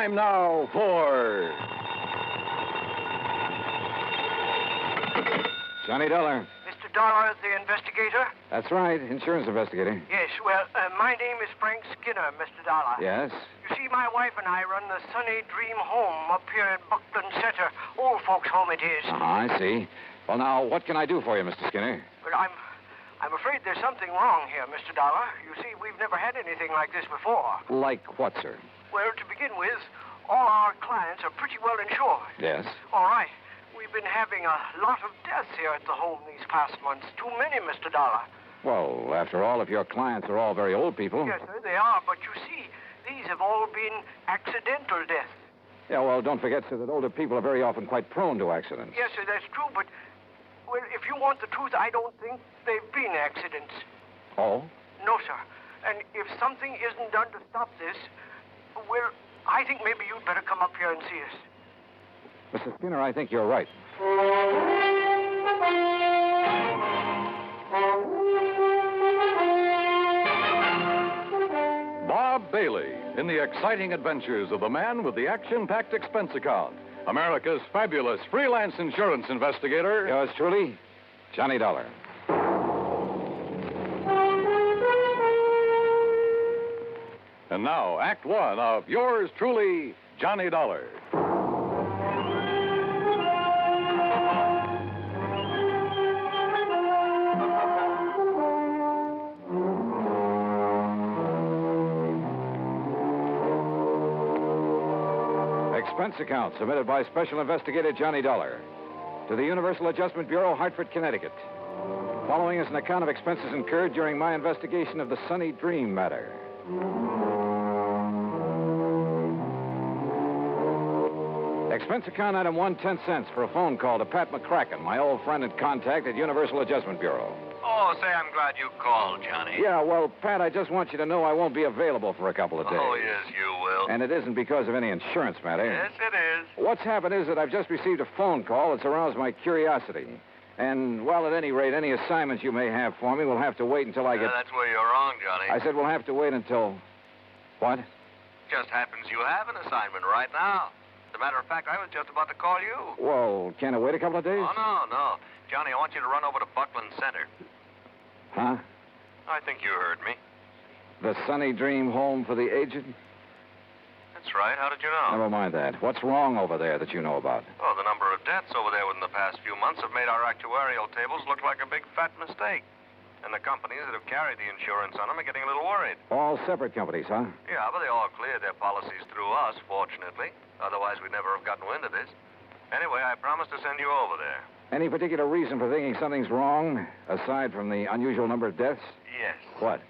Time now for... Johnny Dollar. Mr. Dollar, the investigator? That's right, insurance investigator. Yes, well, my name is Frank Skinner, Mr. Dollar. Yes? You see, my wife and I run the Sunny Dream Home up here at Buckland Center. Old folks' home it is. I see. Well, now, what can I do for you, Mr. Skinner? But I'm afraid there's something wrong here, Mr. Dollar. You see, we've never had anything like this before. Like what, sir? Well, to begin with, all our clients are pretty well insured. Yes? All right. We've been having a lot of deaths here at the home these past months. Too many, Mr. Dollar. Well, after all, if your clients are all very old people... Yes, sir, they are. But you see, these have all been accidental deaths. Yeah, well, don't forget, sir, that older people are very often quite prone to accidents. Yes, sir, that's true, but... Well, if you want the truth, I don't think they've been accidents. Oh? No, sir. And if something isn't done to stop this, well, I think maybe you'd better come up here and see us. Mr. Skinner, I think you're right. Bob Bailey in the exciting adventures of the man with the action-packed expense account. America's fabulous freelance insurance investigator. Yours truly, Johnny Dollar. And now, Act One of yours truly, Johnny Dollar. Expense account submitted by Special Investigator Johnny Dollar to the Universal Adjustment Bureau, Hartford, Connecticut. Following is an account of expenses incurred during my investigation of the Sunny Dream matter. Expense account item 1, 10 cents for a phone call to Pat McCracken, my old friend and contact at Universal Adjustment Bureau. Oh, say, I'm glad you called, Johnny. Yeah, well, Pat, I just want you to know I won't be available for a couple of days. Oh, yes, you will. And it isn't because of any insurance matter. Yes, it is. What's happened is that I've just received a phone call that's aroused my curiosity. And, well, at any rate, any assignments you may have for me will have to wait until I get... That's where you're wrong, Johnny. I said we'll have to wait until... What? Just happens you have an assignment right now. As a matter of fact, I was just about to call you. Well, can it wait a couple of days? Oh, no. Johnny, I want you to run over to Buckland Center. Huh? I think you heard me. The Sunny Dream Home for the Aged? That's right. How did you know? Never mind that. What's wrong over there that you know about? Oh, the number of deaths over there within the past few months have made our actuarial tables look like a big fat mistake. And the companies that have carried the insurance on them are getting a little worried. All separate companies, huh? Yeah, but they all cleared their policies through us, fortunately. Otherwise, we'd never have gotten wind of this. Anyway, I promised to send you over there. Any particular reason for thinking something's wrong, aside from the unusual number of deaths? Yes. What?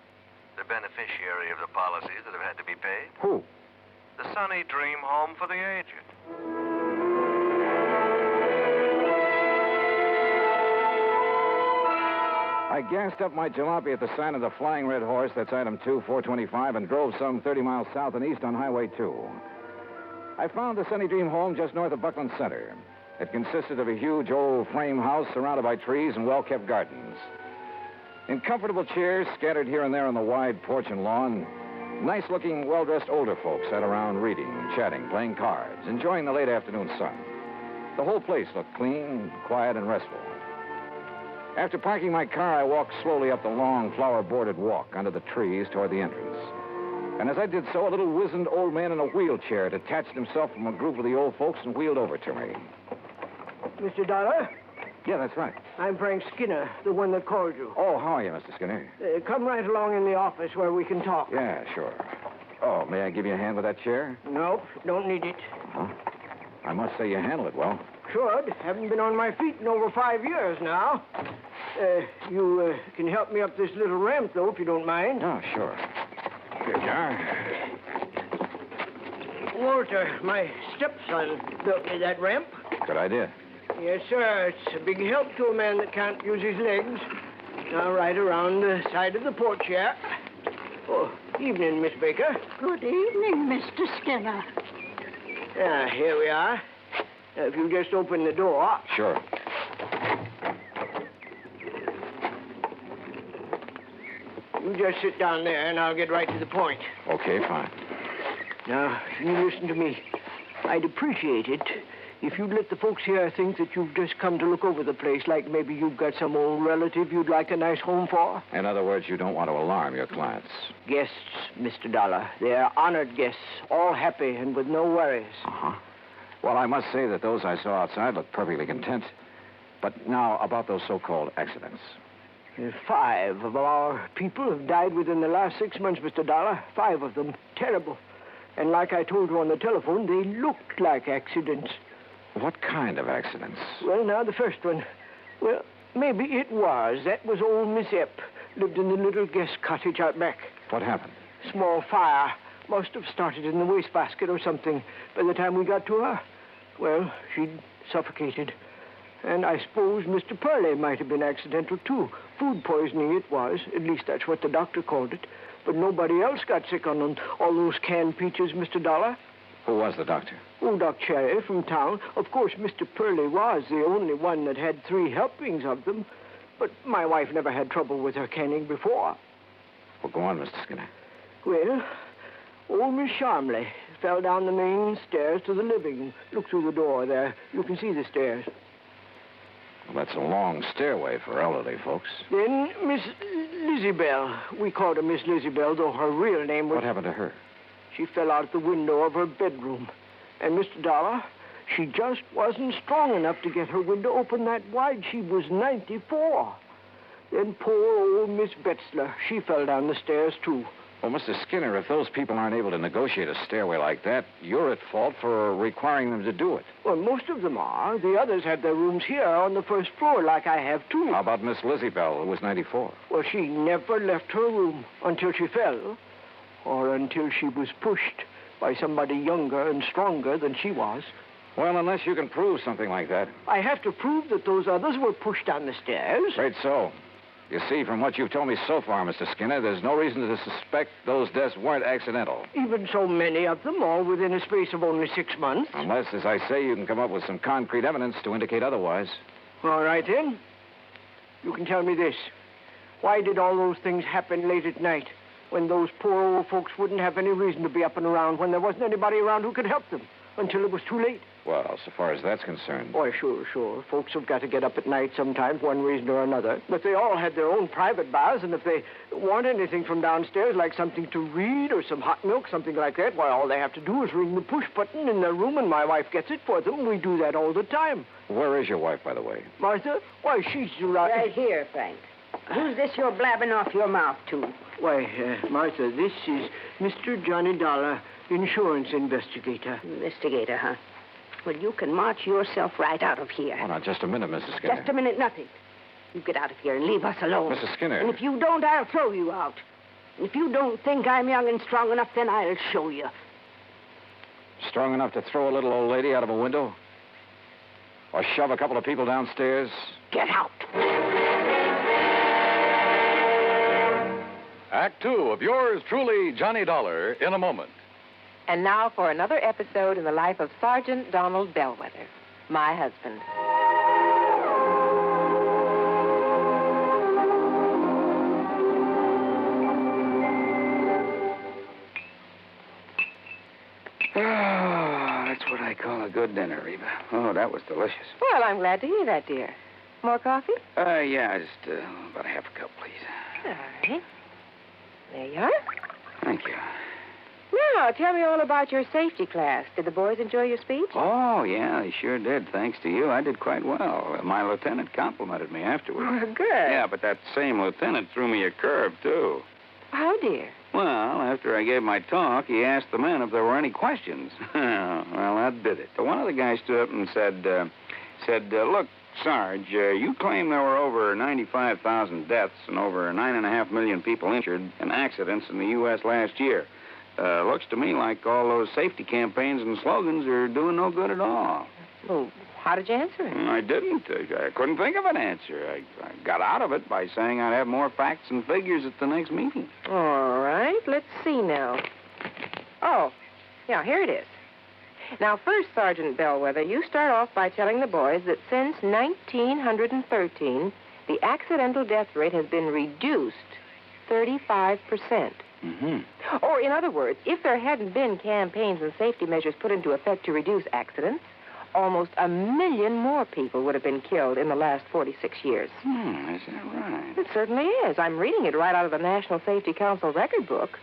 The beneficiary of the policies that have had to be paid. Who? The Sunny Dream Home for the Aged. I gassed up my jalopy at the sign of the Flying Red Horse, that's item 2, 425, and drove some 30 miles south and east on Highway 2. I found the Sunny Dream Home just north of Buckland Center. It consisted of a huge old frame house surrounded by trees and well-kept gardens. In comfortable chairs scattered here and there on the wide porch and lawn, nice-looking, well-dressed older folks sat around reading, chatting, playing cards, enjoying the late afternoon sun. The whole place looked clean, quiet, and restful. After parking my car, I walked slowly up the long, flower-bordered walk under the trees toward the entrance. And as I did so, a little wizened old man in a wheelchair detached himself from a group of the old folks and wheeled over to me. Mr. Dollar? Yeah, that's right. I'm Frank Skinner, the one that called you. Oh, how are you, Mr. Skinner? Come right along in the office where we can talk. Yeah, sure. Oh, may I give you a hand with that chair? Nope, don't need it. Huh? I must say you handle it well. Should. Haven't been on my feet in over 5 years now. You can help me up this little ramp, though, if you don't mind. Oh, sure. Here you are. Walter, my stepson, built me that ramp. Good idea. Yes, sir. It's a big help to a man that can't use his legs. Now, right around the side of the porch here. Oh, evening, Miss Baker. Good evening, Mr. Skinner. Here we are. If you just open the door. Sure. You just sit down there, and I'll get right to the point. Okay, fine. Now, you listen to me. I'd appreciate it if you'd let the folks here think that you've just come to look over the place, like maybe you've got some old relative you'd like a nice home for. In other words, you don't want to alarm your clients. Guests, Mr. Dollar. They're honored guests, all happy and with no worries. Uh-huh. Well, I must say that those I saw outside looked perfectly content. But now, about those so-called accidents. 5 of our people have died within the last 6 months, Mr. Dollar. 5 of them. Terrible. And like I told you on the telephone, they looked like accidents. What kind of accidents? Well, now, the first one. Well, maybe it was. That was old Miss Epp. Lived in the little guest cottage out back. What happened? Small fire. Must have started in the wastebasket or something by the time we got to her. Well, she'd suffocated. And I suppose Mr. Purley might have been accidental, too. Food poisoning it was. At least that's what the doctor called it. But nobody else got sick on all those canned peaches, Mr. Dollar. Who was the doctor? Oh, Doc Cherry from town. Of course, Mr. Purley was the only one that had 3 helpings of them. But my wife never had trouble with her canning before. Well, go on, Mr. Skinner. Well, old Miss Sharmley fell down the main stairs to the living. Look through the door there. You can see the stairs. Well, that's a long stairway for elderly folks. Then Miss Lizzie Bell. We called her Miss Lizzie Bell, though her real name was... What happened to her? She fell out the window of her bedroom. And, Mr. Dollar, she just wasn't strong enough to get her window open that wide. She was 94. Then poor old Miss Betzler, she fell down the stairs, too. Well, Mr. Skinner, if those people aren't able to negotiate a stairway like that, you're at fault for requiring them to do it. Well, most of them are. The others have their rooms here on the first floor, like I have, too. How about Miss Lizzie Bell, who was 94? Well, she never left her room until she fell, or until she was pushed by somebody younger and stronger than she was. Well, unless you can prove something like that. I have to prove that those others were pushed down the stairs. Great so. You see, from what you've told me so far, Mr. Skinner, there's no reason to suspect those deaths weren't accidental. Even so many of them, all within a space of only 6 months. Unless, as I say, you can come up with some concrete evidence to indicate otherwise. All right, then. You can tell me this. Why did all those things happen late at night, when those poor old folks wouldn't have any reason to be up and around, when there wasn't anybody around who could help them, until it was too late? Well, so far as that's concerned... Why, sure. Folks have got to get up at night sometimes, one reason or another. But they all had their own private baths, and if they want anything from downstairs, like something to read or some hot milk, something like that, why, all they have to do is ring the push button in their room, and my wife gets it for them. We do that all the time. Where is your wife, by the way? Martha? Why, she's... Right here, Frank. Who's this you're blabbing off your mouth to? Why, Martha, this is Mr. Johnny Dollar, insurance investigator. Investigator, huh? Well, you can march yourself right out of here. Oh, now, just a minute, Mrs. Skinner. Just a minute, nothing. You get out of here and leave us alone. Mrs. Skinner. And if you don't, I'll throw you out. And if you don't think I'm young and strong enough, then I'll show you. Strong enough to throw a little old lady out of a window? Or shove a couple of people downstairs? Get out. Act 2 of yours truly, Johnny Dollar, in a moment. And now for another episode in the life of Sergeant Donald Bellwether, my husband. Oh, that's what I call a good dinner, Reba. Oh, that was delicious. Well, I'm glad to hear that, dear. More coffee? Yeah, just about a half a cup, please. All right. There you are. Thank you. Now, tell me all about your safety class. Did the boys enjoy your speech? Oh, yeah, they sure did. Thanks to you, I did quite well. My lieutenant complimented me afterwards. Well, good. Yeah, but that same lieutenant threw me a curve, too. How, dear? Well, after I gave my talk, he asked the men if there were any questions. Well, that did it. One of the guys stood up and said, look, Sarge, you claim there were over 95,000 deaths and over 9.5 million people injured in accidents in the U.S. last year. Looks to me like all those safety campaigns and slogans are doing no good at all. Well, how did you answer it? I didn't. I couldn't think of an answer. I got out of it by saying I'd have more facts and figures at the next meeting. All right, let's see now. Oh, yeah, here it is. Now, first, Sergeant Bellwether, you start off by telling the boys that since 1913, the accidental death rate has been reduced 35%. Mm-hmm. Or, in other words, if there hadn't been campaigns and safety measures put into effect to reduce accidents, almost 1 million more people would have been killed in the last 46 years. Is that right? It certainly is. I'm reading it right out of the National Safety Council record book.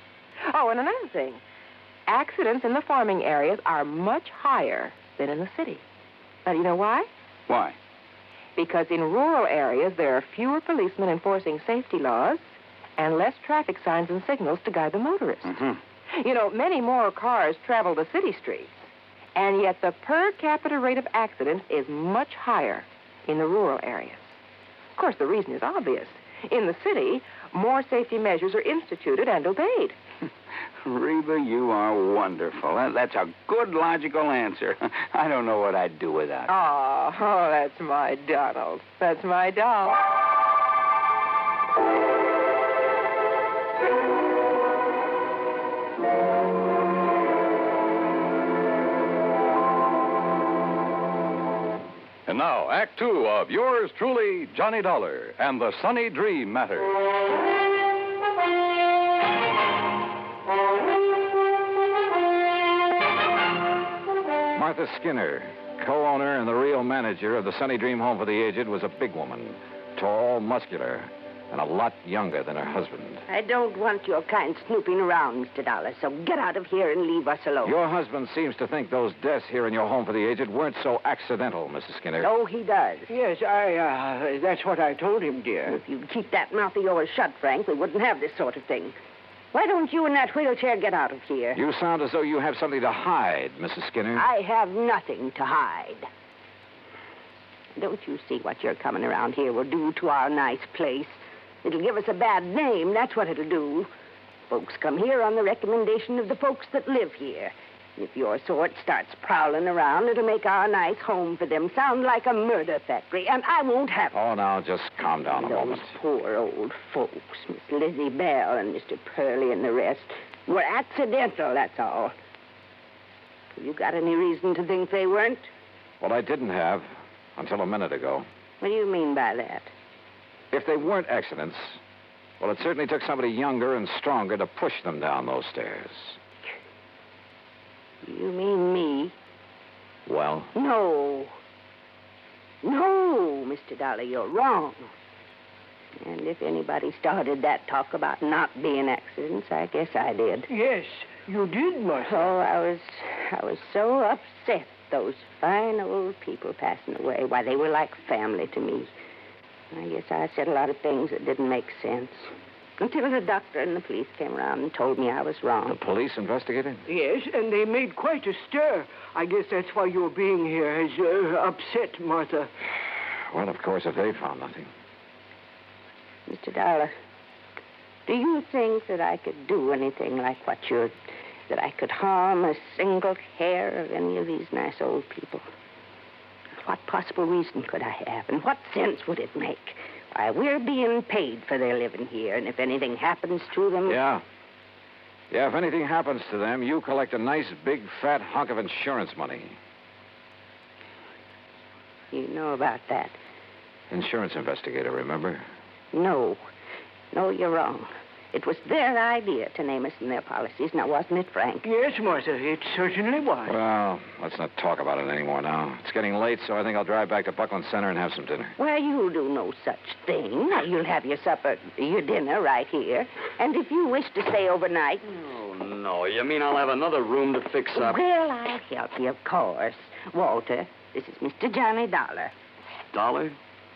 Oh, and another thing. Accidents in the farming areas are much higher than in the city. Now, do you know why? Why? Because in rural areas, there are fewer policemen enforcing safety laws and less traffic signs and signals to guide the motorist. Mm-hmm. You know, many more cars travel the city streets, and yet the per capita rate of accidents is much higher in the rural areas. Of course, the reason is obvious. In the city, more safety measures are instituted and obeyed. Reba, you are wonderful. That's a good, logical answer. I don't know what I'd do without it. Oh, that's my Donald. That's my doll. And now, Act Two of yours truly, Johnny Dollar, and the Sunny Dream Matter. Martha Skinner, co-owner and the real manager of the Sunny Dream Home for the Aged, was a big woman, tall, muscular, and a lot younger than her husband. I don't want your kind snooping around, Mr. Dollar, so get out of here and leave us alone. Your husband seems to think those deaths here in your home for the aged weren't so accidental, Mrs. Skinner. Oh, he does. Yes, that's what I told him, dear. If you'd keep that mouth of yours shut, Frank, we wouldn't have this sort of thing. Why don't you in that wheelchair get out of here? You sound as though you have something to hide, Mrs. Skinner. I have nothing to hide. Don't you see what your coming around here will do to our nice place? It'll give us a bad name, that's what it'll do. Folks come here on the recommendation of the folks that live here. If your sort starts prowling around, it'll make our nice home for them sound like a murder factory, and I won't have it. Oh, now, just calm down a Those moment. poor old folks, Miss Lizzie Bell and Mr. Purley and the rest, were accidental, that's all. You got any reason to think they weren't? Well, I didn't have until a minute ago. What do you mean by that? If they weren't accidents, well, it certainly took somebody younger and stronger to push them down those stairs. You mean me? Well? No. No, Mr. Dollar, you're wrong. And if anybody started that talk about not being accidents, I guess I did. Yes, you did, Martha. Oh, I was so upset, those fine old people passing away. Why, they were like family to me. I guess I said a lot of things that didn't make sense. Until the doctor and the police came around and told me I was wrong. The police investigated? Yes, and they made quite a stir. I guess that's why your being here has upset Martha. Well, of course, if they found nothing. Mr. Dollar, do you think that I could do anything like what you're... that I could harm a single hair of any of these nice old people? What possible reason could I have, and what sense would it make? Why, we're being paid for their living here, and if anything happens to them... Yeah. Yeah, if anything happens to them, you collect a nice, big, fat hunk of insurance money. You know about that? Insurance investigator, remember? No. No, you're wrong. It was their idea to name us in their policies, now wasn't it, Frank? Yes, Martha, it certainly was. Well, let's not talk about it anymore now. It's getting late, so I think I'll drive back to Buckland Center and have some dinner. Well, you'll do no such thing. Now, you'll have your supper, your dinner right here. And if you wish to stay overnight... Oh, no. You mean I'll have another room to fix up? Well, I'll help you, of course. Walter, this is Mr. Johnny Dollar. Dollar?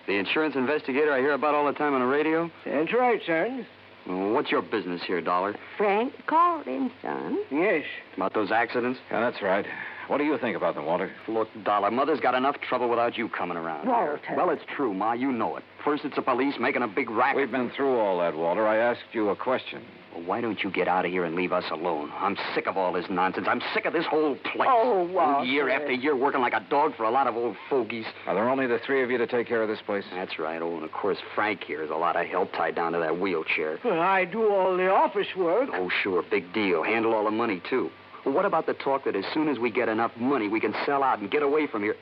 The insurance investigator I hear about all the time on the radio? That's right, son. Well, what's your business here, Dollar? Frank called in, son. Yes. About those accidents? Yeah, that's right. What do you think about them, Walter? Look, Dollar, Mother's got enough trouble without you coming around. Walter. Well, it's true, Ma. You know it. First it's the police making a big racket. We've been through all that, Walter. I asked you a question. Well, why don't you get out of here and leave us alone? I'm sick of all this nonsense. I'm sick of this whole place. Oh, Walter. Year after year working like a dog for a lot of old fogies. Are there only the three of you to take care of this place? That's right. Oh, and of course, Frank here is a lot of help tied down to that wheelchair. Well, I do all the office work. Oh, sure. Big deal. Handle all the money, too. Well, what about the talk that as soon as we get enough money, we can sell out and get away from here?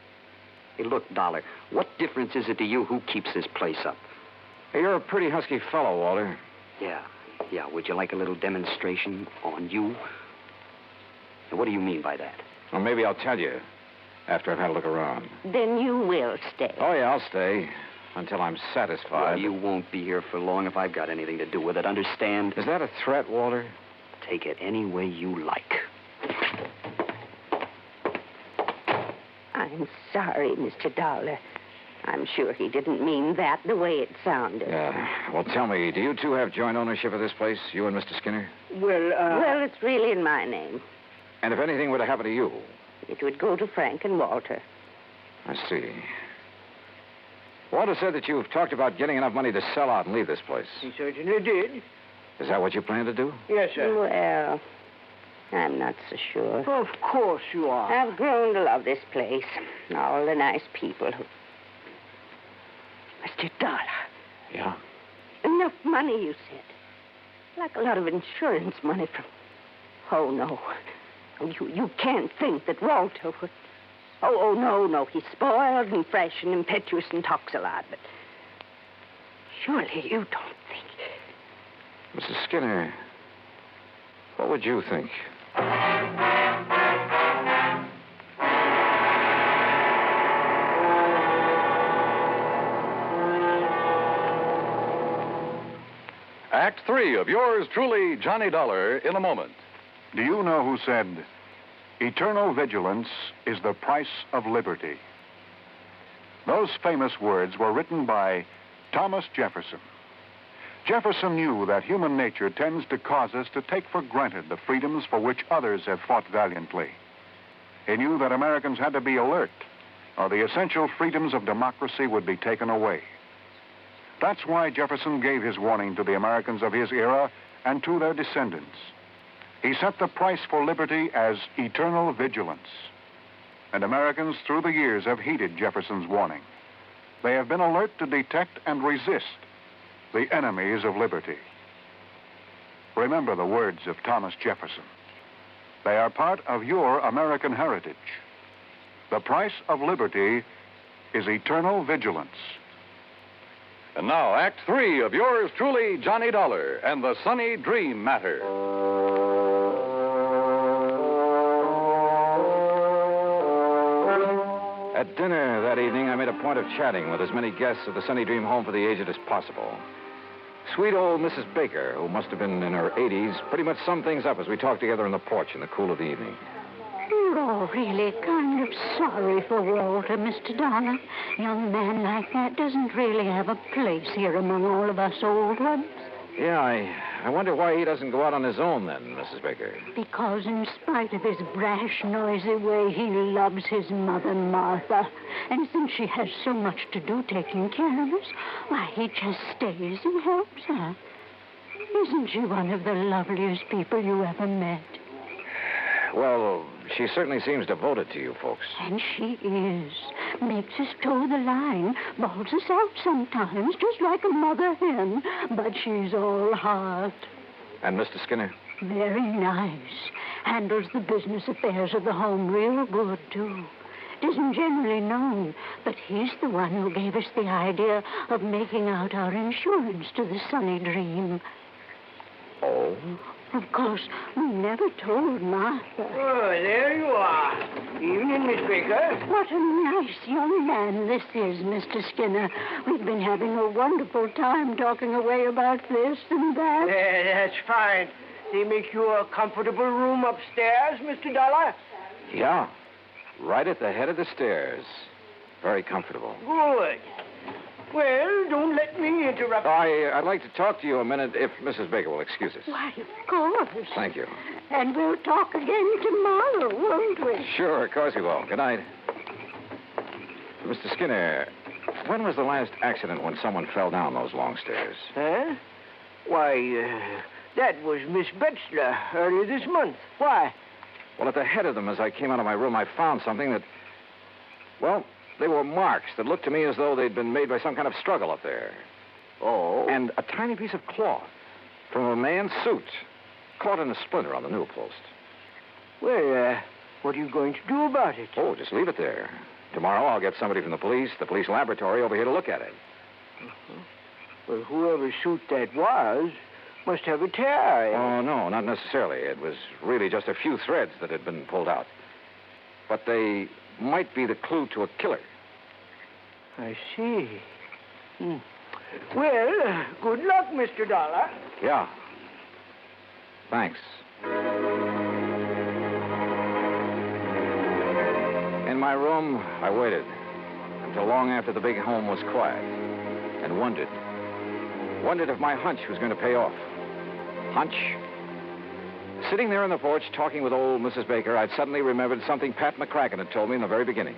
Hey, look, Dollar, what difference is it to you who keeps this place up? Hey, you're a pretty husky fellow, Walter. Yeah, Yeah, would you like a little demonstration on you? Now, what do you mean by that? Well, maybe I'll tell you after I've had a look around. Then you will stay. Oh, yeah, I'll stay until I'm satisfied. Well, you won't be here for long if I've got anything to do with it, understand? Is that a threat, Walter? Take it any way you like. I'm sorry, Mr. Dollar. I'm sure he didn't mean that the way it sounded. Yeah. Well, tell me, do you two have joint ownership of this place, you and Mr. Skinner? Well, it's really in my name. And if anything were to happen to you? It would go to Frank and Walter. I see. Walter said that you've talked about getting enough money to sell out and leave this place. He certainly did. Is that what you plan to do? Yes, sir. Well, I'm not so sure. Of course you are. I've grown to love this place. All the nice people who... Mr. Dollar. Yeah? Enough money, you said. Like a lot of insurance money from... Oh, no. You can't think that Walter would... Oh, no. He's spoiled and fresh and impetuous and talks a lot, but... Surely you don't think... Mrs. Skinner, what would you think? Act 3 of yours truly, Johnny Dollar, in a moment. Do you know who said, "Eternal vigilance is the price of liberty"? Those famous words were written by Thomas Jefferson. Jefferson knew that human nature tends to cause us to take for granted the freedoms for which others have fought valiantly. He knew that Americans had to be alert, or the essential freedoms of democracy would be taken away. That's why Jefferson gave his warning to the Americans of his era and to their descendants. He set the price for liberty as eternal vigilance. And Americans through the years have heeded Jefferson's warning. They have been alert to detect and resist the enemies of liberty. Remember the words of Thomas Jefferson. They are part of your American heritage. The price of liberty is eternal vigilance. And now, Act 3 of yours truly, Johnny Dollar, and the Sunny Dream Matter. At dinner that evening, I made a point of chatting with as many guests of the Sunny Dream home for the aged as possible. Sweet old Mrs. Baker, who must have been in her 80s, pretty much summed things up as we talked together on the porch in the cool of the evening. You're all really kind of sorry for Walter, Mr. Dollar. Young man like that doesn't really have a place here among all of us old ones. Yeah, I wonder why he doesn't go out on his own then, Mrs. Baker. Because in spite of his brash, noisy way, he loves his mother, Martha. And since she has so much to do taking care of us, why, he just stays and helps her. Isn't she one of the loveliest people you ever met? Well, she certainly seems devoted to you folks. And she is. Makes us toe the line, bawls us out sometimes, just like a mother hen. But she's all heart. And Mr. Skinner? Very nice. Handles the business affairs of the home real good, too. It isn't generally known, but he's the one who gave us the idea of making out our insurance to the Sunny Dream. Oh? Of course, we never told Martha. Oh, there you are. Evening, Miss Baker. What a nice young man this is, Mr. Skinner. We've been having a wonderful time talking away about this and that. That's fine. They make you a comfortable room upstairs, Mr. Dollar? Yeah. Right at the head of the stairs. Very comfortable. Good. Well, don't let me interrupt. I'd like to talk to you a minute if Mrs. Baker will excuse us. Why, of course. Thank you. And we'll talk again tomorrow, won't we? Sure, of course we will. Good night. Mr. Skinner, when was the last accident when someone fell down those long stairs? Huh? Why, that was Miss Betzler earlier this month. Why? Well, at the head of them, as I came out of my room, I found something that... Well, they were marks that looked to me as though they'd been made by some kind of struggle up there. Oh? And a tiny piece of cloth from a man's suit caught in a splinter on the newel post. Well, what are you going to do about it? Oh, just leave it there. Tomorrow I'll get somebody from the police laboratory over here to look at it. Well, whoever suit that was must have a tear. Oh, no, not necessarily. It was really just a few threads that had been pulled out. But they might be the clue to a killer. I see. Well, good luck, Mr. Dollar. Yeah. Thanks. In my room, I waited until long after the big home was quiet and wondered if my hunch was going to pay off. Hunch? Sitting there on the porch talking with old Mrs. Baker, I'd suddenly remembered something Pat McCracken had told me in the very beginning.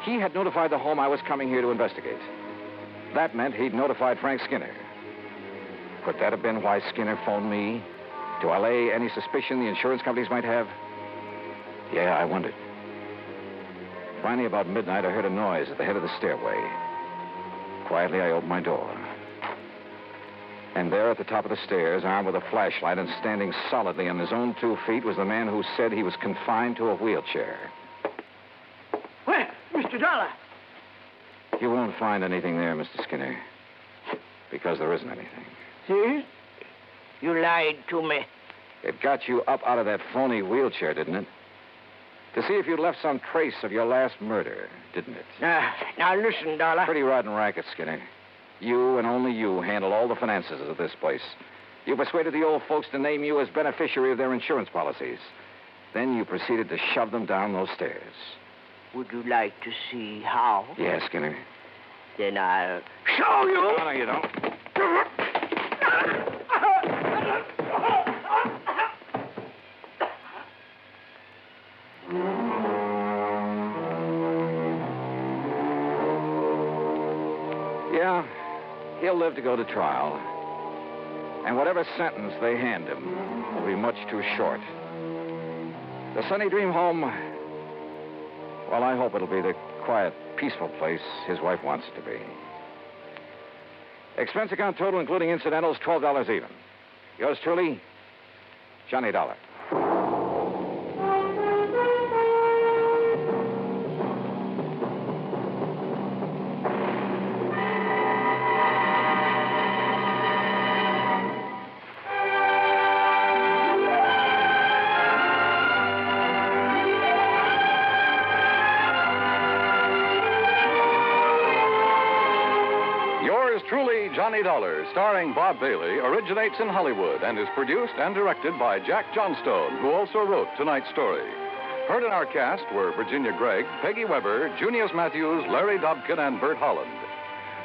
He had notified the home I was coming here to investigate. That meant he'd notified Frank Skinner. Could that have been why Skinner phoned me? To allay any suspicion the insurance companies might have? Yeah, I wondered. Finally, about midnight, I heard a noise at the head of the stairway. Quietly, I opened my door. And there at the top of the stairs, armed with a flashlight and standing solidly on his own 2 feet, was the man who said he was confined to a wheelchair. Well, Mr. Dollar. You won't find anything there, Mr. Skinner. Because there isn't anything. See? You lied to me. It got you up out of that phony wheelchair, didn't it? To see if you'd left some trace of your last murder, didn't it? Now listen, Dollar. Pretty rotten racket, Skinner. You and only you handle all the finances of this place. You persuaded the old folks to name you as beneficiary of their insurance policies. Then you proceeded to shove them down those stairs. Would you like to see how? Yeah, Skinner. Then I'll show you. No, you don't. Yeah, he'll live to go to trial. And whatever sentence they hand him will be much too short. The Sunny Dream home, well, I hope it'll be the quiet, peaceful place his wife wants it to be. Expense account total, including incidentals, $12 even. Yours truly, Johnny Dollar. Truly, Johnny Dollar, starring Bob Bailey, originates in Hollywood and is produced and directed by Jack Johnstone, who also wrote tonight's story. Heard in our cast were Virginia Gregg, Peggy Weber, Junius Matthews, Larry Dobkin, and Bert Holland.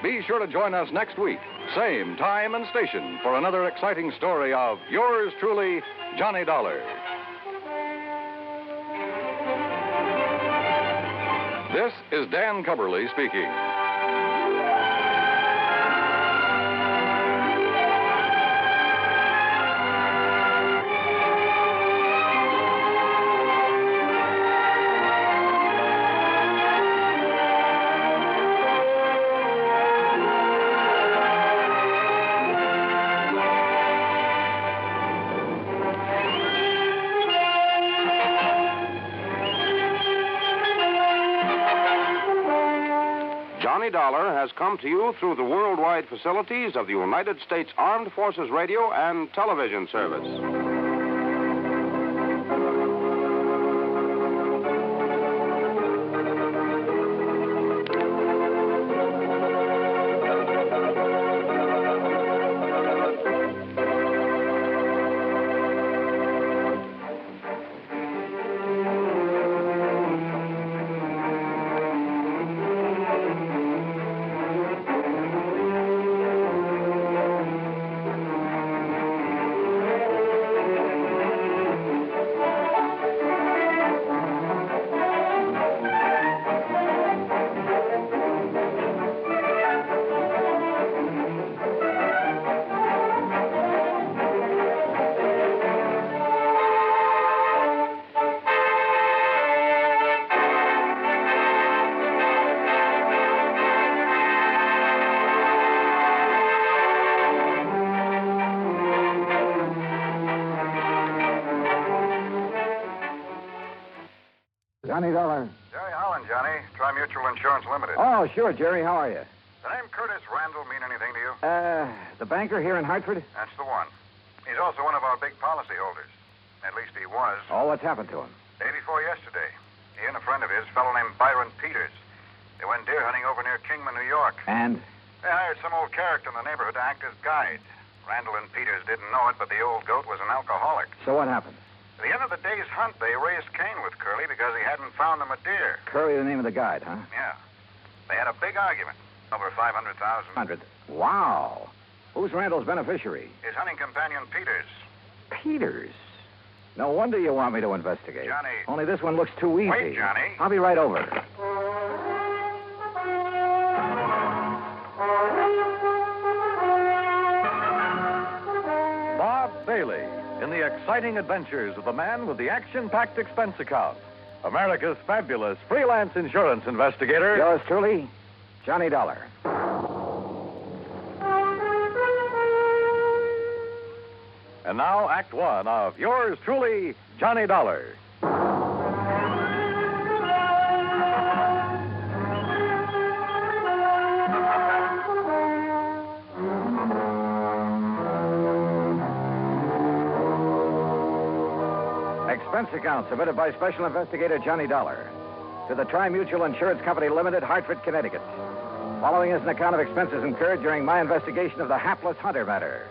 Be sure to join us next week, same time and station, for another exciting story of yours truly, Johnny Dollar. This is Dan Cubberly speaking. Johnny Dollar has come to you through the worldwide facilities of the United States Armed Forces Radio and Television Service. Johnny Dollar. Jerry Holland, Johnny. Tri-Mutual Insurance Limited. Oh, sure, Jerry. How are you? The name Curtis Randall mean anything to you? The banker here in Hartford? That's the one. He's also one of our big policyholders. At least he was. Oh, what's happened to him? Day before yesterday, he and a friend of his, a fellow named Byron Peters, they went deer hunting over near Kingman, New York. And? They hired some old character in the neighborhood to act as guide. Randall and Peters didn't know it, but the old goat was an alcoholic. So what happened? At the end of the day's hunt, they raised Cain with Curly because he hadn't found them a deer. Curly, the name of the guide, huh? Yeah. They had a big argument. Over 500,000. 100. Wow. Who's Randall's beneficiary? His hunting companion, Peters. Peters. No wonder you want me to investigate. Johnny. Only this one looks too easy. Wait, Johnny. I'll be right over. Bob Bailey in the exciting adventures of the man with the action-packed expense account. America's fabulous freelance insurance investigator. Yours truly, Johnny Dollar. And now, Act One of yours truly, Johnny Dollar. Expense account submitted by Special Investigator Johnny Dollar to the Tri-Mutual Insurance Company Limited, Hartford, Connecticut. Following is an account of expenses incurred during my investigation of the hapless Hunter matter.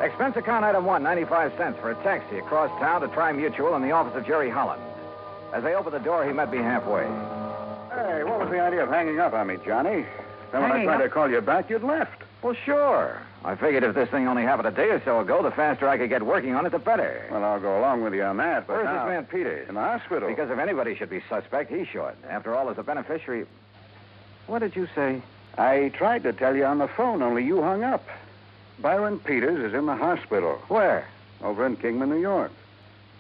Expense account item 1, 95 cents for a taxi across town to Tri-Mutual in the office of Jerry Holland. As I opened the door, he met me halfway. Hey, what was the idea of hanging up on me, Johnny? Then when I tried to call you back, you'd left. Well, sure. I figured if this thing only happened a day or so ago, the faster I could get working on it, the better. Well, I'll go along with you on that, but Where's now... this man Peters? In the hospital. Because if anybody should be suspect, he should. After all, as a beneficiary... What did you say? I tried to tell you on the phone, only you hung up. Byron Peters is in the hospital. Where? Over in Kingman, New York.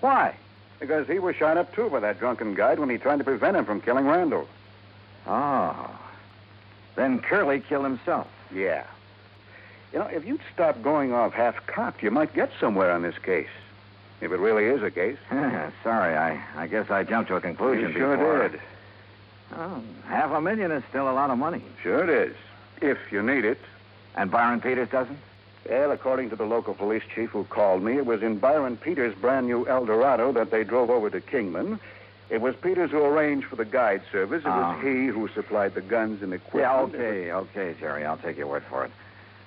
Why? Because he was shot up, too, by that drunken guide when he tried to prevent him from killing Randall. Oh. Then Curly killed himself. Yeah. You know, if you'd stop going off half-cocked, you might get somewhere on this case. If it really is a case. Sorry, I guess I jumped to a conclusion You sure before. did. Oh, $500,000 is still a lot of money. Sure it is. If you need it. And Byron Peters doesn't? Well, according to the local police chief who called me, it was in Byron Peters' brand new Eldorado that they drove over to Kingman. It was Peters who arranged for the guide service. It was he who supplied the guns and equipment. Yeah, okay, Jerry. I'll take your word for it.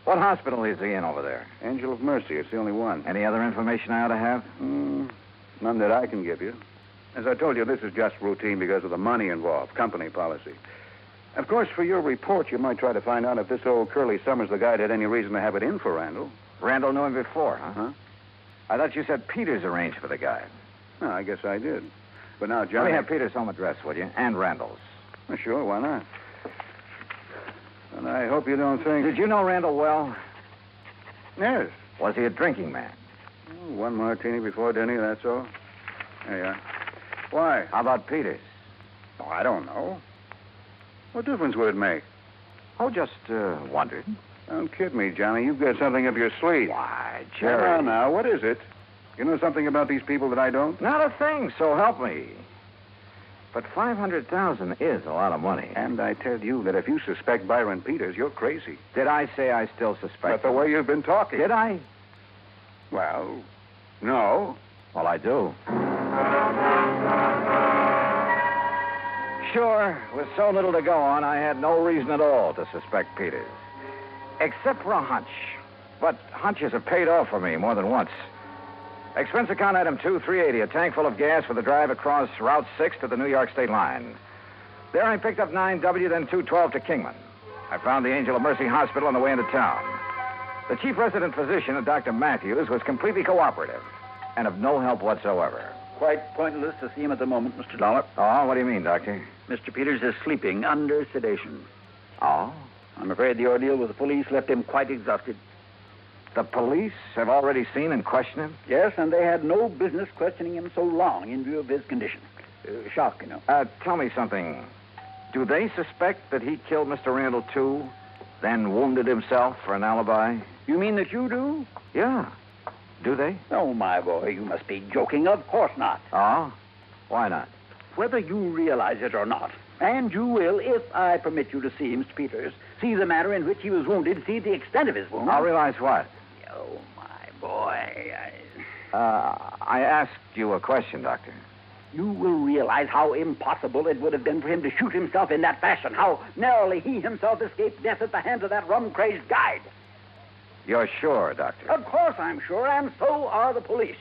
What hospital is he in over there? Angel of Mercy. It's the only one. Any other information I ought to have? None that I can give you. As I told you, this is just routine because of the money involved, company policy. Of course, for your report, you might try to find out if this old Curly Summers, the guide, had any reason to have it in for Randall. Randall knew him before, huh? Huh? I thought you said Peters arranged for the guy. No, I guess I did. But now, Let Johnny... me have Peters' home address, will you? And Randall's. Well, sure, why not? And I hope you don't think... Did you know Randall well? Yes. Was he a drinking man? One martini before dinner, that's all. There you are. Why? How about Peters? Oh, I don't know. What difference would it make? Oh, just wondered. Don't kid me, Johnny. You've got something up your sleeve. Why, Come Jerry. on now, what is it? You know something about these people that I don't? Not a thing, so help me. But $500,000 is a lot of money. And I tell you that if you suspect Byron Peters, you're crazy. Did I say I still suspect But the him? way you've been talking. Did I? Well, no. Well, I do. Sure, with so little to go on, I had no reason at all to suspect Peters. Except for a hunch. But hunches have paid off for me more than once. Expense account item 2, $380, a tank full of gas for the drive across Route 6 to the New York state line. There I picked up 9W, then 212 to Kingman. I found the Angel of Mercy Hospital on the way into town. The chief resident physician, Dr. Matthews, was completely cooperative and of no help whatsoever. Quite pointless to see him at the moment, Mr. Dollar. Oh, what do you mean, Doctor? Mr. Peters is sleeping under sedation. Oh? I'm afraid the ordeal with the police left him quite exhausted. The police have already seen and questioned him? Yes, and they had no business questioning him so long in view of his condition. Shock, you know. Tell me something. Do they suspect that he killed Mr. Randall, too, then wounded himself for an alibi? You mean that you do? Yeah. Do they? Oh, my boy, you must be joking. Of course not. Oh? Why not? whether you realize it or not. And you will, if I permit you to see Mr. Peters, see the manner in which he was wounded, see the extent of his wound. I'll realize what? Oh, my boy. I asked you a question, Doctor. You will realize how impossible it would have been for him to shoot himself in that fashion, how narrowly he himself escaped death at the hands of that rum-crazed guide. You're sure, Doctor? Of course I'm sure, and so are the police.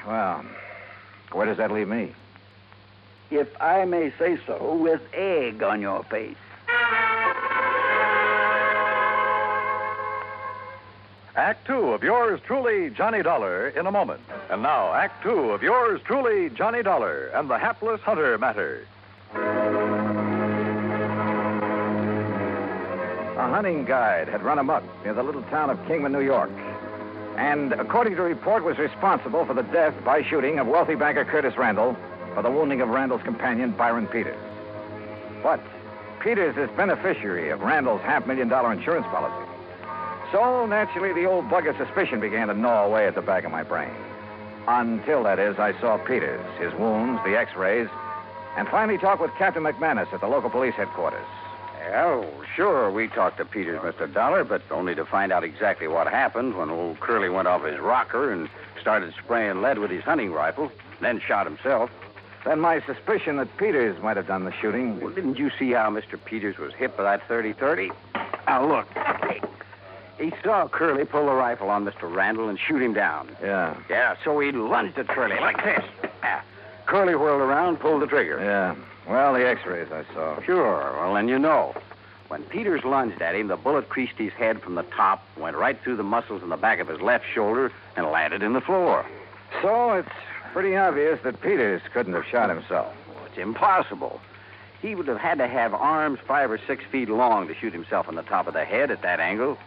Well, where does that leave me? If I may say so, with egg on your face. Act two of yours truly, Johnny Dollar, in a moment. And now, Act two of yours truly, Johnny Dollar, and the hapless hunter matter. A hunting guide had run amok near the little town of Kingman, New York, and according to report was responsible for the death by shooting of wealthy banker Curtis Randall for the wounding of Randall's companion, Byron Peters. But Peters is beneficiary of Randall's $500,000 insurance policy. So, naturally, the old bug of suspicion began to gnaw away at the back of my brain. Until, that is, I saw Peters, his wounds, the x-rays, and finally talked with Captain McManus at the local police headquarters. Well, sure, we talked to Peters, Mr. Dollar, but only to find out exactly what happened when old Curly went off his rocker and started spraying lead with his hunting rifle, then shot himself. Then my suspicion that Peters might have done the shooting... Well, didn't you see how Mr. Peters was hit by that .30-30? Now, look. He saw Curly pull the rifle on Mr. Randall and shoot him down. Yeah. Yeah, so he lunged at Curly like this. Curly whirled around, pulled the trigger. Yeah. Well, the x-rays I saw. Sure. Well, then you know. When Peters lunged at him, the bullet creased his head from the top, went right through the muscles in the back of his left shoulder, and landed in the floor. So it's pretty obvious that Peters couldn't have shot himself. Well, it's impossible. He would have had to have arms 5 or 6 feet long to shoot himself on the top of the head at that angle.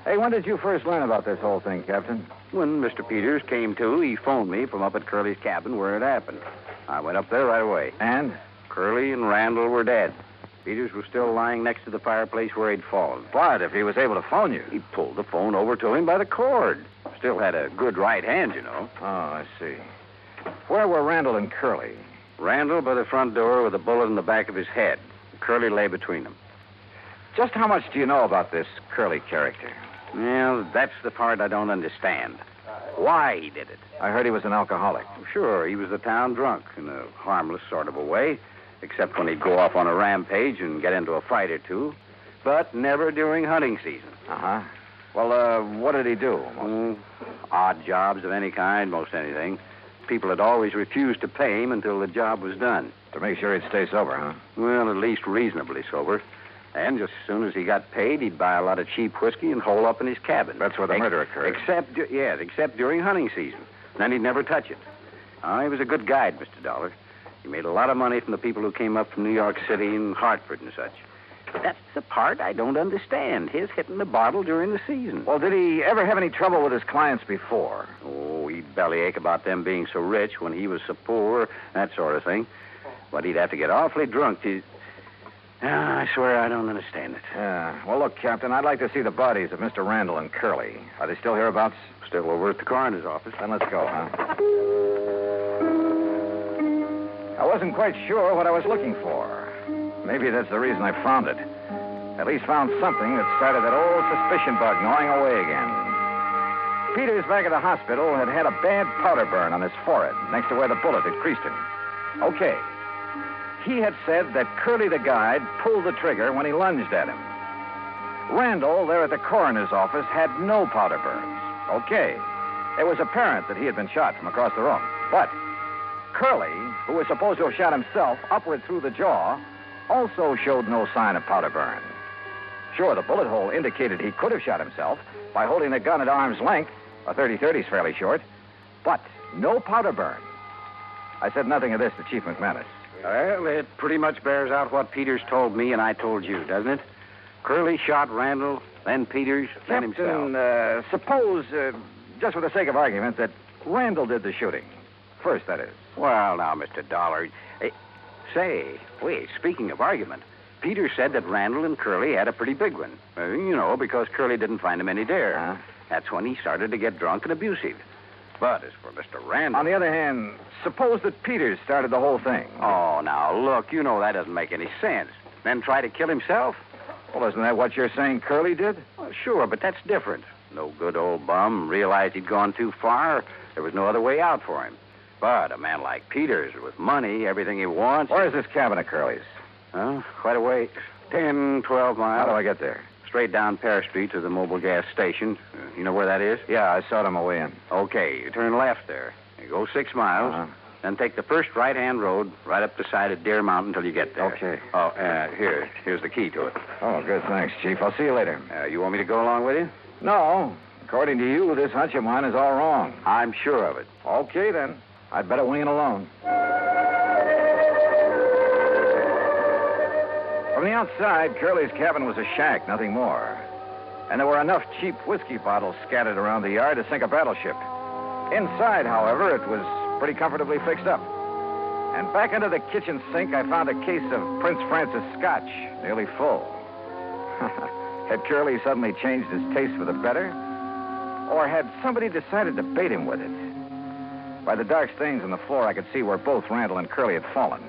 Hey, when did you first learn about this whole thing, Captain? When Mr. Peters came to, he phoned me from up at Curly's cabin where it happened. I went up there right away. And? Curly and Randall were dead. Peters was still lying next to the fireplace where he'd fallen. But if he was able to phone you? He pulled the phone over to him by the cord. Still had a good right hand, you know. Oh, I see. Where were Randall and Curly? Randall by the front door with a bullet in the back of his head. Curly lay between them. Just how much do you know about this Curly character? Well, that's the part I don't understand. Why he did it. I heard he was an alcoholic. Sure, he was a town drunk in a harmless sort of a way, except when he'd go off on a rampage and get into a fight or two, but never during hunting season. Uh-huh. Well, what did he do? Odd jobs of any kind, most anything. People had always refused to pay him until the job was done. To make sure he'd stay sober, huh? Well, at least reasonably sober. And just as soon as he got paid, he'd buy a lot of cheap whiskey and hole up in his cabin. That's where the murder occurred. Except during hunting season. Then he'd never touch it. He was a good guide, Mr. Dollar. He made a lot of money from the people who came up from New York City and Hartford and such. That's the part I don't understand, his hitting the bottle during the season. Well, did he ever have any trouble with his clients before? Oh, he'd bellyache about them being so rich when he was so poor, that sort of thing. But he'd have to get awfully drunk to... I swear I don't understand it. Yeah. Well, look, Captain, I'd like to see the bodies of Mr. Randall and Curly. Are they still hereabouts? Still over at the coroner's office. Then let's go, huh? I wasn't quite sure what I was looking for. Maybe that's the reason I found it. At least found something that started that old suspicion bug gnawing away again. Peters, back at the hospital, had had a bad powder burn on his forehead, next to where the bullet had creased him. Okay. He had said that Curly the guide pulled the trigger when he lunged at him. Randall, there at the coroner's office, had no powder burns. Okay. It was apparent that he had been shot from across the room. But Curly, who was supposed to have shot himself upward through the jaw, also showed no sign of powder burn. Sure, the bullet hole indicated he could have shot himself by holding the gun at arm's length. A .30-30 is fairly short. But no powder burn. I said nothing of this to Chief McManus. Well, it pretty much bears out what Peters told me and I told you, doesn't it? Curly shot Randall, then Peters, then himself. Captain, suppose, just for the sake of argument, that Randall did the shooting. First, that is. Well, now, Mr. Dollar... Wait, speaking of argument, Peters said that Randall and Curly had a pretty big one. Because Curly didn't find him any there. Huh? That's when he started to get drunk and abusive. But as for Mr. Randall... On the other hand, suppose that Peters started the whole thing. Oh, now, look, you know that doesn't make any sense. Then try to kill himself? Well, isn't that what you're saying Curly did? Well, sure, but that's different. No good old bum realized he'd gone too far. There was no other way out for him. But a man like Peters, with money, everything he wants... Where's this cabin of Curly's? Well, quite a way. 10, 12 miles. How do I get there? Straight down Paris Street to the mobile gas station. You know where that is? Yeah, I saw it on my way in. Okay, you turn left there. You go 6 miles, then take the first right-hand road right up the side of Deer Mountain until you get there. Okay. Oh, here's the key to it. Oh, good, thanks, Chief. I'll see you later. You want me to go along with you? No. According to you, this hunch of mine is all wrong. I'm sure of it. Okay, then. I'd better wing it alone. From the outside, Curly's cabin was a shack, nothing more. And there were enough cheap whiskey bottles scattered around the yard to sink a battleship. Inside, however, it was pretty comfortably fixed up. And back under the kitchen sink, I found a case of Prince Francis Scotch, nearly full. Had Curly suddenly changed his taste for the better? Or had somebody decided to bait him with it? By the dark stains on the floor, I could see where both Randall and Curly had fallen.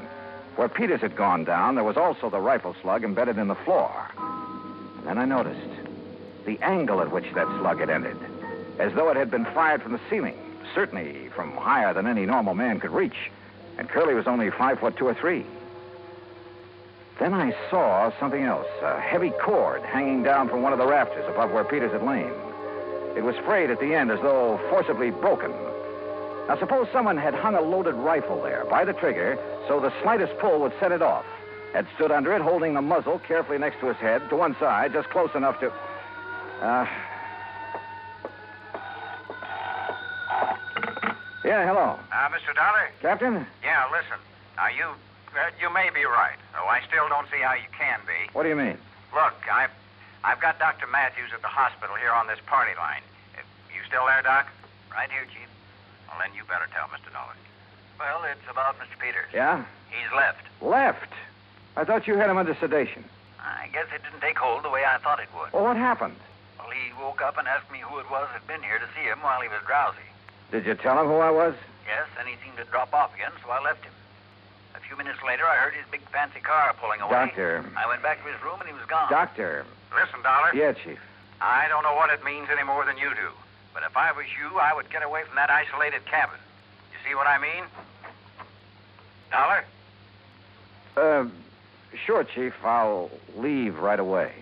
Where Peters had gone down, there was also the rifle slug embedded in the floor. And then I noticed the angle at which that slug had ended, as though it had been fired from the ceiling, certainly from higher than any normal man could reach. And Curly was only 5 foot 2 or 3. Then I saw something else, a heavy cord hanging down from one of the rafters above where Peters had lain. It was frayed at the end as though forcibly broken. Now, suppose someone had hung a loaded rifle there by the trigger so the slightest pull would set it off, had stood under it holding the muzzle carefully next to his head to one side, just close enough to... Yeah, hello. Mr. Dollar? Captain? Yeah, listen. Now, you may be right, though I still don't see how you can be. What do you mean? Look, I've got Dr. Matthews at the hospital here on this party line. You still there, Doc? Right here, Chief. Well, then you better tell Mr. Dollar. Well, it's about Mr. Peters. Yeah? He's left. Left? I thought you had him under sedation. I guess it didn't take hold the way I thought it would. Well, what happened? Well, he woke up and asked me who it was that'd been here to see him while he was drowsy. Did you tell him who I was? Yes, then he seemed to drop off again, so I left him. A few minutes later, I heard his big fancy car pulling away. Doctor. I went back to his room and he was gone. Doctor. Listen, Dollar. Yeah, Chief. I don't know what it means any more than you do. But if I was you, I would get away from that isolated cabin. You see what I mean? Dollar? Sure, Chief. I'll leave right away.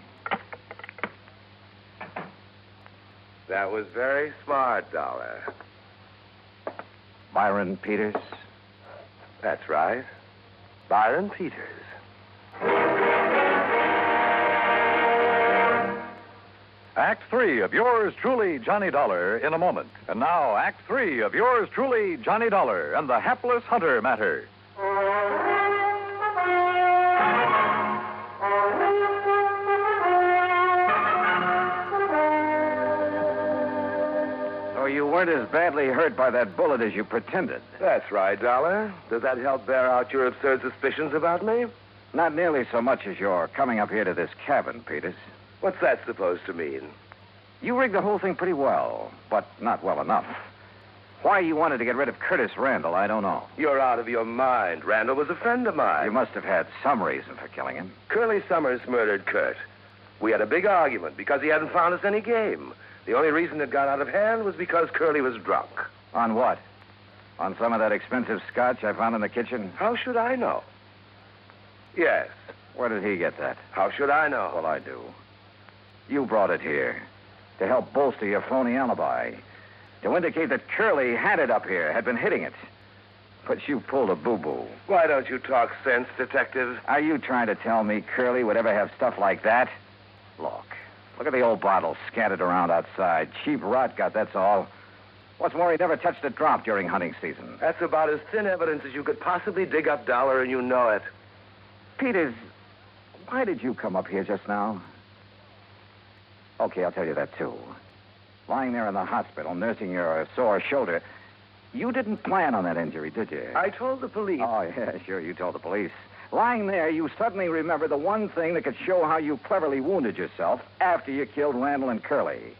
That was very smart, Dollar. Byron Peters? That's right. Byron Peters. Act 3 of yours truly, Johnny Dollar, in a moment. And now, Act 3 of yours truly, Johnny Dollar, and the hapless hunter matter. So you weren't as badly hurt by that bullet as you pretended. That's right, Dollar. Does that help bear out your absurd suspicions about me? Not nearly so much as your coming up here to this cabin, Peters. What's that supposed to mean? You rigged the whole thing pretty well, but not well enough. Why you wanted to get rid of Curtis Randall, I don't know. You're out of your mind. Randall was a friend of mine. You must have had some reason for killing him. Curly Summers murdered Kurt. We had a big argument because he hadn't found us any game. The only reason it got out of hand was because Curly was drunk. On what? On some of that expensive scotch I found in the kitchen? How should I know? Yes. Where did he get that? How should I know? Well, I do. You brought it here to help bolster your phony alibi, to indicate that Curly had it up here, had been hitting it. But you pulled a boo-boo. Why don't you talk sense, Detective? Are you trying to tell me Curly would ever have stuff like that? Look at the old bottle scattered around outside. Cheap rot gut, that's all. What's more, he never touched a drop during hunting season. That's about as thin evidence as you could possibly dig up, Dollar, and you know it. Peters, why did you come up here just now? Okay, I'll tell you that, too. Lying there in the hospital, nursing your sore shoulder, you didn't plan on that injury, did you? I told the police. Oh, yeah, sure, you told the police. Lying there, you suddenly remember the one thing that could show how you cleverly wounded yourself after you killed Randall and Curly.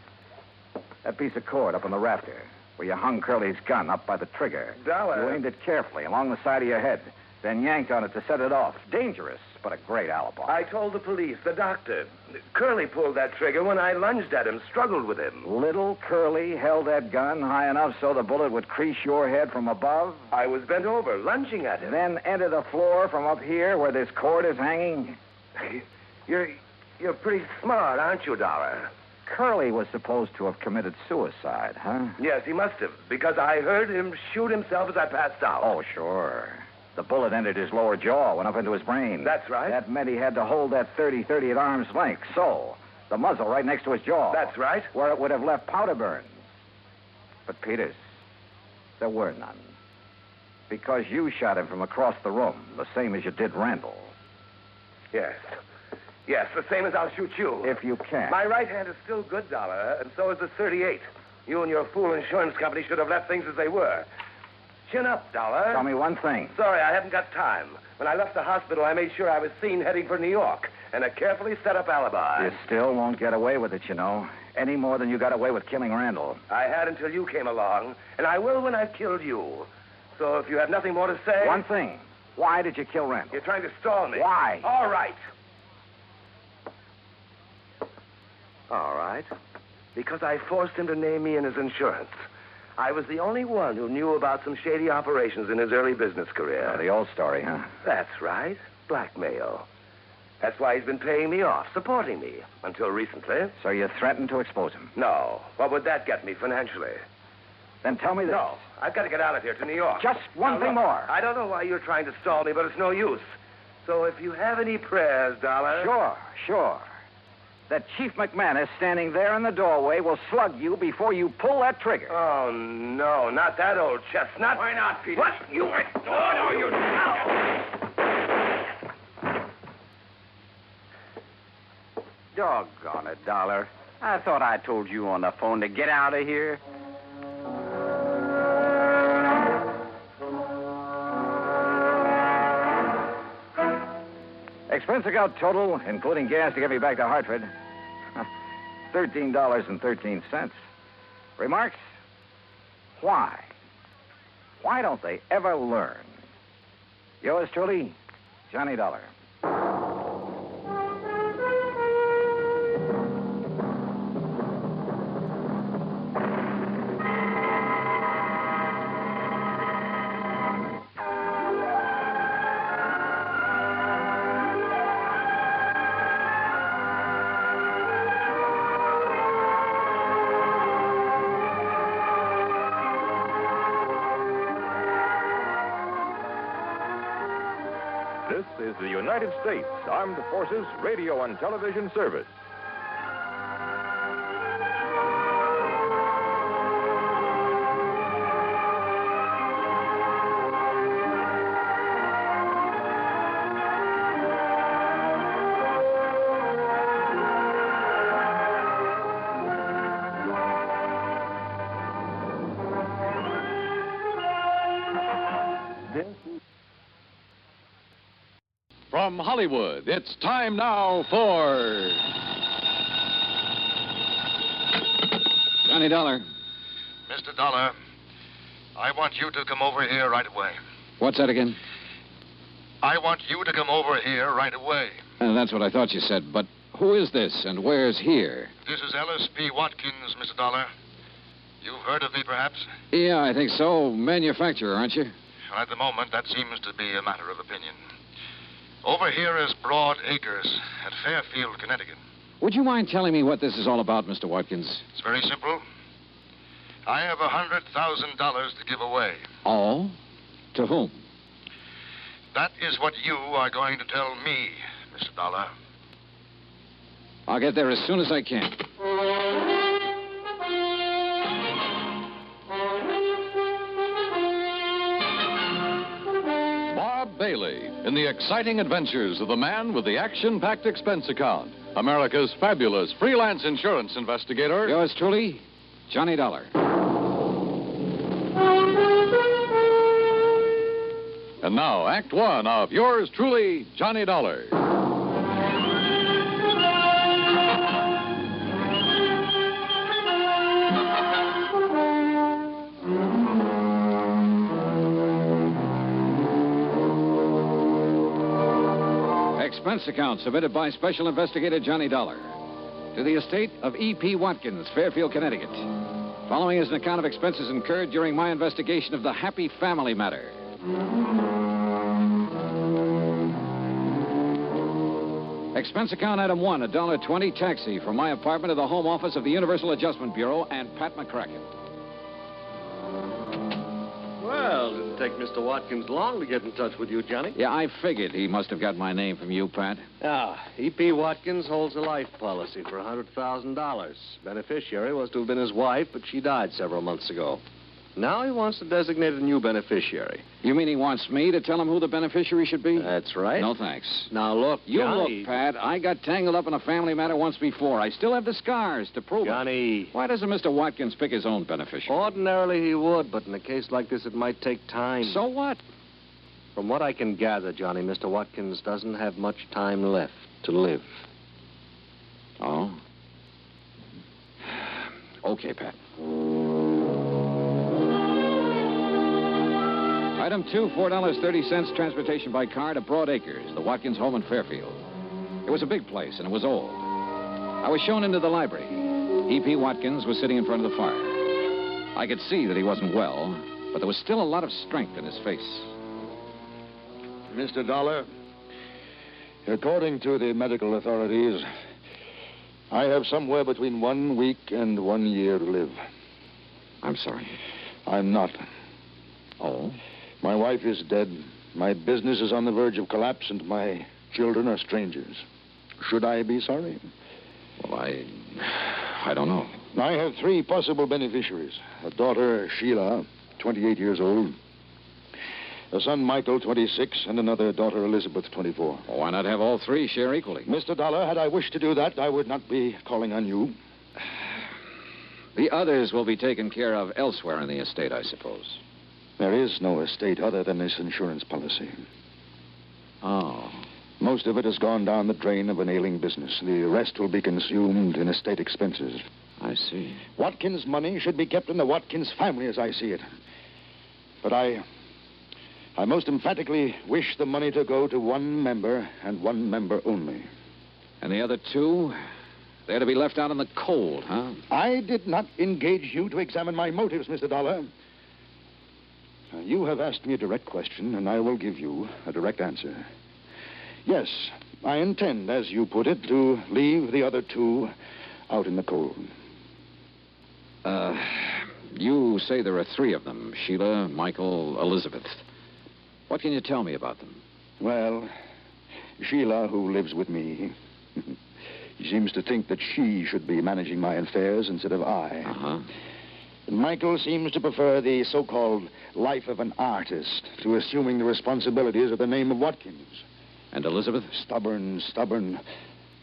That piece of cord up on the rafter, where you hung Curly's gun up by the trigger. Dollar. You aimed it carefully along the side of your head, then yanked on it to set it off. Dangerous, but a great alibi. I told the police, the doctor. Curly pulled that trigger when I lunged at him, struggled with him. Little Curly held that gun high enough so the bullet would crease your head from above? I was bent over, lunging at him. Then enter the floor from up here where this cord is hanging? You're pretty smart, aren't you, Dollar? Curly was supposed to have committed suicide, huh? Yes, he must have, because I heard him shoot himself as I passed out. Oh, sure. The bullet entered his lower jaw, went up into his brain. That's right. That meant he had to hold that 30-30 at arm's length, so the muzzle right next to his jaw. That's right. Where it would have left powder burns. But, Peters, there were none. Because you shot him from across the room, the same as you did Randall. Yes. Yes, the same as I'll shoot you. If you can. My right hand is still good, Dollar, and so is the 38. You and your fool insurance company should have left things as they were. Chin up, Dollar. Tell me one thing. Sorry, I haven't got time. When I left the hospital, I made sure I was seen heading for New York, and a carefully set up alibi. You still won't get away with it, you know. Any more than you got away with killing Randall. I had until you came along, and I will when I've killed you. So if you have nothing more to say... One thing. Why did you kill Randall? You're trying to stall me. Why? All right. All right. Because I forced him to name me in his insurance. I was the only one who knew about some shady operations in his early business career. Oh, the old story, huh? That's right. Blackmail. That's why he's been paying me off, supporting me, until recently. So you threatened to expose him? No. What would that get me financially? Then tell me this. No. I've got to get out of here to New York. Just one thing more. I don't know why you're trying to stall me, but it's no use. So if you have any prayers, Dollar... Sure. That Chief McManus standing there in the doorway will slug you before you pull that trigger. Oh, no, not that old chestnut. Why not, Peter? What? You... No, you... Doggone it, Dollar. I thought I told you on the phone to get out of here. Expense account total, including gas to get me back to Hartford, $13.13. Remarks? Why? Why don't they ever learn? Yours truly, Johnny Dollar. This is the United States Armed Forces Radio and Television Service. From Hollywood, it's time now for... Johnny Dollar. Mr. Dollar, I want you to come over here right away. What's that again? I want you to come over here right away. That's what I thought you said, but who is this and where's here? This is Ellis P. Watkins, Mr. Dollar. You've heard of me, perhaps? Yeah, I think so. Manufacturer, aren't you? Well, at the moment, that seems to be a matter of opinion. Over here is Broad Acres at Fairfield, Connecticut. Would you mind telling me what this is all about, Mr. Watkins? It's very simple. I have $100,000 to give away. All? To whom? That is what you are going to tell me, Mr. Dollar. I'll get there as soon as I can. Bob Bailey in the exciting adventures of the man with the action-packed expense account. America's fabulous freelance insurance investigator. Yours truly, Johnny Dollar. And now, Act One of yours truly, Johnny Dollar. Expense account submitted by Special Investigator Johnny Dollar to the estate of E.P. Watkins, Fairfield, Connecticut. Following is an account of expenses incurred during my investigation of the Happy Family matter. Expense account item 1, $1.20 taxi from my apartment to the home office of the Universal Adjustment Bureau and Pat McCracken. Well, didn't take Mr. Watkins long to get in touch with you, Johnny. Yeah, I figured he must have got my name from you, Pat. E.P. Watkins holds a life policy for $100,000. Beneficiary was to have been his wife, but she died several months ago. Now he wants to designate a new beneficiary. You mean he wants me to tell him who the beneficiary should be? That's right. No, thanks. Now, look, You Johnny... look, Pat. I got tangled up in a family matter once before. I still have the scars to prove Johnny... it. Why doesn't Mr. Watkins pick his own beneficiary? Ordinarily he would, but in a case like this, it might take time. So what? From what I can gather, Johnny, Mr. Watkins doesn't have much time left to live. Oh? Okay, Pat. Item 2, $4.30 transportation by car to Broad Acres, the Watkins home in Fairfield. It was a big place, and it was old. I was shown into the library. E.P. Watkins was sitting in front of the fire. I could see that he wasn't well, but there was still a lot of strength in his face. Mr. Dollar, according to the medical authorities, I have somewhere between 1 week and 1 year to live. I'm sorry. I'm not. Oh? My wife is dead. My business is on the verge of collapse, and my children are strangers. Should I be sorry? Well, I don't know. I have 3 possible beneficiaries. A daughter, Sheila, 28 years old. A son, Michael, 26, and another daughter, Elizabeth, 24. Well, why not have all 3 share equally? Mr. Dollar, had I wished to do that, I would not be calling on you. The others will be taken care of elsewhere in the estate, I suppose. There is no estate other than this insurance policy. Oh. Most of it has gone down the drain of an ailing business. The rest will be consumed in estate expenses. I see. Watkins' money should be kept in the Watkins family, as I see it. But I most emphatically wish the money to go to 1 member and 1 member only. And the other 2? They're to be left out in the cold, huh? I did not engage you to examine my motives, Mr. Dollar. Now, you have asked me a direct question, and I will give you a direct answer. Yes, I intend, as you put it, to leave the other 2 out in the cold. You say there are 3 of them, Sheila, Michael, Elizabeth. What can you tell me about them? Well, Sheila, who lives with me, she seems to think that she should be managing my affairs instead of I. Uh-huh. Michael seems to prefer the so-called life of an artist to assuming the responsibilities of the name of Watkins. And Elizabeth? Stubborn.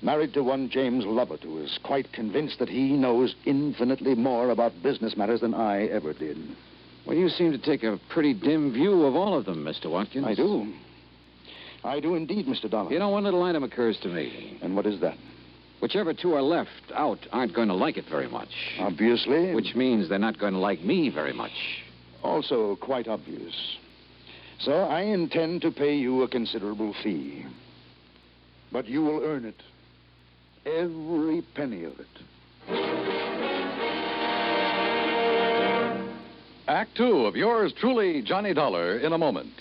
Married to one James Lovett, who is quite convinced that he knows infinitely more about business matters than I ever did. Well, you seem to take a pretty dim view of all of them, Mr. Watkins. I do. I do indeed, Mr. Dollar. You know, one little item occurs to me. And what is that? Whichever 2 are left out aren't going to like it very much. Obviously. Which means they're not going to like me very much. Also quite obvious. So I intend to pay you a considerable fee. But you will earn it. Every penny of it. Act 2 of yours truly, Johnny Dollar, in a moment.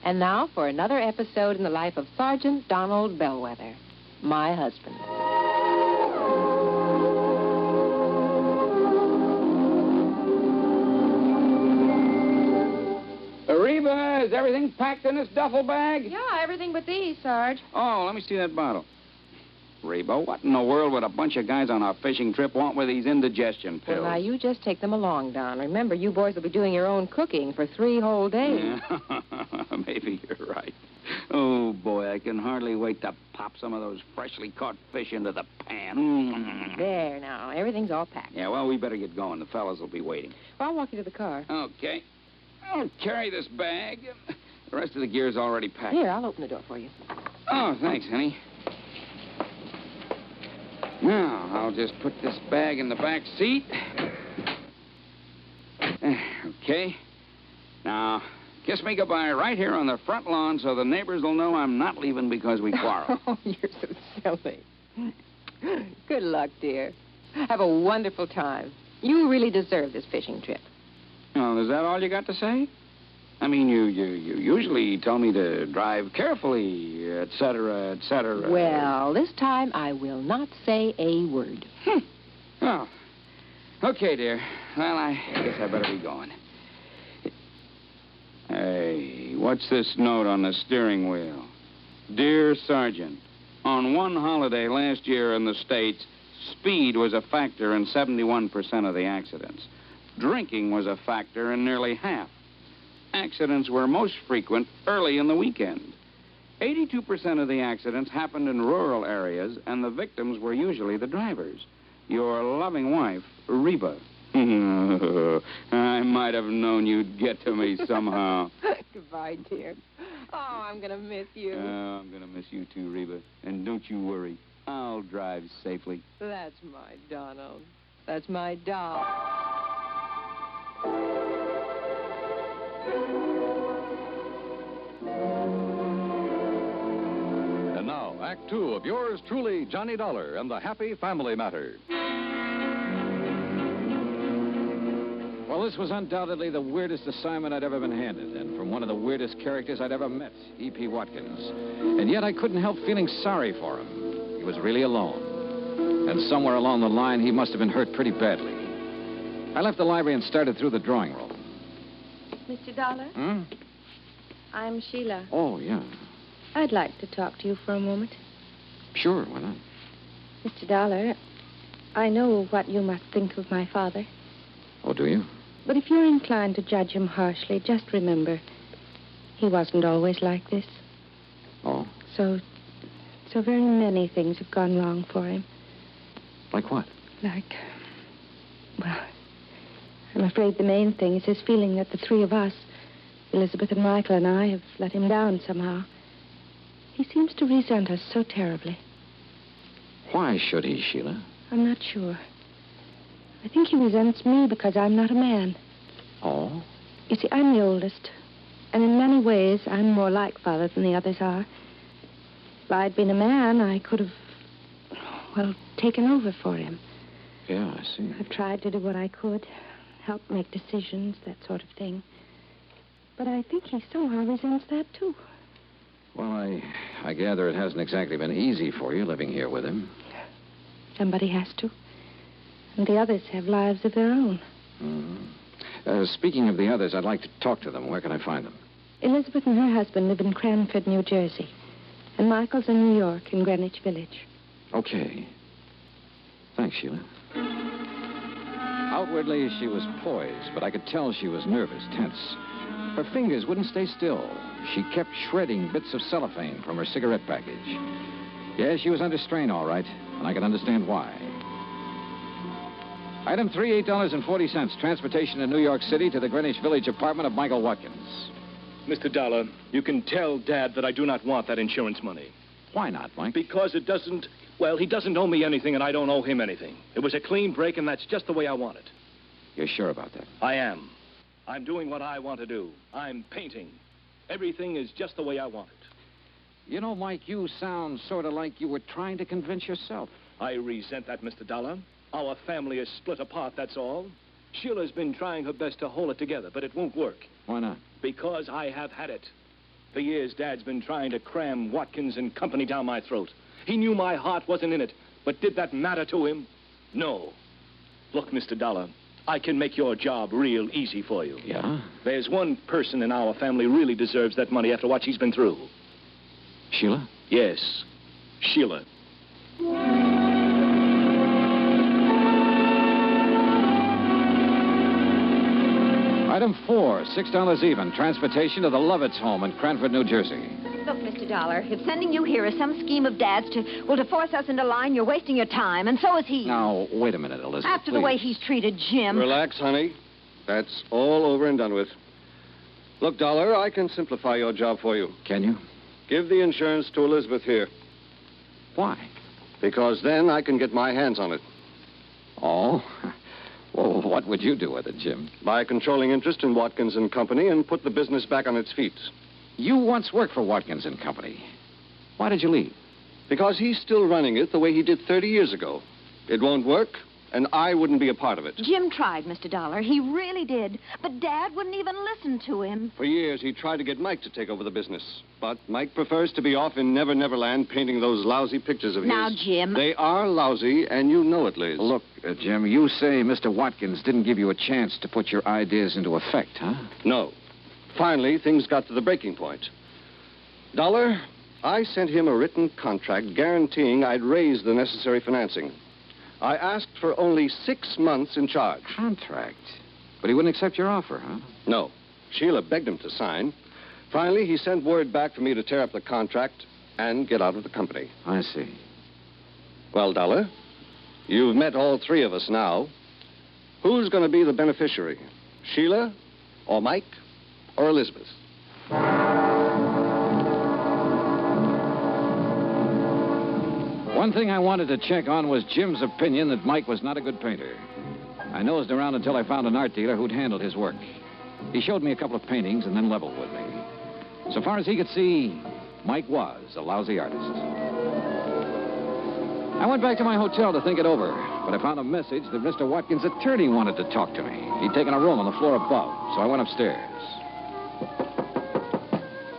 And now for another episode in the life of Sergeant Donald Bellwether, my husband. Reba, is everything packed in this duffel bag? Yeah, everything but these, Sarge. Oh, let me see that bottle. Reba, what in the world would a bunch of guys on a fishing trip want with these indigestion pills? Well, now, you just take them along, Don. Remember, you boys will be doing your own cooking for 3 whole days. Yeah. Maybe you're right. Oh, boy, I can hardly wait to pop some of those freshly caught fish into the pan. There, now. Everything's all packed. Yeah, well, we better get going. The fellas will be waiting. Well, I'll walk you to the car. Okay. I'll carry this bag. The rest of the gear's already packed. Here, I'll open the door for you. Oh, thanks, honey. Now, I'll just put this bag in the back seat. Okay. Now, Kiss me goodbye right here on the front lawn so the neighbors will know I'm not leaving because we quarreled. Oh, you're so silly. Good luck, dear. Have a wonderful time. You really deserve this fishing trip. Oh, is that all you got to say? I mean, you usually tell me to drive carefully, et cetera, et cetera. Well, this time I will not say a word. Oh. Okay, dear. Well, I guess I better be going. Hey, what's this note on the steering wheel? Dear Sergeant, on one holiday last year in the States, speed was a factor in 71% of the accidents. Drinking was a factor in nearly half. Accidents were most frequent early in the weekend. 82% of the accidents happened in rural areas, and the victims were usually the drivers. Your loving wife, Reba. I might have known you'd get to me somehow. Goodbye, dear. Oh, I'm going to miss you. Oh, I'm going to miss you too, Reba. And don't you worry. I'll drive safely. That's my Donald. That's my doll. And now, Act Two of yours truly, Johnny Dollar and the Happy Family Matter. Well, this was undoubtedly the weirdest assignment I'd ever been handed, and from one of the weirdest characters I'd ever met, E.P. Watkins. And yet I couldn't help feeling sorry for him. He was really alone. And somewhere along the line, he must have been hurt pretty badly. I left the library and started through the drawing room. Mr. Dollar? Hmm? I'm Sheila. Oh, yeah. I'd like to talk to you for a moment. Sure, why not? Mr. Dollar, I know what you must think of my father. Oh, do you? But if you're inclined to judge him harshly, just remember, he wasn't always like this. Oh? So very many things have gone wrong for him. Like what? Well, I'm afraid the main thing is his feeling that the three of us, Elizabeth and Michael and I, have let him down somehow. He seems to resent us so terribly. Why should he, Sheila? I'm not sure. I think he resents me because I'm not a man. Oh? You see, I'm the oldest. And in many ways, I'm more like Father than the others are. If I'd been a man, I could have, taken over for him. Yeah, I see. I've tried to do what I could. Help make decisions, that sort of thing. But I think he somehow resents that, too. Well, I gather it hasn't exactly been easy for you living here with him. Somebody has to. And the others have lives of their own. Mm-hmm. Speaking of the others, I'd like to talk to them. Where can I find them? Elizabeth and her husband live in Cranford, New Jersey. And Michael's in New York, in Greenwich Village. Okay. Thanks, Sheila. Outwardly, she was poised, but I could tell she was nervous, tense. Her fingers wouldn't stay still. She kept shredding bits of cellophane from her cigarette package. Yeah, she was under strain, all right, and I could understand why. Item 3, $8.40. Transportation in New York City to the Greenwich Village apartment of Michael Watkins. Mr. Dollar, you can tell Dad that I do not want that insurance money. Why not, Mike? Because it doesn't... Well, he doesn't owe me anything, and I don't owe him anything. It was a clean break, and that's just the way I want it. You're sure about that? I am. I'm doing what I want to do. I'm painting. Everything is just the way I want it. You know, Mike, you sound sort of like you were trying to convince yourself. I resent that, Mr. Dollar. Our family is split apart, that's all. Sheila's been trying her best to hold it together, but it won't work. Why not? Because I have had it. For years, Dad's been trying to cram Watkins and company down my throat. He knew my heart wasn't in it, but did that matter to him? No. Look, Mr. Dollar, I can make your job real easy for you. Yeah? There's one person in our family really deserves that money after what she's been through. Sheila? Yes, Sheila. Item 4, $6 even. Transportation to the Lovitz home in Cranford, New Jersey. Look, Mr. Dollar, if sending you here is some scheme of Dad's to force us into line, you're wasting your time, and so is he. Now, wait a minute, Elizabeth, After the way he's treated Jim. Relax, honey. That's all over and done with. Look, Dollar, I can simplify your job for you. Can you? Give the insurance to Elizabeth here. Why? Because then I can get my hands on it. Oh? Well, what would you do with it, Jim? Buy a controlling interest in Watkins and Company and put the business back on its feet. You once worked for Watkins and Company. Why did you leave? Because he's still running it the way he did 30 years ago. It won't work, and I wouldn't be a part of it. Jim tried, Mr. Dollar. He really did. But Dad wouldn't even listen to him. For years, he tried to get Mike to take over the business. But Mike prefers to be off in Never Never Land painting those lousy pictures of his. Now, Jim. They are lousy, and you know it, Liz. Look, Jim, you say Mr. Watkins didn't give you a chance to put your ideas into effect, huh? No. Finally, things got to the breaking point. Dollar, I sent him a written contract guaranteeing I'd raise the necessary financing. I asked for only 6 months in charge. Contract? But he wouldn't accept your offer, huh? No. Sheila begged him to sign. Finally, he sent word back for me to tear up the contract and get out of the company. I see. Well, Dollar, you've met all three of us now. Who's going to be the beneficiary? Sheila, or Mike, or Elizabeth? One thing I wanted to check on was Jim's opinion that Mike was not a good painter. I nosed around until I found an art dealer who'd handled his work. He showed me a couple of paintings and then leveled with me. So far as he could see, Mike was a lousy artist. I went back to my hotel to think it over, but I found a message that Mr. Watkins' attorney wanted to talk to me. He'd taken a room on the floor above, so I went upstairs.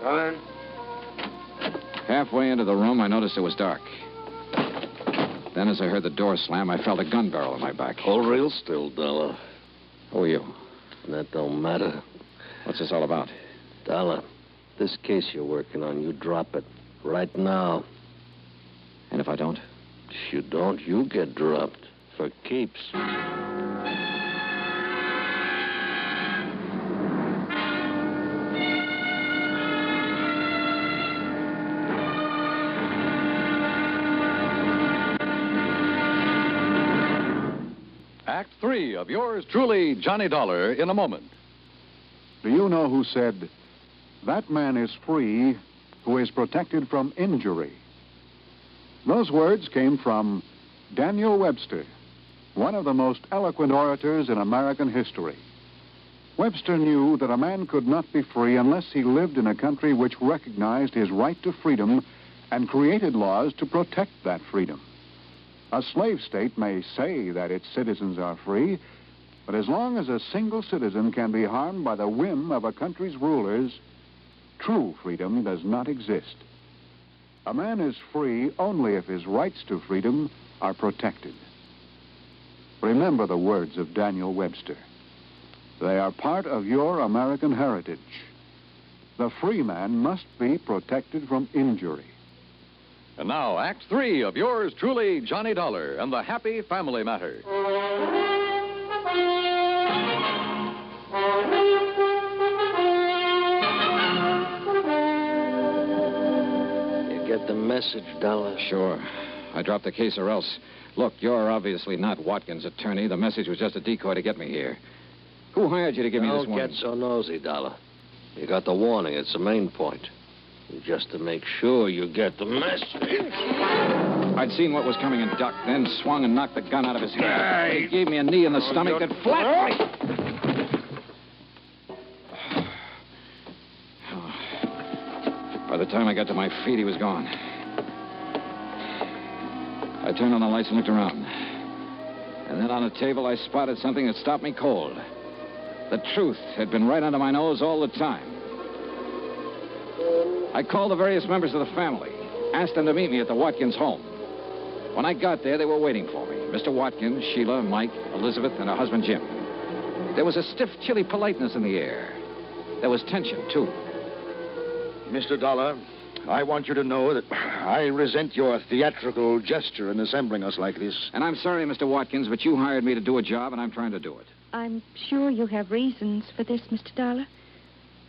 Come in. Halfway into the room, I noticed it was dark. Then, as I heard the door slam, I felt a gun barrel in my back. Hold real still, Dollar. Who are you? That don't matter. What's this all about? Dollar, this case you're working on, you drop it right now. And if I don't? If you don't, you get dropped for keeps. Act 3 of yours truly, Johnny Dollar, in a moment. Do you know who said, "That man is free who is protected from injury"? Those words came from Daniel Webster, one of the most eloquent orators in American history. Webster knew that a man could not be free unless he lived in a country which recognized his right to freedom and created laws to protect that freedom. A slave state may say that its citizens are free, but as long as a single citizen can be harmed by the whim of a country's rulers, true freedom does not exist. A man is free only if his rights to freedom are protected. Remember the words of Daniel Webster. They are part of your American heritage. The free man must be protected from injury. And now, Act 3 of yours truly, Johnny Dollar, and the Happy Family Matter. You get the message, Dollar? Sure. I dropped the case or else. Look, you're obviously not Watkins' attorney. The message was just a decoy to get me here. Who hired you to give me this warning? Don't get so nosy, Dollar. You got the warning. It's the main point. Just to make sure you get the message. I'd seen what was coming and ducked, then swung and knocked the gun out of his hand. He gave me a knee in the stomach that flattened me. By the time I got to my feet, he was gone. I turned on the lights and looked around. And then on a table, I spotted something that stopped me cold. The truth had been right under my nose all the time. I called the various members of the family, asked them to meet me at the Watkins home. When I got there, they were waiting for me. Mr. Watkins, Sheila, Mike, Elizabeth, and her husband, Jim. There was a stiff, chilly politeness in the air. There was tension, too. Mr. Dollar, I want you to know that I resent your theatrical gesture in assembling us like this. And I'm sorry, Mr. Watkins, but you hired me to do a job, and I'm trying to do it. I'm sure you have reasons for this, Mr. Dollar.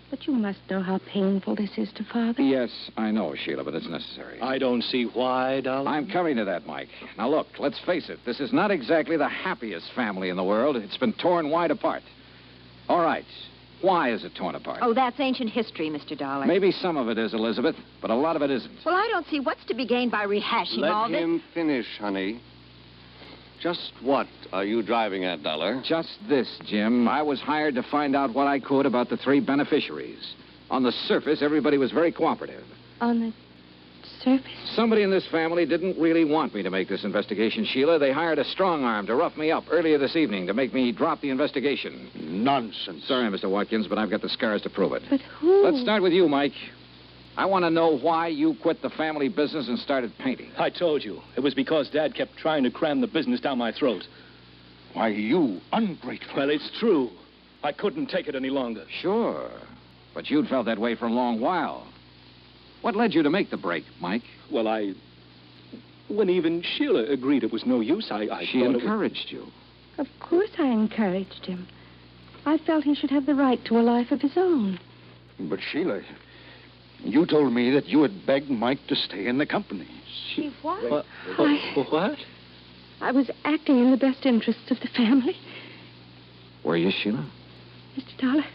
But you must know how painful this is to Father. Yes, I know, Sheila, but it's necessary. I don't see why, Dollar. I'm coming to that, Mike. Now, look, let's face it. This is not exactly the happiest family in the world. It's been torn wide apart. All right. Why is it torn apart? Oh, that's ancient history, Mr. Dollar. Maybe some of it is, Elizabeth, but a lot of it isn't. Well, I don't see what's to be gained by rehashing all this. Let him finish, honey. Just what are you driving at, Dollar? Just this, Jim. I was hired to find out what I could about the 3 beneficiaries. On the surface, everybody was very cooperative. On the surface? Somebody in this family didn't really want me to make this investigation, Sheila. They hired a strong arm to rough me up earlier this evening to make me drop the investigation. Nonsense. Sorry, Mr. Watkins, but I've got the scars to prove it. But who? Let's start with you, Mike. I want to know why you quit the family business and started painting. I told you. It was because Dad kept trying to cram the business down my throat. Why, you ungrateful. Well, it's true. I couldn't take it any longer. Sure. But you'd felt that way for a long while. What led you to make the break, Mike? Well, when even Sheila agreed it was no use, She encouraged you. Of course I encouraged him. I felt he should have the right to a life of his own. But, Sheila, you told me that you had begged Mike to stay in the company. She what? What? I was acting in the best interests of the family. Were you, Sheila? Mr. Dollar,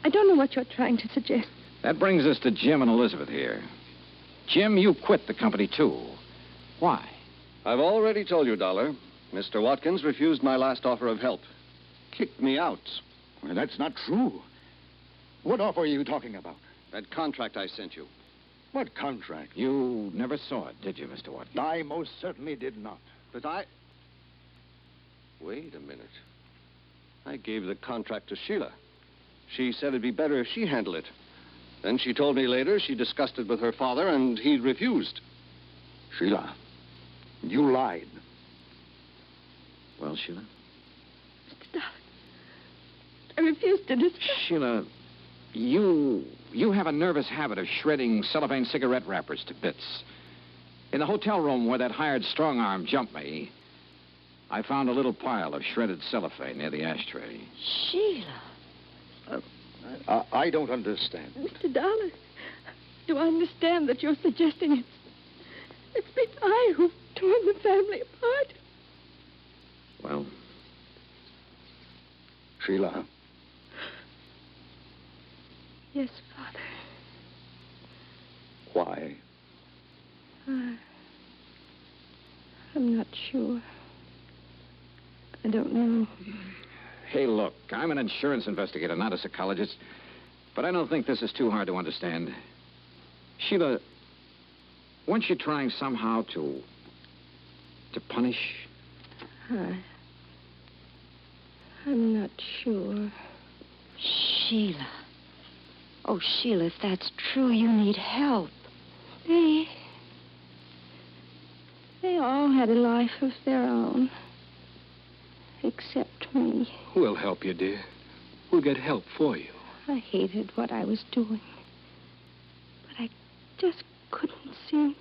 I don't know what you're trying to suggest. That brings us to Jim and Elizabeth here. Jim, you quit the company, too. Why? I've already told you, Dollar. Mr. Watkins refused my last offer of help. Kicked me out. Well, that's not true. What offer are you talking about? That contract I sent you. What contract? You never saw it, did you, Mr. Watkins? I most certainly did not. But Wait a minute. I gave the contract to Sheila. She said it'd be better if she handled it. Then she told me later she discussed it with her father, and he refused. Sheila, you lied. Well, Sheila? Mr. Dollar, I refuse to discuss. Sheila, you have a nervous habit of shredding cellophane cigarette wrappers to bits. In the hotel room where that hired strong arm jumped me, I found a little pile of shredded cellophane near the ashtray. Sheila. I don't understand. Mr. Dollar, do I understand that you're suggesting it's been I who've torn the family apart? Well? Sheila. Yes, Father. Why? I'm not sure. I don't know. Hey, look, I'm an insurance investigator, not a psychologist, but I don't think this is too hard to understand. Sheila, weren't you trying somehow to punish? I'm not sure. Sheila. Oh, Sheila, if that's true, you need help. They all had a life of their own. Except me. We'll help you, dear. We'll get help for you. I hated what I was doing. But I just couldn't seem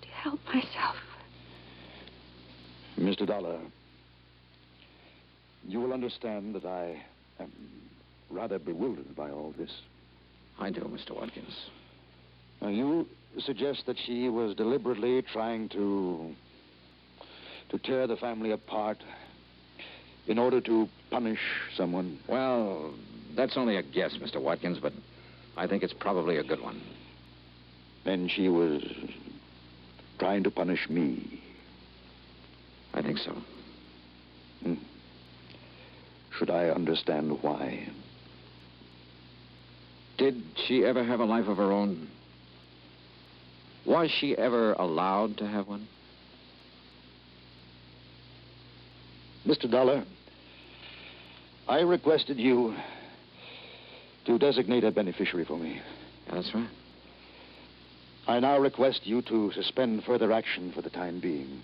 to help myself. Mr. Dollar, you will understand that I am rather bewildered by all this. I do, Mr. Watkins. Now, you suggest that she was deliberately trying to tear the family apart in order to punish someone? Well, that's only a guess, Mr. Watkins, but I think it's probably a good one. Then she was trying to punish me. I think so. Should I understand why? Did she ever have a life of her own? Was she ever allowed to have one? Mr. Dollar, I requested you to designate a beneficiary for me. Yeah, that's right. I now request you to suspend further action for the time being.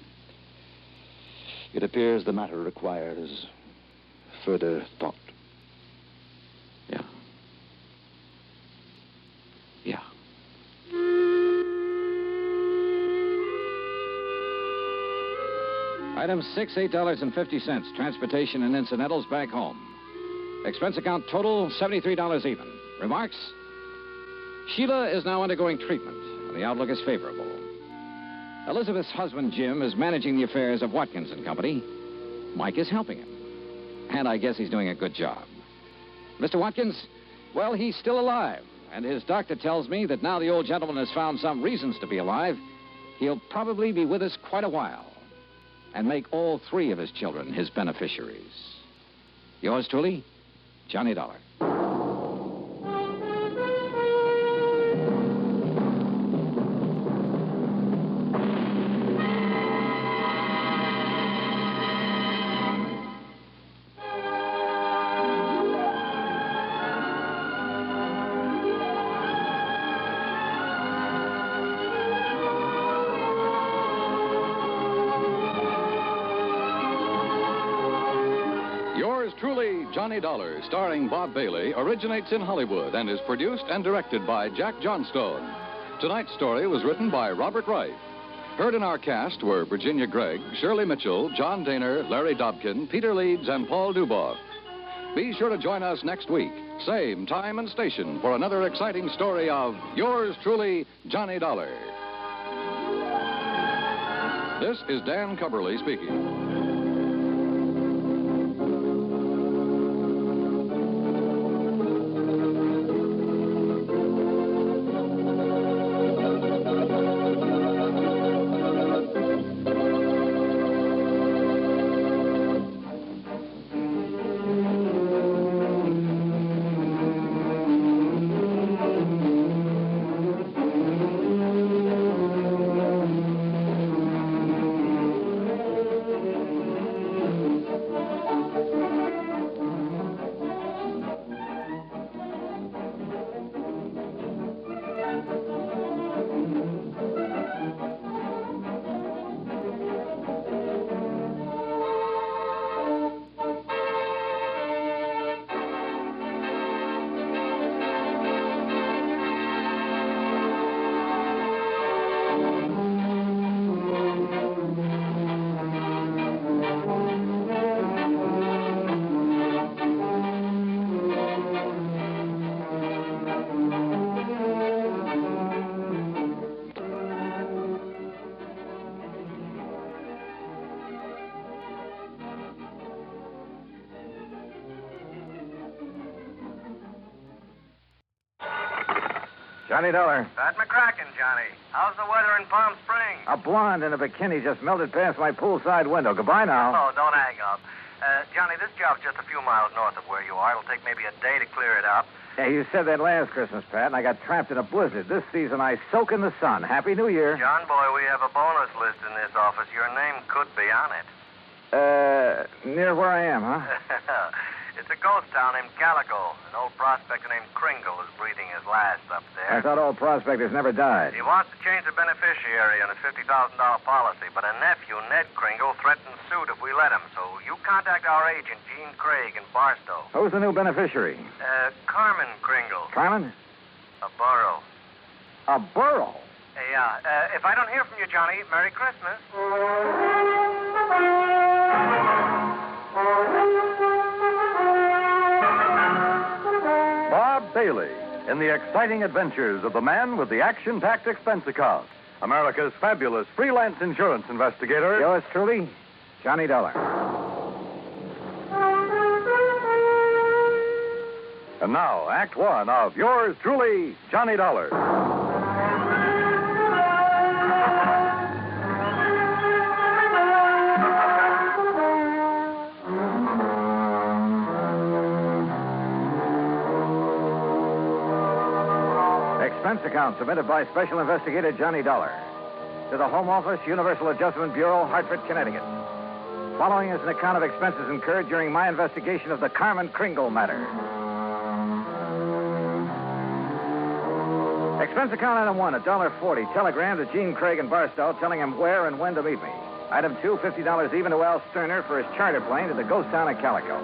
It appears the matter requires further thought. Yeah. Yeah. Item 6, $8.50. Transportation and incidentals back home. Expense account total, $73 even. Remarks? Sheila is now undergoing treatment, and the outlook is favorable. Elizabeth's husband, Jim, is managing the affairs of Watkins and Company. Mike is helping him. And I guess he's doing a good job. Mr. Watkins, well, he's still alive. And his doctor tells me that now the old gentleman has found some reasons to be alive, he'll probably be with us quite a while. and make all 3 of his children his beneficiaries. Yours truly, Johnny Dollar. Yours truly, Johnny Dollar, starring Bob Bailey, originates in Hollywood and is produced and directed by Jack Johnstone. Tonight's story was written by Robert Wright. Heard in our cast were Virginia Gregg, Shirley Mitchell, John Daner, Larry Dobkin, Peter Leeds, and Paul Duboff. Be sure to join us next week, same time and station, for another exciting story of Yours truly, Johnny Dollar. This is Dan Cubberly speaking. Johnny Dollar. Pat McCracken, Johnny. How's the weather in Palm Springs? A blonde in a bikini just melted past my poolside window. Goodbye now. Oh, don't hang up. Johnny, this job's just a few miles north of where you are. It'll take maybe a day to clear it up. Yeah, you said that last Christmas, Pat, and I got trapped in a blizzard. This season, I soak in the sun. Happy New Year. John, boy, we have a bonus list in this office. Your name could be on it. Near where I am, huh? It's a ghost town named Calico. An old prospector named Kringle is breathing his last up there. I thought all prospectors never died. He wants to change the beneficiary on his $50,000 policy, but a nephew, Ned Kringle, threatens suit if we let him. So you contact our agent, Gene Craig, in Barstow. Who's the new beneficiary? Carmen Kringle. Carmen? A burro. A burro? Yeah. If I don't hear from you, Johnny, Merry Christmas. Bob Bailey in the exciting adventures of the man with the action-packed expense account, America's fabulous freelance insurance investigator. Yours truly, Johnny Dollar. And now, Act One of Yours truly, Johnny Dollar. Expense account submitted by Special Investigator Johnny Dollar to the Home Office, Universal Adjustment Bureau, Hartford, Connecticut. Following is an account of expenses incurred during my investigation of the Carmen Kringle matter. Expense account item 1, $1.40. Telegram to Gene Craig in Barstow telling him where and when to meet me. Item 2, $50 even to Al Sterner for his charter plane to the ghost town of Calico.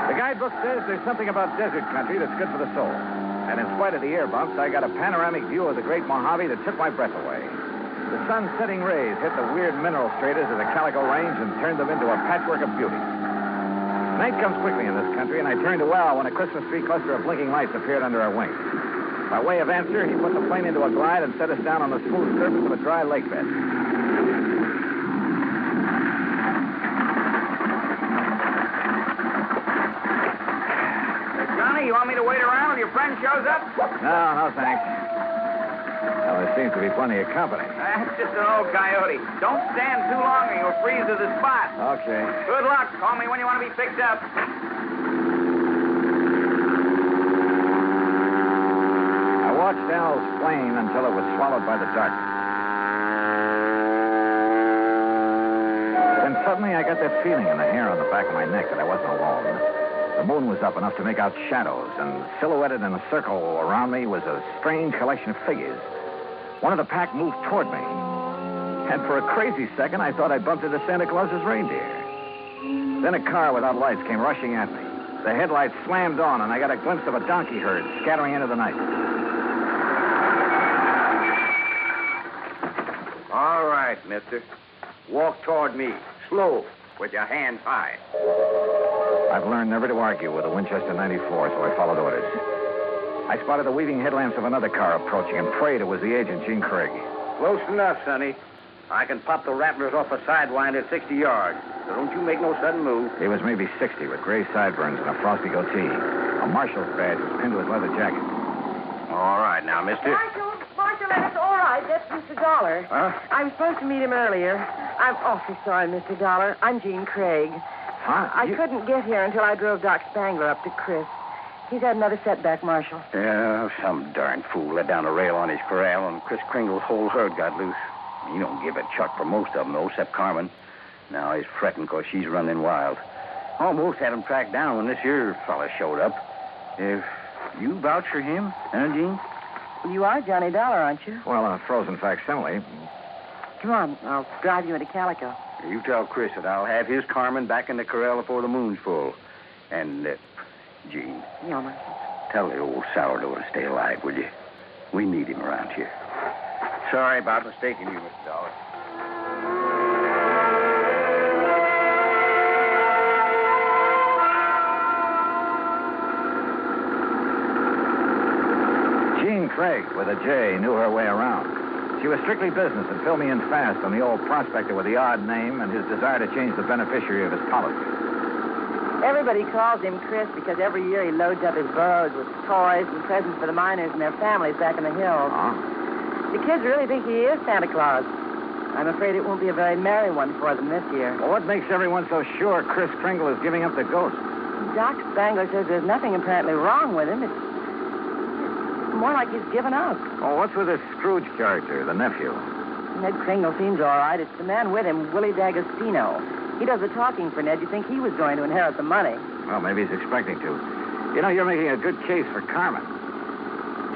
The guidebook says there's something about desert country that's good for the soul. And in spite of the air bumps, I got a panoramic view of the Great Mojave that took my breath away. The sun's setting rays hit the weird mineral stratas of the Calico Range and turned them into a patchwork of beauty. Night comes quickly in this country, and I turned to Al when a Christmas tree cluster of blinking lights appeared under our wings. By way of answer, he put the plane into a glide and set us down on the smooth surface of a dry lake bed. Johnny, you want me to wait around till your friend shows up? No, thanks. Well, there seems to be plenty of company. That's just an old coyote. Don't stand too long or you'll freeze to the spot. Okay. Good luck. Call me when you want to be picked up. I watched Al's plane until it was swallowed by the darkness. Then suddenly I got that feeling in the hair on the back of my neck that I wasn't alone. The moon was up enough to make out shadows, and silhouetted in a circle around me was a strange collection of figures. One of the pack moved toward me. And for a crazy second, I thought I bumped into Santa Claus's reindeer. Then a car without lights came rushing at me. The headlights slammed on, and I got a glimpse of a donkey herd scattering into the night. All right, mister. Walk toward me. Slow, with your hands high. I've learned never to argue with a Winchester 94, so I followed orders. I spotted the weaving headlamps of another car approaching and prayed it was the agent, Gene Craig. Close enough, Sonny. I can pop the rattlers off a sidewind at 60 yards, so don't you make no sudden move. He was maybe 60 with gray sideburns and a frosty goatee. A marshal's badge was pinned to his leather jacket. All right, now, mister. Marshal, it's all right. That's Mr. Dollar. Huh? I was supposed to meet him earlier. I'm awfully sorry, Mr. Dollar. I'm Jean Craig. Huh? I couldn't get here until I drove Doc Spangler up to Chris. He's had another setback, Marshal. Yeah, some darn fool let down a rail on his corral, and Chris Kringle's whole herd got loose. He don't give a chuck for most of them, though, except Carmen. Now he's fretting because she's running wild. Almost had him tracked down when this here fella showed up. If you vouch for him, huh, Jean? You are Johnny Dollar, aren't you? Well, a frozen facsimile. Come on, I'll drive you into Calico. You tell Chris that I'll have his Carmen back in the corral before the moon's full. And, Jean, Yeah, Marshal. tell the old sourdough to stay alive, will you? We need him around here. Sorry about mistaking you, Mr. Dollar. Jean Craig, with a J, knew her way around. She was strictly business and filled me in fast on the old prospector with the odd name and his desire to change the beneficiary of his policy. Everybody calls him Chris because every year he loads up his burros with toys and presents for the miners and their families back in the hills. The kids really think he is Santa Claus. I'm afraid it won't be a very merry one for them this year. Well, what makes everyone so sure Chris Kringle is giving up the ghost? Doc Spangler says there's nothing apparently wrong with him. It's more like he's given up. Oh, what's with this Scrooge character, the nephew? Ned Kringle seems all right. It's the man with him, Willie D'Agostino. He does the talking for Ned. You'd think he was going to inherit the money. Well, maybe he's expecting to. You know, you're making a good case for Carmen.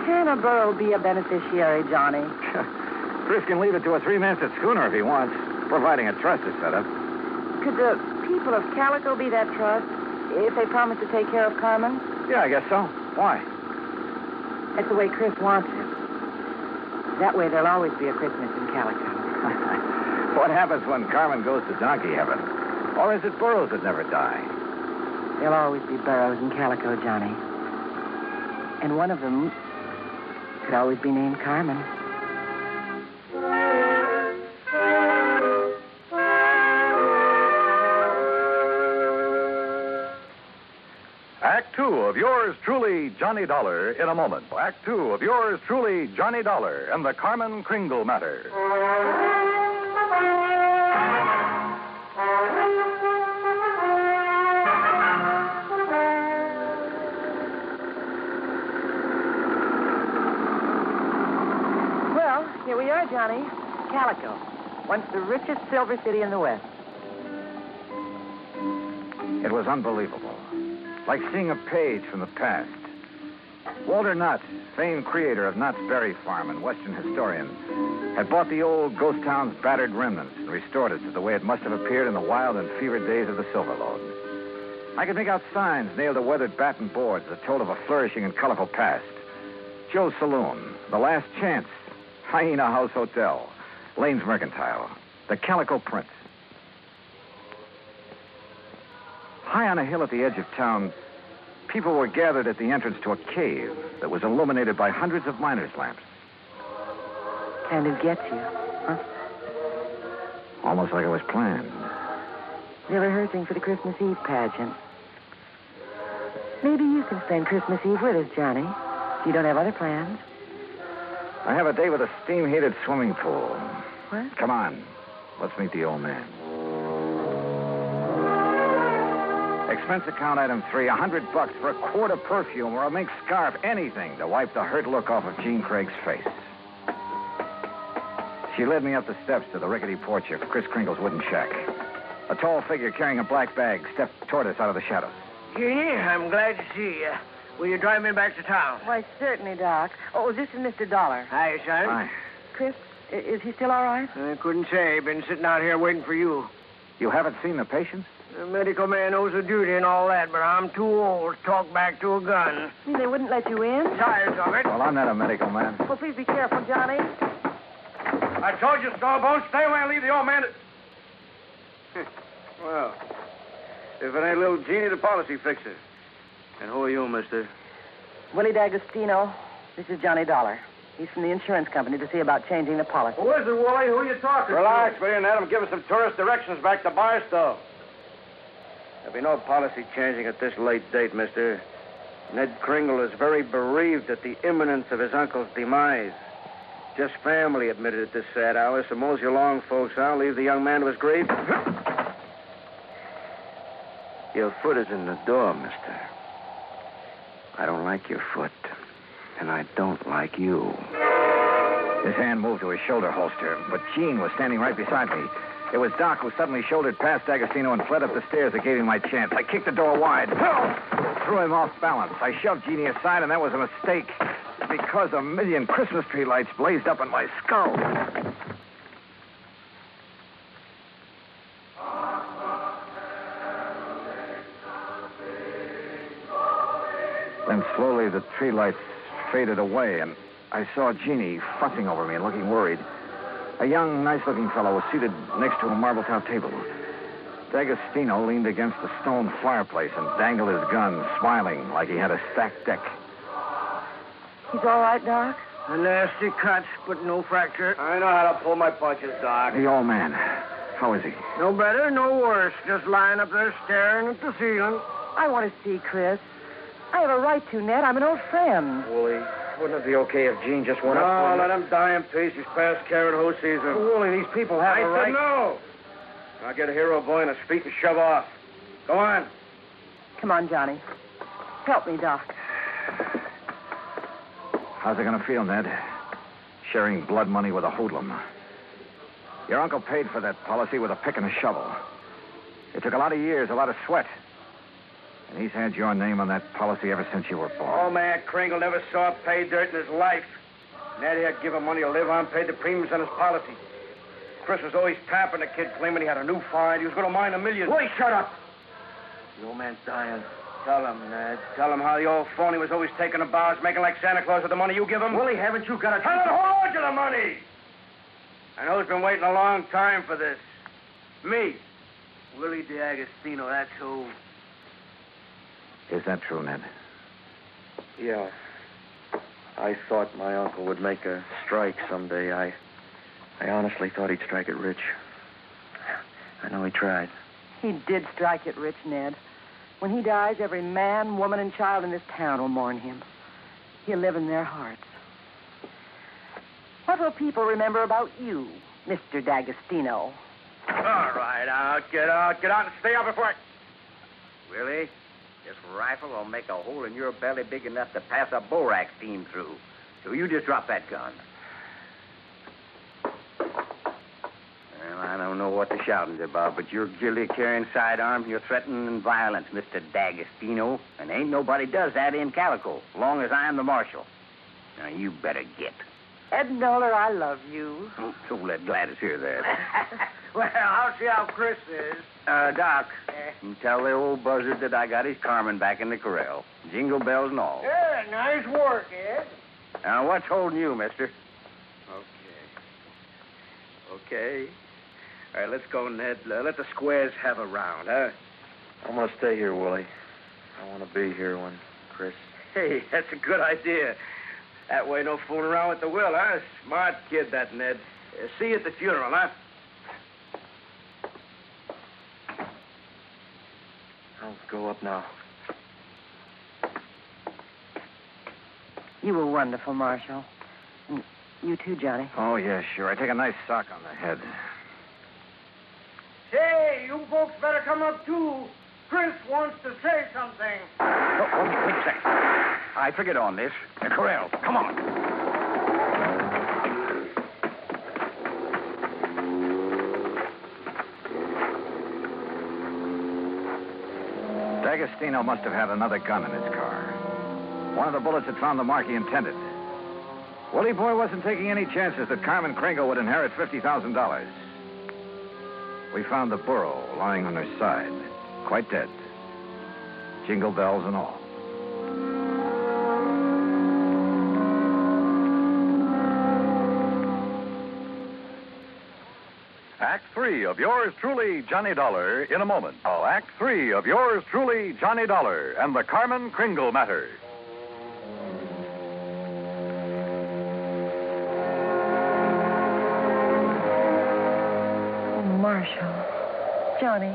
Can a burro be a beneficiary, Johnny? Chris can leave it to a three-masted schooner if he wants, providing a trust is set up. Could the people of Calico be that trust if they promise to take care of Carmen? Yeah, I guess so. Why? That's the way Chris wants it. That way there'll always be a Christmas in Calico. What happens when Carmen goes to donkey heaven? Or is it burros that never die? There'll always be burros in Calico, Johnny. And one of them could always be named Carmen. Act two of yours truly, Johnny Dollar, in a moment. Act two of yours truly, Johnny Dollar, and the Carmen Kringle matter. Well, here we are, Johnny. Calico, once the richest silver city in the West. It was unbelievable. Like seeing a page from the past. Walter Knott, famed creator of Knott's Berry Farm and Western historian, had bought the old ghost town's battered remnants and restored it to the way it must have appeared in the wild and fevered days of the Silver Lode. I could make out signs nailed to weathered batten boards that told of a flourishing and colorful past. Joe's Saloon, The Last Chance, Hyena House Hotel, Lane's Mercantile, the Calico Prince. High on a hill at the edge of town, people were gathered at the entrance to a cave that was illuminated by hundreds of miners' lamps. Kind of gets you, huh? Almost like it was planned. They're rehearsing for the Christmas Eve pageant. Maybe you can spend Christmas Eve with us, Johnny, if you don't have other plans. I have a day with a steam-heated swimming pool. What? Come on. Let's meet the old man. Expense account item 3, $100 for a quart of perfume or a mink scarf, anything to wipe the hurt look off of Jean Craig's face. She led me up the steps to the rickety porch of Chris Kringle's wooden shack. A tall figure carrying a black bag stepped toward us out of the shadows. Jeannie, I'm glad to see you. Will you drive me back to town? Why, certainly, Doc. Oh, this is Mr. Dollar. Hi, son. Hi. Chris, is he still all right? I couldn't say. Been sitting out here waiting for you. You haven't seen the patient? The medical man knows the duty and all that, but I'm too old to talk back to a gun. They wouldn't let you in? Tired of it. Well, I'm not a medical man. Well, please be careful, Johnny. I told you, Stallbone, stay away and leave the old man. Well, if it ain't little Jeannie, the policy fixer. And who are you, mister? Willie D'Agostino. This is Johnny Dollar. He's from the insurance company to see about changing the policy. Who is it, Wooly? Who are you talking Relax, will you, and let him give us some tourist directions back to Barstow. There'll be no policy changing at this late date, mister. Ned Kringle is very bereaved at the imminence of his uncle's demise. Just family admitted at this sad hour, so mosey along, folks. I'll leave the young man to his grief. Your foot is in the door, mister. I don't like your foot, and I don't like you. His hand moved to his shoulder holster, but Jean was standing right beside me. It was Doc who suddenly shouldered past D'Agostino and fled up the stairs that gave him my chance. I kicked the door wide. Threw him off balance. I shoved Jeannie aside, and that was a mistake because a million Christmas tree lights blazed up in my skull. Then slowly the tree lights faded away, and I saw Jeannie fussing over me and looking worried. A young, nice-looking fellow was seated next to a marble-top table. D'Agostino leaned against the stone fireplace and dangled his gun, smiling like he had a stacked deck. He's all right, Doc? A nasty cut, but no fracture. I know how to pull my punches, Doc. The old man. How is he? No better, no worse. Just lying up there staring at the ceiling. I want to see Chris. I have a right to, Ned. I'm an old friend. Wooly, wouldn't it be okay if Jean just went up? No, let him die in peace. He's past caring who sees him. Wooly, these people have a right. I said no. I'll get a hero boy on his feet and shove off. Go on. Come on, Johnny. Help me, Doc. How's it going to feel, Ned? Sharing blood money with a hoodlum. Your uncle paid for that policy with a pick and a shovel. It took a lot of years, a lot of sweat. And he's had your name on that policy ever since you were born. Oh, man, Kringle never saw pay dirt in his life. Ned had given money to live on, paid the premiums on his policy. Chris was always tapping the kid, claiming he had a new find. He was going to mine $1 million. Wait, shut up. The old man's dying. Tell him, Ned. Tell him how the old phony was always taking the bows, making like Santa Claus with the money you give him. Willie, haven't you got a... Tell him who owed you the money! I know who's been waiting a long time for this. Me. Willie D'Agostino, that's who. Is that true, Ned? Yeah. I thought my uncle would make a strike someday. I honestly thought he'd strike it rich. I know he tried. He did strike it rich, Ned. When he dies, every man, woman, and child in this town will mourn him. He'll live in their hearts. What will people remember about you, Mr. D'Agostino? All right, get out and stay out before I... Willie, this rifle will make a hole in your belly big enough to pass a borax beam through. So you just drop that gun. Well, I don't know what the shouting's about, but you're guilty of carrying sidearms and you're threatening violence, Mr. D'Agostino. And ain't nobody does that in Calico, long as I'm the marshal. Now, you better get. Ed Dollar, I love you. Oh, so let Gladys hear that. Well, I'll see how Chris is. Doc, you tell the old buzzard that I got his Carmen back in the corral. Jingle bells and all. Yeah, nice work, Ed. Now, what's holding you, mister? Okay. All right, let's go, Ned. Let the squares have a round, huh? I'm going to stay here, Willie. I want to be here when Chris... Hey, that's a good idea. That way, no fooling around with the will, huh? Smart kid, that Ned. See you at the funeral, huh? I'll go up now. You were wonderful, Marshal. You too, Johnny. Oh, yeah, sure. I take a nice sock on the head. Say, you folks better come up, too. Chris wants to say something. Oh, wait a second. I figured on this. Corral, come on. D'Agostino must have had another gun in his car. One of the bullets had found the mark he intended. Willie Boy wasn't taking any chances that Carmen Kringle would inherit $50,000. We found the burro lying on her side, quite dead. Jingle bells and all. Act 3 of yours truly, Johnny Dollar, in a moment. Oh, Act 3 of yours truly, Johnny Dollar, and the Carmen Kringle matter. Oh, Marshal. Johnny,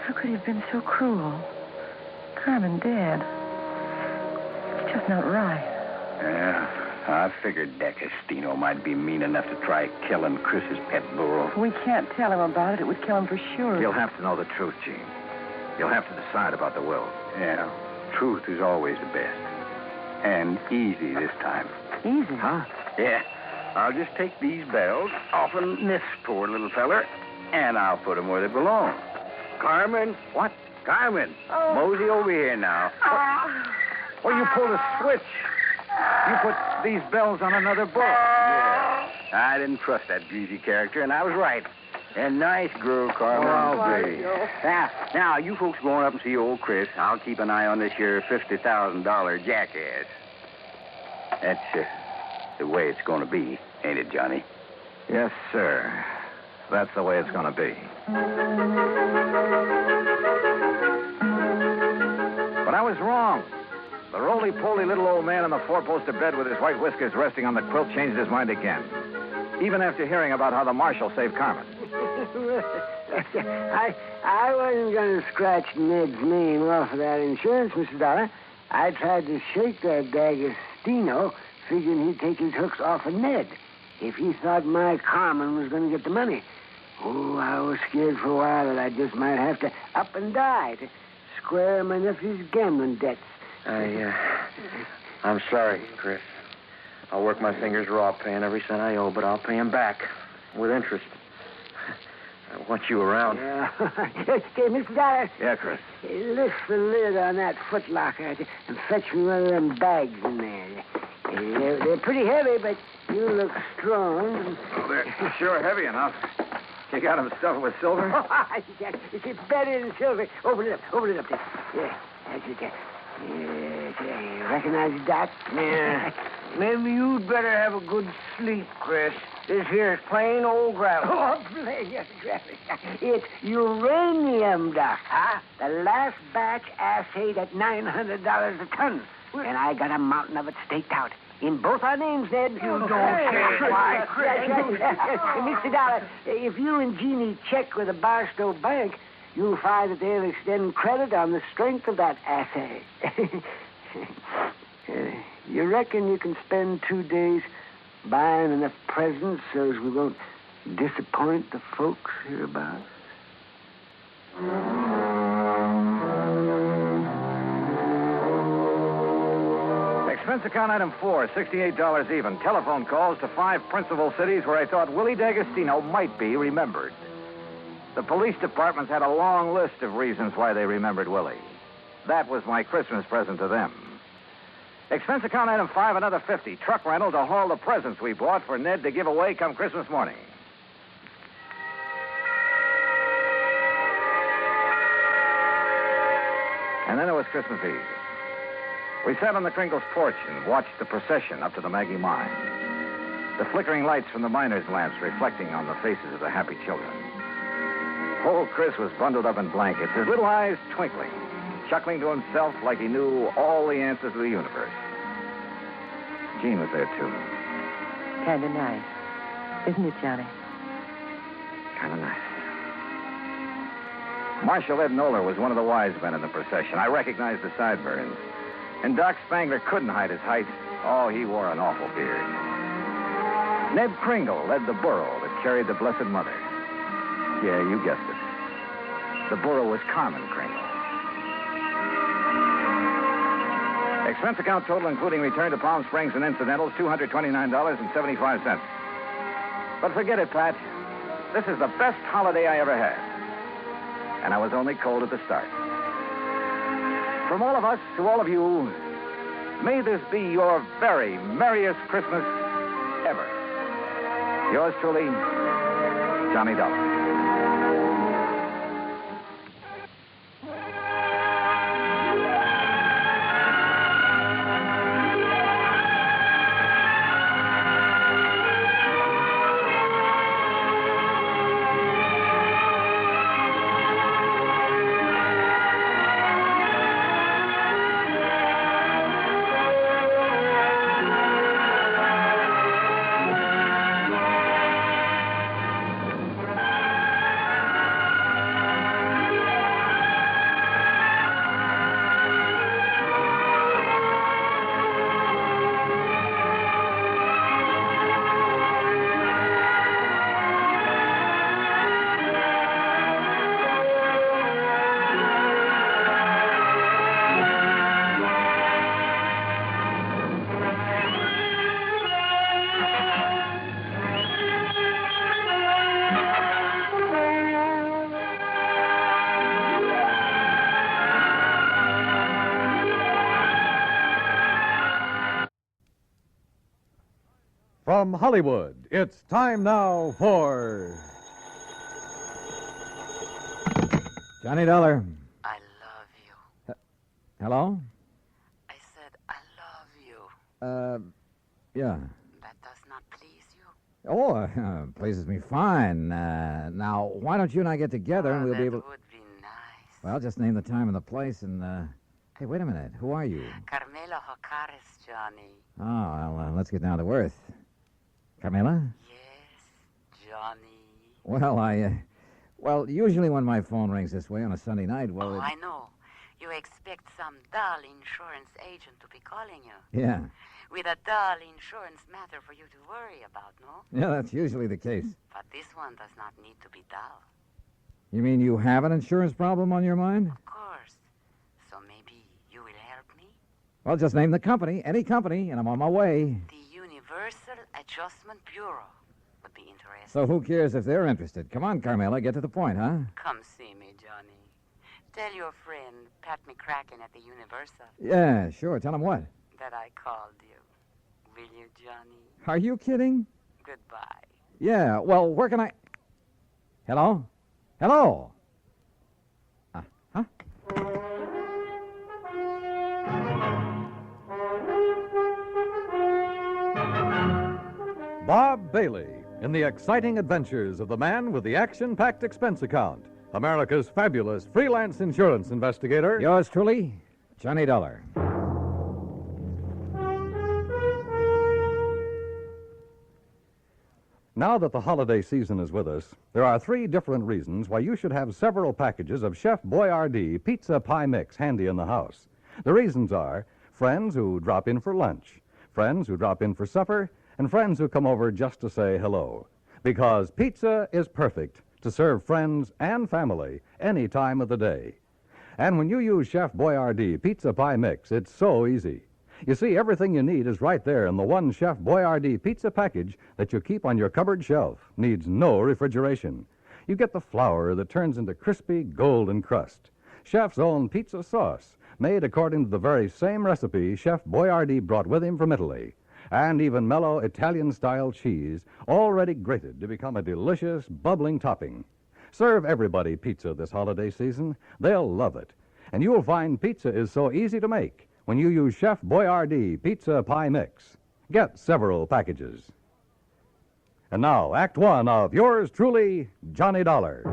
how could he have been so cruel? Carmen dead. It's just not right. Yeah, I figured D'Agostino might be mean enough to try killing Chris's pet burro. We can't tell him about it. It would kill him for sure. He'll have to know the truth, Gene. You'll have to decide about the will. Yeah, truth is always the best. And easy this time. Easy? Huh? Yeah. I'll just take these bells off of this poor little feller, and I'll put them where they belong. Carmen? What? Carmen? Oh. Mosey over here now. Well, you pulled a switch. You put these bells on another boat. Yeah. I didn't trust that greasy character, and I was right. And nice girl, Carmen. Well, be. Now, you folks going up and see old Chris. I'll keep an eye on this here $50,000 jackass. That's the way it's going to be, ain't it, Johnny? Yes, sir. That's the way it's going to be. But I was wrong. The roly-poly little old man on the four-poster bed with his white whiskers resting on the quilt changed his mind again. Even after hearing about how the marshal saved Carmen. I wasn't going to scratch Ned's name off of that insurance, Mr. Dollar. I tried to shake that D'Agostino, figuring he'd take his hooks off of Ned if he thought my Carmen was going to get the money. Oh, I was scared for a while that I just might have to up and die to square my nephew's gambling debts. I'm sorry, Chris. I'll work my fingers raw paying every cent I owe, but I'll pay him back with interest. I want you around. Yeah. Hey, Mr. Dollar. Yeah, Chris. Lift the lid on that footlocker and fetch me one of them bags in there. They're pretty heavy, but you look strong. Well, they're sure heavy enough. You got them stuffed with silver? It's better than silver. Open it up there. Yeah, that's it there. Yeah, recognize the dot? Yeah. Maybe you'd better have a good sleep, Chris. This here's plain old gravel. Oh, plain gravel. It's uranium, Doc, huh? The last batch assayed at $900 a ton. And I got a mountain of it staked out. In both our names, Ned. You don't care. Why, Chris? Mr. Dollar, if you and Jeannie check with the Barstow Bank, you'll find that they'll extend credit on the strength of that assay. You reckon you can spend 2 days buying enough presents so as we won't disappoint the folks hereabouts? Expense account item 4, $68 even. Telephone calls to 5 principal cities where I thought Willie D'Agostino might be remembered. The police departments had a long list of reasons why they remembered Willie. That was my Christmas present to them. Expense account item 5, another $50. Truck rental to haul the presents we bought for Ned to give away come Christmas morning. And then it was Christmas Eve. We sat on the Kringles' porch and watched the procession up to the Maggie mine. The flickering lights from the miners' lamps reflecting on the faces of the happy children. Old Chris was bundled up in blankets, his little eyes twinkling, chuckling to himself like he knew all the answers to the universe. Jean was there, too. Kind of nice. Isn't it, Johnny? Kind of nice. Marshal Ed Noller was one of the wise men in the procession. I recognized the sideburns. And Doc Spangler couldn't hide his height. Oh, he wore an awful beard. Ned Kringle led the burro that carried the Blessed Mother. Yeah, you guessed it. The burro was Carmen Kringle. Expense account total, including return to Palm Springs and incidentals, $229.75. But forget it, Pat. This is the best holiday I ever had. And I was only cold at the start. From all of us to all of you, may this be your very merriest Christmas ever. Yours truly, Johnny Dollar. From Hollywood, it's time now for Johnny Dollar. I love you. Hello? I said I love you. Yeah. That does not please you? Oh, pleases me fine. Now, why don't you and I get together and we'll be able... That would be nice. Well, just name the time and the place and, Hey, wait a minute. Who are you? Carmela Jocares, Johnny. Oh, well, let's get down to earth. Carmela? Yes, Johnny. Well, Well, usually when my phone rings this way on a Sunday night, well... I know. You expect some dull insurance agent to be calling you. Yeah. With a dull insurance matter for you to worry about, no? Yeah, that's usually the case. But this one does not need to be dull. You mean you have an insurance problem on your mind? Of course. So maybe you will help me? Well, just name the company, any company, and I'm on my way. The Universal Adjustment Bureau would be interesting. So who cares if they're interested? Come on, Carmela, get to the point, huh? Come see me, Johnny. Tell your friend, Pat McCracken at the Universal. Yeah, sure. Tell him what? That I called you. Will you, Johnny? Are you kidding? Goodbye. Yeah, well, where can I... Hello? Hello? Huh? Bob Bailey in the exciting adventures of the man with the action-packed expense account, America's fabulous freelance insurance investigator. Yours truly, Johnny Dollar. Now that the holiday season is with us, there are 3 different reasons why you should have several packages of Chef Boyardee Pizza Pie Mix handy in the house. The reasons are friends who drop in for lunch, friends who drop in for supper, and friends who come over just to say hello. Because pizza is perfect to serve friends and family any time of the day. And when you use Chef Boyardee Pizza Pie Mix, it's so easy. You see, everything you need is right there in the one Chef Boyardee pizza package that you keep on your cupboard shelf. Needs no refrigeration. You get the flour that turns into crispy golden crust. Chef's own pizza sauce, made according to the very same recipe Chef Boyardee brought with him from Italy. And even mellow Italian-style cheese, already grated to become a delicious, bubbling topping. Serve everybody pizza this holiday season. They'll love it. And you'll find pizza is so easy to make when you use Chef Boyardee Pizza Pie Mix. Get several packages. And now, Act 1 of yours truly, Johnny Dollar.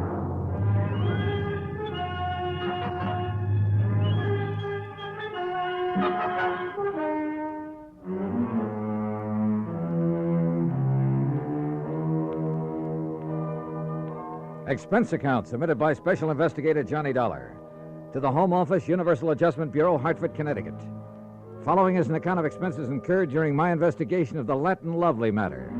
Expense account submitted by Special Investigator Johnny Dollar to the Home Office, Universal Adjustment Bureau, Hartford, Connecticut. Following is an account of expenses incurred during my investigation of the Latin Lovely matter.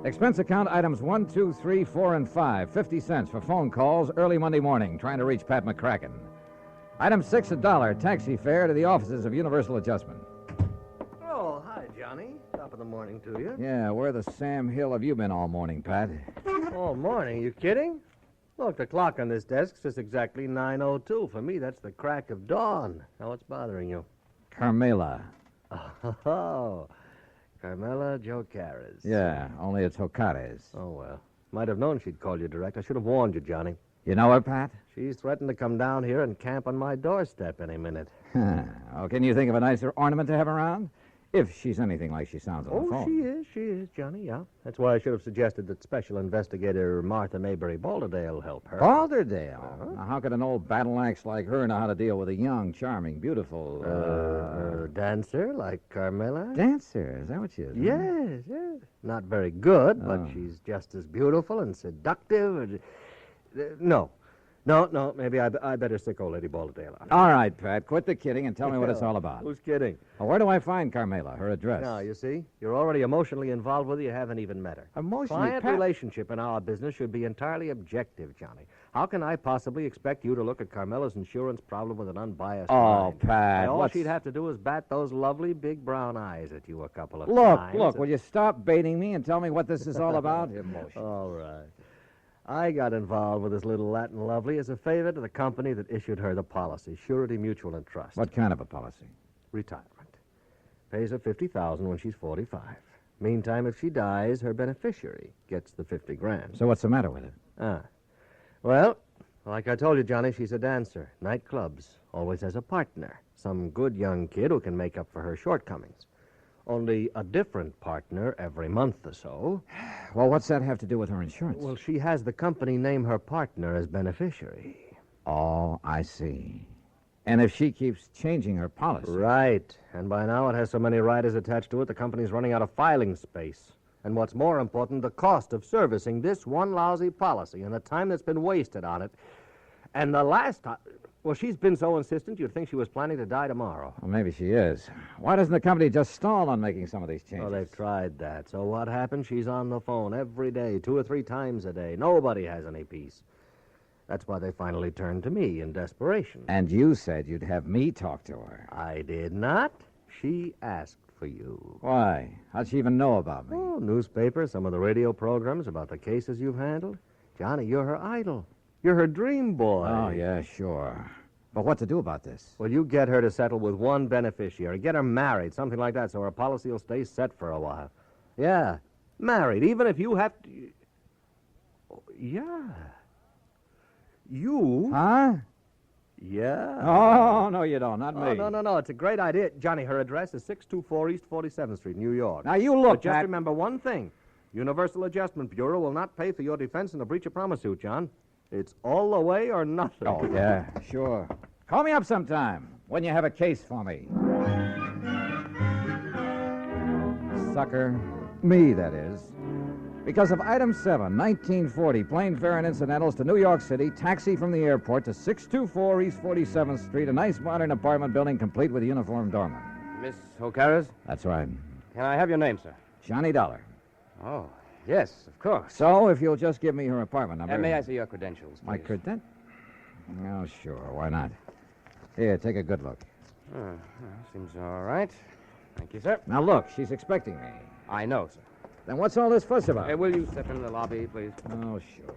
Expense account items 1, 2, 3, 4, and 5, 50 cents for phone calls early Monday morning, trying to reach Pat McCracken. Item 6, $1, taxi fare to the offices of Universal Adjustment. Oh, hi, Johnny. Top of the morning to you. Yeah, where the Sam Hill have you been all morning, Pat? All morning? You kidding? Look, the clock on this desk says exactly 9:02. For me, that's the crack of dawn. Now, what's bothering you? Carmela. Oh, Carmela Jocares. Yeah, only it's Jocares. Oh, well. Might have known she'd call you direct. I should have warned you, Johnny. You know her, Pat? She's threatened to come down here and camp on my doorstep any minute. Oh, can you think of a nicer ornament to have around? If she's anything like she sounds on the phone. She is, Johnny, yeah. That's why I should have suggested that Special Investigator Martha Mayberry Balderdale help her. Balderdale? Now, how could an old battle axe like her know how to deal with a young, charming, beautiful... dancer like Carmela? Dancer? Is that what she is? Yes, yes. Not very good, but she's just as beautiful and seductive. And, no, maybe I better stick old Lady Balderdale on. All right, Pat, quit the kidding and tell me what it's all about. Who's kidding? Well, where do I find Carmela, her address? Now, you see, you're already emotionally involved with her. You haven't even met her. Emotionally? Client relationship in our business should be entirely objective, Johnny. How can I possibly expect you to look at Carmela's insurance problem with an unbiased mind? Pat, All she'd have to do is bat those lovely big brown eyes at you a couple of Look, times. will you stop baiting me and tell me what this is all about? Emotion. All right. I got involved with this little Latin lovely as a favor to the company that issued her the policy, Surety Mutual and Trust. What kind of a policy? Retirement. Pays her $50,000 when she's 45. Meantime, if she dies, her beneficiary gets the $50,000. So what's the matter with it? Well, like I told you, Johnny, she's a dancer. Nightclubs. Always has a partner. Some good young kid who can make up for her shortcomings. Only a different partner every month or so. Well, what's that have to do with her insurance? Well, she has the company name her partner as beneficiary. Oh, I see. And if she keeps changing her policy... Right. And by now it has so many riders attached to it, the company's running out of filing space. And what's more important, the cost of servicing this one lousy policy and the time that's been wasted on it. And the last time... Well, she's been so insistent you'd think she was planning to die tomorrow. Well, maybe she is. Why doesn't the company just stall on making some of these changes? Oh, they've tried that. So what happened? She's on the phone every day, 2 or 3 times a day. Nobody has any peace. That's why they finally turned to me in desperation. And you said you'd have me talk to her. I did not. She asked for you. Why? How'd she even know about me? Oh, newspapers, some of the radio programs about the cases you've handled. Johnny, you're her idol. You're her dream boy. Oh, yeah, sure. But what to do about this? Well, you get her to settle with one beneficiary. Get her married, something like that, so her policy will stay set for a while. Yeah, married, even if you have to... Oh, yeah. You? Huh? Yeah. Oh, no, you don't. Not me. Oh, no. It's a great idea. Johnny, her address is 624 East 47th Street, New York. Now, you look, But just Pat. remember one thing. Universal Adjustment Bureau will not pay for your defense in a breach of promise suit, John. It's all the way or nothing. Oh, yeah, sure. Call me up sometime when you have a case for me. Sucker. Me, that is. Because of item 7, 1940, plane fare and incidentals to New York City, taxi from the airport to 624 East 47th Street, a nice modern apartment building complete with a uniformed doorman. Miss Jocares? That's right. Can I have your name, sir? Johnny Dollar. Oh, yes, of course. So, if you'll just give me her apartment number... may I see your credentials, please? My credentials? Oh, sure. Why not? Here, take a good look. Seems all right. Thank you, sir. Now, look, she's expecting me. I know, sir. Then what's all this fuss about? Hey, will you step into the lobby, please? Oh, sure.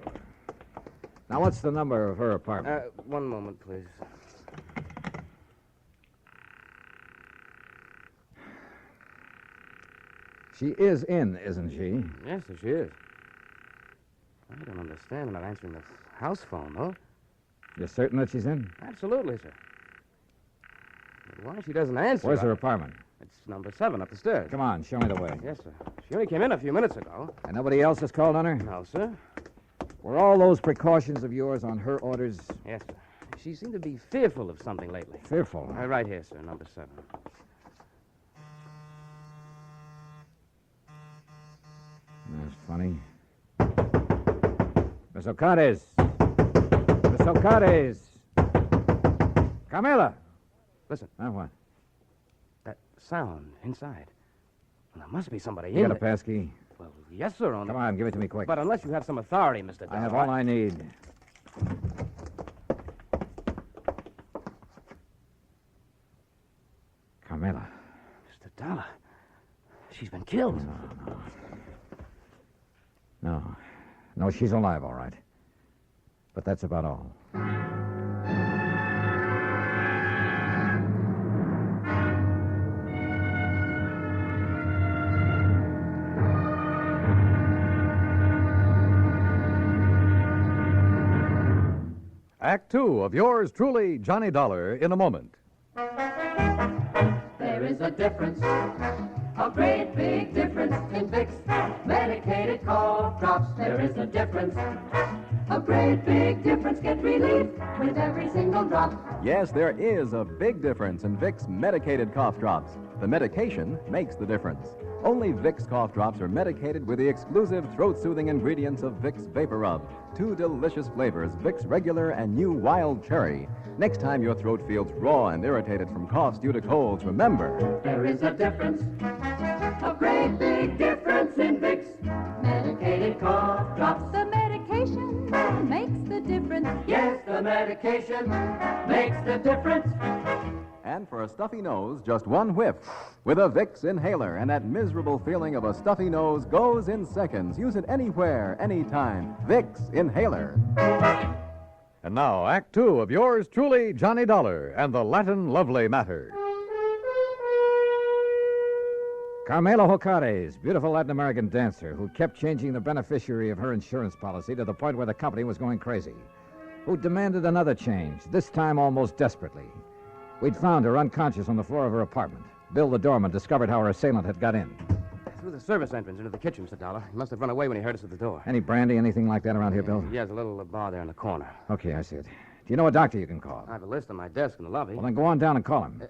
Now, what's the number of her apartment? One moment, please. She is in, isn't she? Yes, sir, she is. I don't understand about answering the house phone, though. You're certain that she's in? Absolutely, sir. But why she doesn't answer... Where's her apartment? It's number 7 up the stairs. Come on, show me the way. Yes, sir. She only came in a few minutes ago. And nobody else has called on her? No, sir. Were all those precautions of yours on her orders? Yes, sir. She seemed to be fearful of something lately. Fearful? Right here, sir, number 7. That's funny. Miss Ocades! Miss Ocades! Carmela! Listen. Now what? That sound inside. Well, there must be somebody You in got a there. passkey? Well, yes, sir. Come on, give it to me quick. But unless you have some authority, Mr. Dollar. I have all I need. Carmela. Mr. Dollar. She's been killed. No, she's alive, all right. But that's about all. Act two of yours truly, Johnny Dollar, in a moment. There is a difference, a great big difference in Vicks medicated cough drops. There is a difference, a great big difference. Get relief with every single drop. Yes, there is a big difference in Vicks medicated cough drops. The medication makes the difference. Only Vicks cough drops are medicated with the exclusive throat-soothing ingredients of Vicks Vapor Rub. 2 delicious flavors, Vicks Regular and new Wild Cherry. Next time your throat feels raw and irritated from coughs due to colds, remember... There is a difference, a great big difference in Vicks medicated cough drops. The medication makes the difference. Yes, the medication makes the difference. And for a stuffy nose, just one whiff. With a Vicks inhaler, and that miserable feeling of a stuffy nose goes in seconds. Use it anywhere, anytime. Vicks Inhaler. And now, Act two of yours truly, Johnny Dollar, and the Latin Lovely Matter. Carmela Jocares, beautiful Latin American dancer who kept changing the beneficiary of her insurance policy to the point where the company was going crazy, who demanded another change, this time almost desperately. We'd found her unconscious on the floor of her apartment. Bill, the doorman, discovered how her assailant had got in. Through the service entrance into the kitchen, Mr. Dollar. He must have run away when he heard us at the door. Any brandy, anything like that around here, Bill? He has a little bar there in the corner. Okay, I see it. Do you know a doctor you can call? I have a list on my desk in the lobby. Well, then go on down and call him.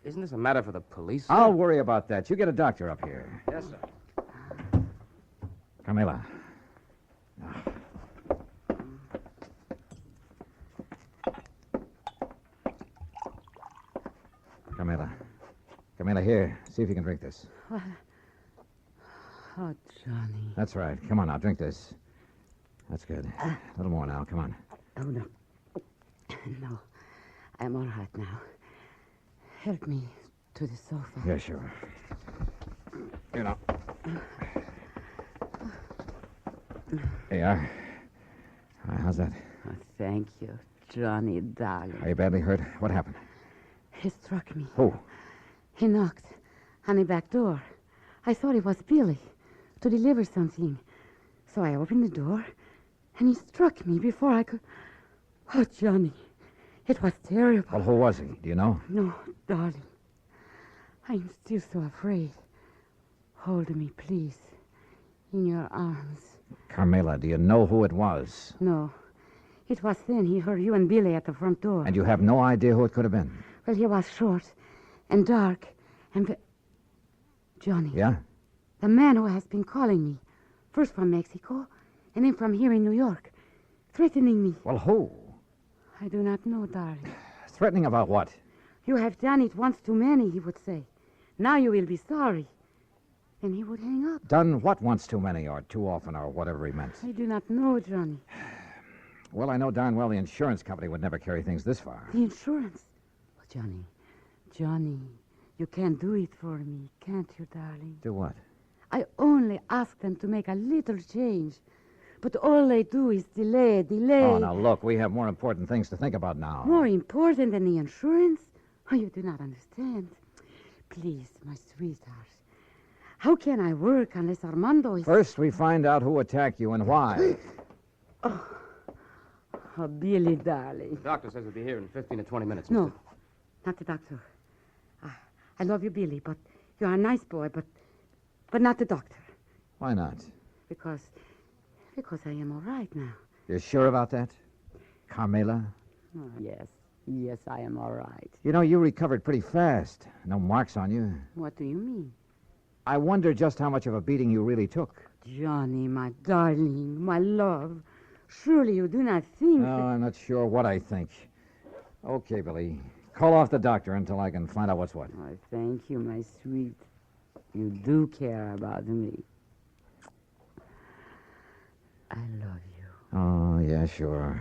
Isn't this a matter for the police? I'll worry about that. You get a doctor up here. Yes, sir. Carmela. Carmela, here. See if you can drink this. Oh, Johnny. That's right. Come on now, drink this. That's good. A little more now. Come on. Oh, no. No. I'm all right now. Help me to the sofa. Yeah, sure. You know. There you are. How's that? Oh, thank you, Johnny, darling. Are you badly hurt? What happened? He struck me. Who? He knocked on the back door. I thought it was Billy to deliver something. So I opened the door, and he struck me before I could... Oh, Johnny, it was terrible. Well, who was he? Do you know? No, darling. I'm still so afraid. Hold me, please, in your arms. Carmela, do you know who it was? No. It was then he heard you and Billy at the front door. And you have no idea who it could have been? Well, he was short and dark and... Johnny. Yeah? The man who has been calling me, first from Mexico and then from here in New York, threatening me. Well, who? I do not know, darling. Threatening about what? You have done it once too many, he would say. Now you will be sorry. And he would hang up. Done what once too many or too often or whatever he meant? I do not know, Johnny. Well, I know darn well the insurance company would never carry things this far. The insurance? Oh, Johnny, you can't do it for me, can't you, darling? Do what? I only ask them to make a little change. But all they do is delay. Oh, now, look, we have more important things to think about now. More important than the insurance? Oh, you do not understand. Please, my sweetheart. How can I work unless Armando is... First, we find out who attacked you and why. Oh, Billy, darling. The doctor says he'll be here in 15 to 20 minutes. No, not the doctor. I love you, Billy, but you're a nice boy, but not the doctor. Why not? Because I am all right now. You're sure about that? Carmela? Oh, yes, I am all right. You know, you recovered pretty fast. No marks on you. What do you mean? I wonder just how much of a beating you really took. Johnny, my darling, my love. Surely you do not think... No, I'm not sure what I think. Okay, Billy. Call off the doctor until I can find out what's what. Oh, thank you, my sweet. You do care about me. I love you. Oh, yeah, sure.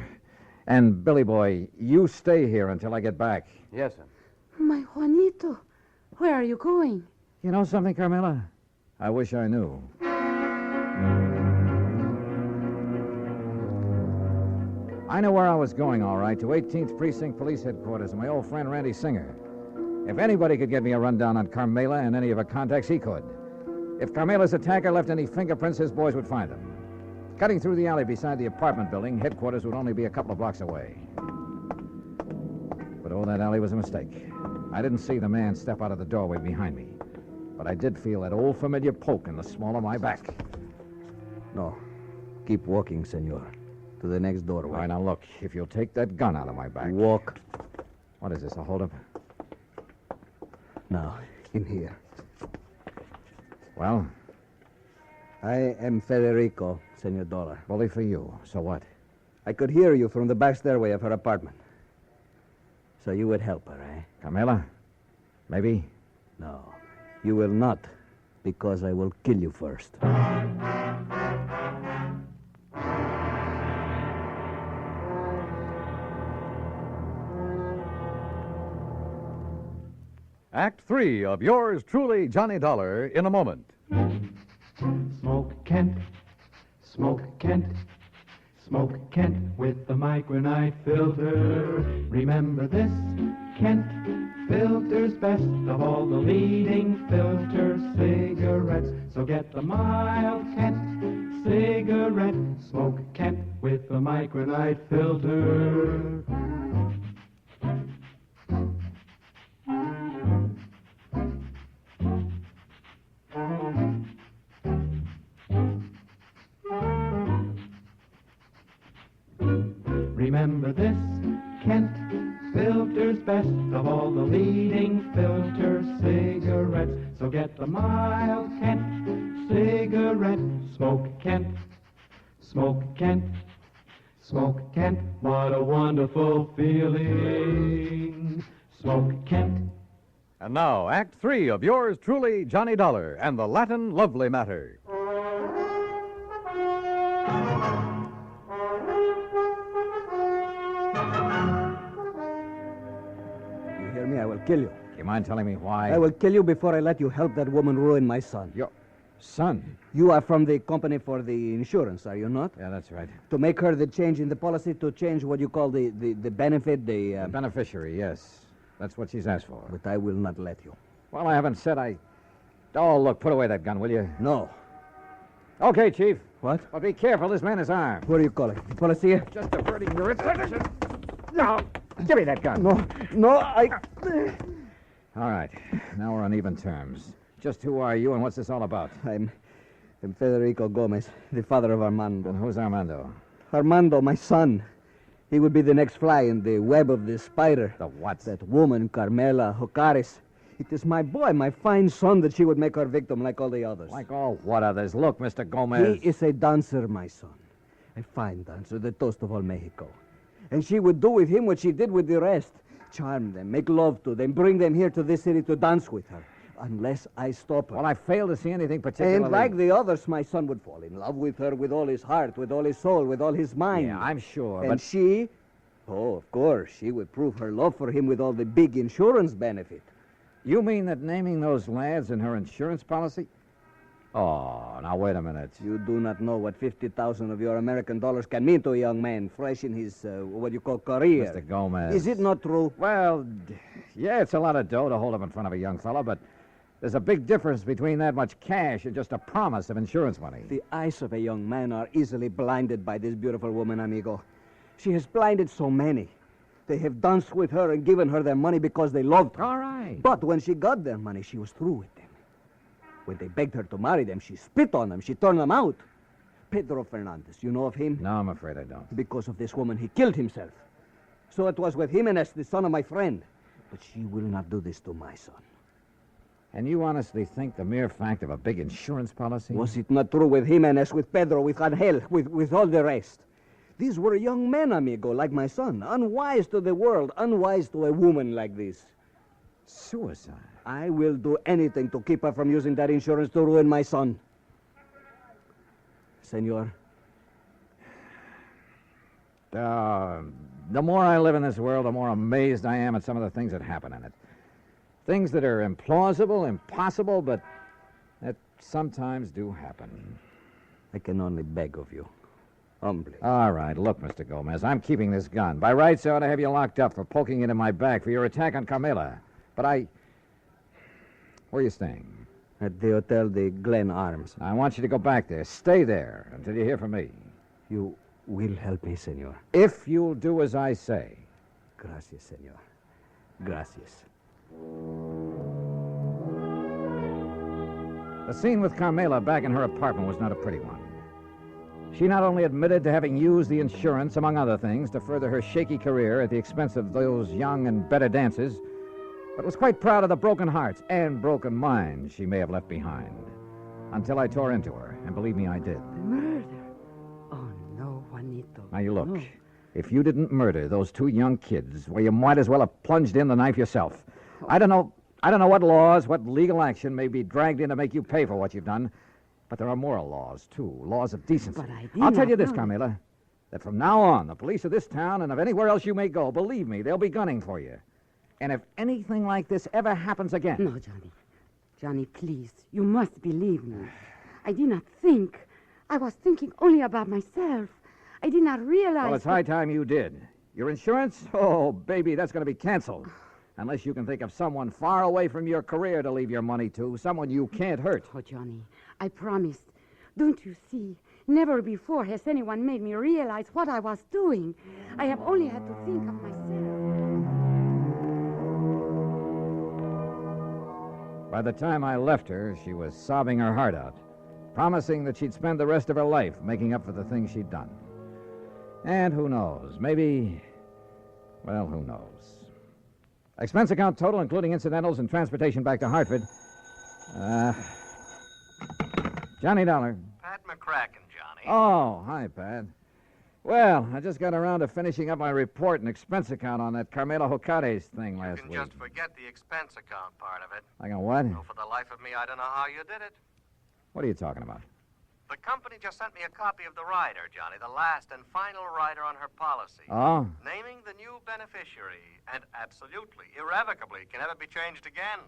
And, Billy boy, you stay here until I get back. Yes, sir. My Juanito, where are you going? You know something, Carmela? I wish I knew. I knew where I was going, all right, to 18th Precinct Police Headquarters and my old friend Randy Singer. If anybody could get me a rundown on Carmela and any of her contacts, he could. If Carmela's attacker left any fingerprints, his boys would find them. Cutting through the alley beside the apartment building, headquarters would only be a couple of blocks away. But that alley was a mistake. I didn't see the man step out of the doorway behind me. But I did feel that old familiar poke in the small of my back. No. Keep walking, senor. To the next doorway. All right, now look. If you'll take that gun out of my back. Walk. What is this, a holdup? Now, in here. Well? I am Federico, Senor Dollar. Bully for you. So what? I could hear you from the back stairway of her apartment. So you would help her, eh? Carmela? Maybe? No. You will not, because I will kill you first. Act 3 of yours truly, Johnny Dollar, in a moment. Smoke Kent, Smoke Kent, Smoke Kent with the micronite filter. Remember this, Kent filters best of all the leading filter cigarettes. So get the mild Kent cigarette. Smoke Kent with the micronite filter. Remember this, Kent filters best of all the leading filter cigarettes. So get the mild Kent cigarette. Smoke Kent, Smoke Kent, Smoke Kent. What a wonderful feeling. Smoke Kent. And now, Act 3 of yours truly, Johnny Dollar, and the Latin Lovely Matter. Me, I will kill you. Do you mind telling me why? I will kill you before I let you help that woman ruin my son. Your son? You are from the company for the insurance, are you not? Yeah, that's right. To make her the change in the policy, to change what you call the benefit, The beneficiary, yes. That's what she's asked for. But I will not let you. Well, I haven't said I... Oh, look, put away that gun, will you? No. Okay, Chief. What? But be careful, this man is armed. What do you call it? Policia? Just diverting your attention. No, give me that gun. No, I... All right, now we're on even terms. Just who are you and what's this all about? I'm Federico Gomez, the father of Armando. And who's Armando? Armando, my son. He would be the next fly in the web of the spider. The what? That woman, Carmela Jocares. It is my boy, my fine son, that she would make her victim like all the others. Like all what others? Look, Mr. Gomez. He is a dancer, my son. A fine dancer, the toast of all Mexico. And she would do with him what she did with the rest. Charm them, make love to them, bring them here to this city to dance with her. Unless I stop her. Well, I fail to see anything particularly... And like the others, my son would fall in love with her with all his heart, with all his soul, with all his mind. Yeah, I'm sure, and but... she... Oh, of course, she would prove her love for him with all the big insurance benefit. You mean that naming those lads in her insurance policy? Oh, now wait a minute. You do not know what 50,000 of your American dollars can mean to a young man fresh in his, what you call, career. Mr. Gomez. Is it not true? Well, yeah, it's a lot of dough to hold up in front of a young fellow, but there's a big difference between that much cash and just a promise of insurance money. The eyes of a young man are easily blinded by this beautiful woman, amigo. She has blinded so many. They have danced with her and given her their money because they loved her. All right. But when she got their money, she was through with them. When they begged her to marry them, she spit on them. She turned them out. Pedro Fernandez, you know of him? No, I'm afraid I don't. Because of this woman, he killed himself. So it was with Jimenez, the son of my friend. But she will not do this to my son. And you honestly think the mere fact of a big insurance policy? Was it not true with Jimenez, with Pedro, with Angel, with all the rest? These were young men, amigo, like my son. Unwise to the world, unwise to a woman like this. Suicide? I will do anything to keep her from using that insurance to ruin my son. Senor, The more I live in this world, the more amazed I am at some of the things that happen in it. Things that are implausible, impossible, but that sometimes do happen. I can only beg of you. Humbly. All right, look, Mr. Gomez, I'm keeping this gun. By rights, I ought to have you locked up for poking it in my back for your attack on Carmela. But Where are you staying? At the Hotel de Glen Arms. I want you to go back there. Stay there until you hear from me. You will help me, senor. If you'll do as I say. Gracias, senor. Gracias. The scene with Carmela back in her apartment was not a pretty one. She not only admitted to having used the insurance, among other things, to further her shaky career at the expense of those young and better dancers, but was quite proud of the broken hearts and broken minds she may have left behind. Until I tore into her, and believe me, I did. Murder? Oh, no, Juanito. Now, you look. No. If you didn't murder those two young kids, well, you might as well have plunged in the knife yourself. I don't know what laws, what legal action may be dragged in to make you pay for what you've done, but there are moral laws, too, laws of decency. But I did I'll tell you not this, know. Carmela, that from now on, the police of this town and of anywhere else you may go, believe me, they'll be gunning for you. And if anything like this ever happens again... No, Johnny. Johnny, please, you must believe me. I did not think. I was thinking only about myself. I did not realize... Well, it's high time you did. Your insurance? Oh, baby, that's going to be canceled. Unless you can think of someone far away from your career to leave your money to, someone you can't hurt. Oh, Johnny, I promised. Don't you see? Never before has anyone made me realize what I was doing. I have only had to think of myself. By the time I left her, she was sobbing her heart out, promising that she'd spend the rest of her life making up for the things she'd done. And who knows, maybe... Well, who knows? Expense account total, including incidentals and transportation back to Hartford. Johnny Dollar. Pat McCracken, Johnny. Oh, hi, Pat. Well, I just got around to finishing up my report and expense account on that Carmela Jocares thing last You week. can just forget the expense account part of it. I got what? No, for the life of me, I don't know how you did it. What are you talking about? The company just sent me a copy of the rider, Johnny, the last and final rider on her policy. Oh? Naming the new beneficiary, and absolutely, irrevocably, can never be changed again.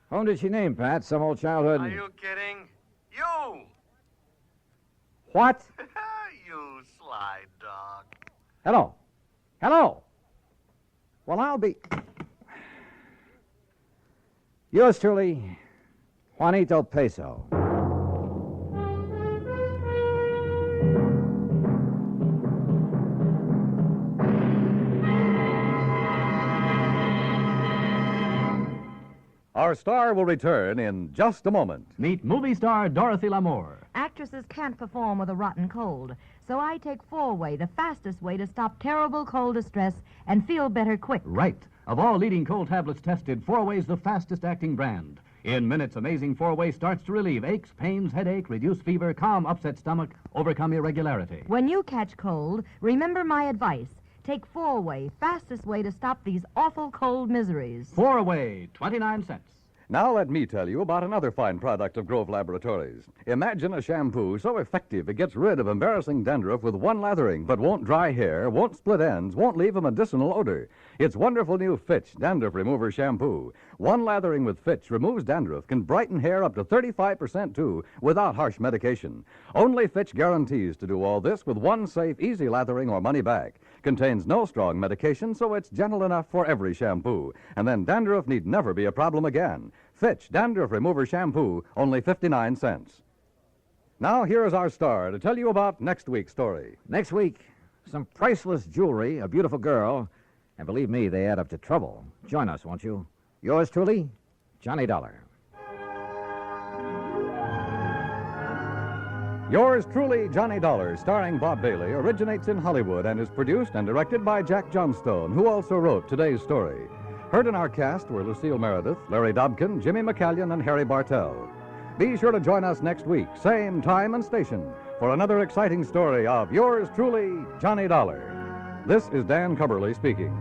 Whom did she name, Pat? Some old childhood... Are you kidding? You! What? You sly dog. Hello. Hello. Well, I'll be... Yours truly, Juanito Peso. Our star will return in just a moment. Meet movie star Dorothy Lamour. Actresses can't perform with a rotten cold, so I take 4-Way, the fastest way to stop terrible cold distress and feel better quick. Right. Of all leading cold tablets tested, 4-Way's the fastest acting brand. In minutes, Amazing 4-Way starts to relieve aches, pains, headache, reduce fever, calm upset stomach, overcome irregularity. When you catch cold, remember my advice. Take 4-Way, fastest way to stop these awful cold miseries. 4-Way, 29 cents. Now let me tell you about another fine product of Grove Laboratories. Imagine a shampoo so effective it gets rid of embarrassing dandruff with one lathering, but won't dry hair, won't split ends, won't leave a medicinal odor. It's wonderful new Fitch Dandruff Remover Shampoo. One lathering with Fitch removes dandruff, can brighten hair up to 35% too, without harsh medication. Only Fitch guarantees to do all this with one safe, easy lathering or money back. Contains no strong medication, so it's gentle enough for every shampoo. And then dandruff need never be a problem again. Fitch Dandruff Remover Shampoo, only 59 cents. Now, here is our star to tell you about next week's story. Next week, some priceless jewelry, a beautiful girl, and believe me, they add up to trouble. Join us, won't you? Yours truly, Johnny Dollar. Yours truly, Johnny Dollar, starring Bob Bailey, originates in Hollywood and is produced and directed by Jack Johnstone, who also wrote today's story. Heard in our cast were Lucille Meredith, Larry Dobkin, Jimmy McCallion, and Harry Bartell. Be sure to join us next week, same time and station, for another exciting story of yours truly, Johnny Dollar. This is Dan Cubberly speaking.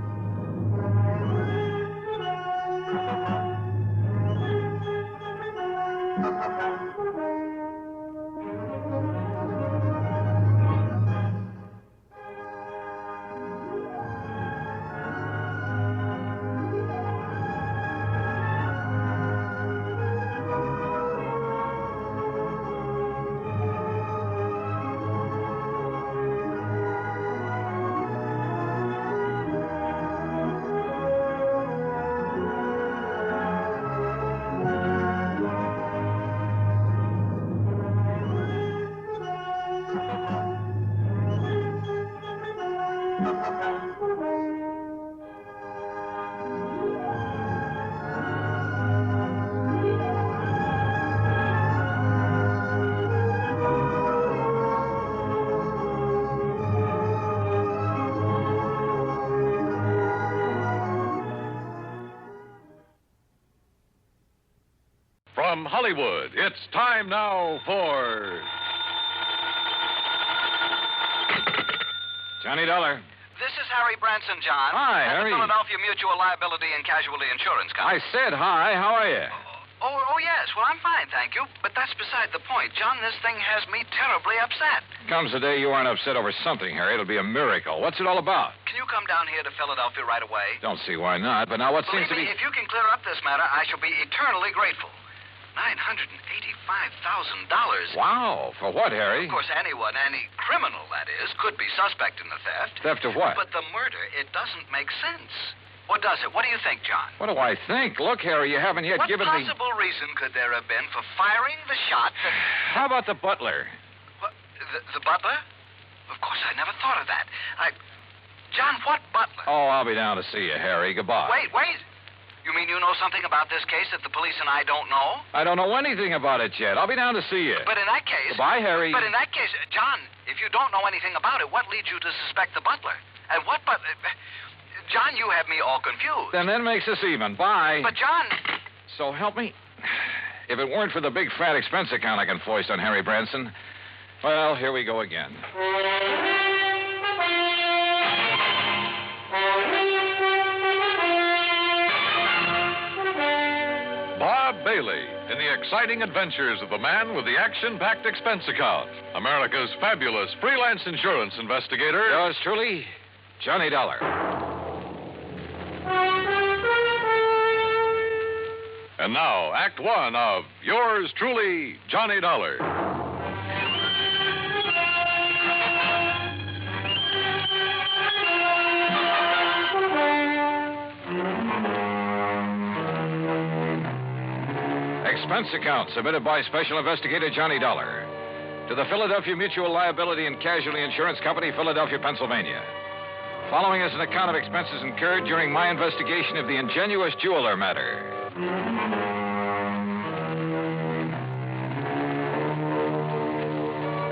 From Hollywood, it's time now for... Johnny Dollar. This is Harry Branson, John. Hi, at Harry. the Philadelphia Mutual Liability and Casualty Insurance Company. I said hi. How are you? Oh, yes. Well, I'm fine, thank you. But that's beside the point. John, this thing has me terribly upset. Comes the day you aren't upset over something, Harry. It'll be a miracle. What's it all about? Can you come down here to Philadelphia right away? Don't see why not. But now what seems Believe to be... me, if you can clear up this matter, I shall be eternally grateful. $985,000. Wow. For what, Harry? Of course, anyone, any criminal, that is, could be suspect in the theft. Theft of what? But the murder, it doesn't make sense. What does it? What do you think, John? What do I think? Look, Harry, you haven't yet given me... What possible reason could there have been for firing the shot that... How about the butler? What, the butler? Of course, I never thought of that. John, what butler? Oh, I'll be down to see you, Harry. Goodbye. Wait. You mean you know something about this case that the police and I don't know? I don't know anything about it yet. I'll be down to see you. But in that case... Goodbye, Harry. But in that case, John, if you don't know anything about it, what leads you to suspect the butler? And what butler... John, you have me all confused. Then that makes us even. Bye. But, John... So help me. If it weren't for the big fat expense account I can foist on Harry Branson, well, here we go again. Bob Bailey in the exciting adventures of the man with the action-packed expense account. America's fabulous freelance insurance investigator. Yours truly, Johnny Dollar. And now, Act One of Yours Truly, Johnny Dollar. Expense account submitted by Special Investigator Johnny Dollar to the Philadelphia Mutual Liability and Casualty Insurance Company, Philadelphia, Pennsylvania. Following is an account of expenses incurred during my investigation of the ingenious jeweler matter.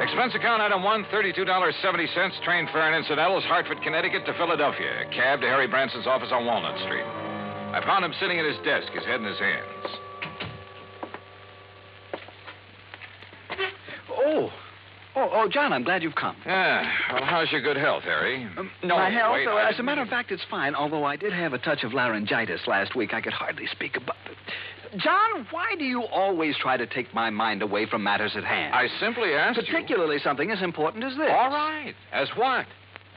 Expense account item 1, $32.70, train fare and incidentals, Hartford, Connecticut to Philadelphia. Cab to Harry Branson's office on Walnut Street. I found him sitting at his desk, his head in his hands. Oh, John, I'm glad you've come. Yeah. Well, how's your good health, Harry? No, my health? wait, As a matter of fact, it's fine, although I did have a touch of laryngitis last week. I could hardly speak about it. John, why do you always try to take my mind away from matters at hand? I simply asked Particularly something as important as this. All right. As what?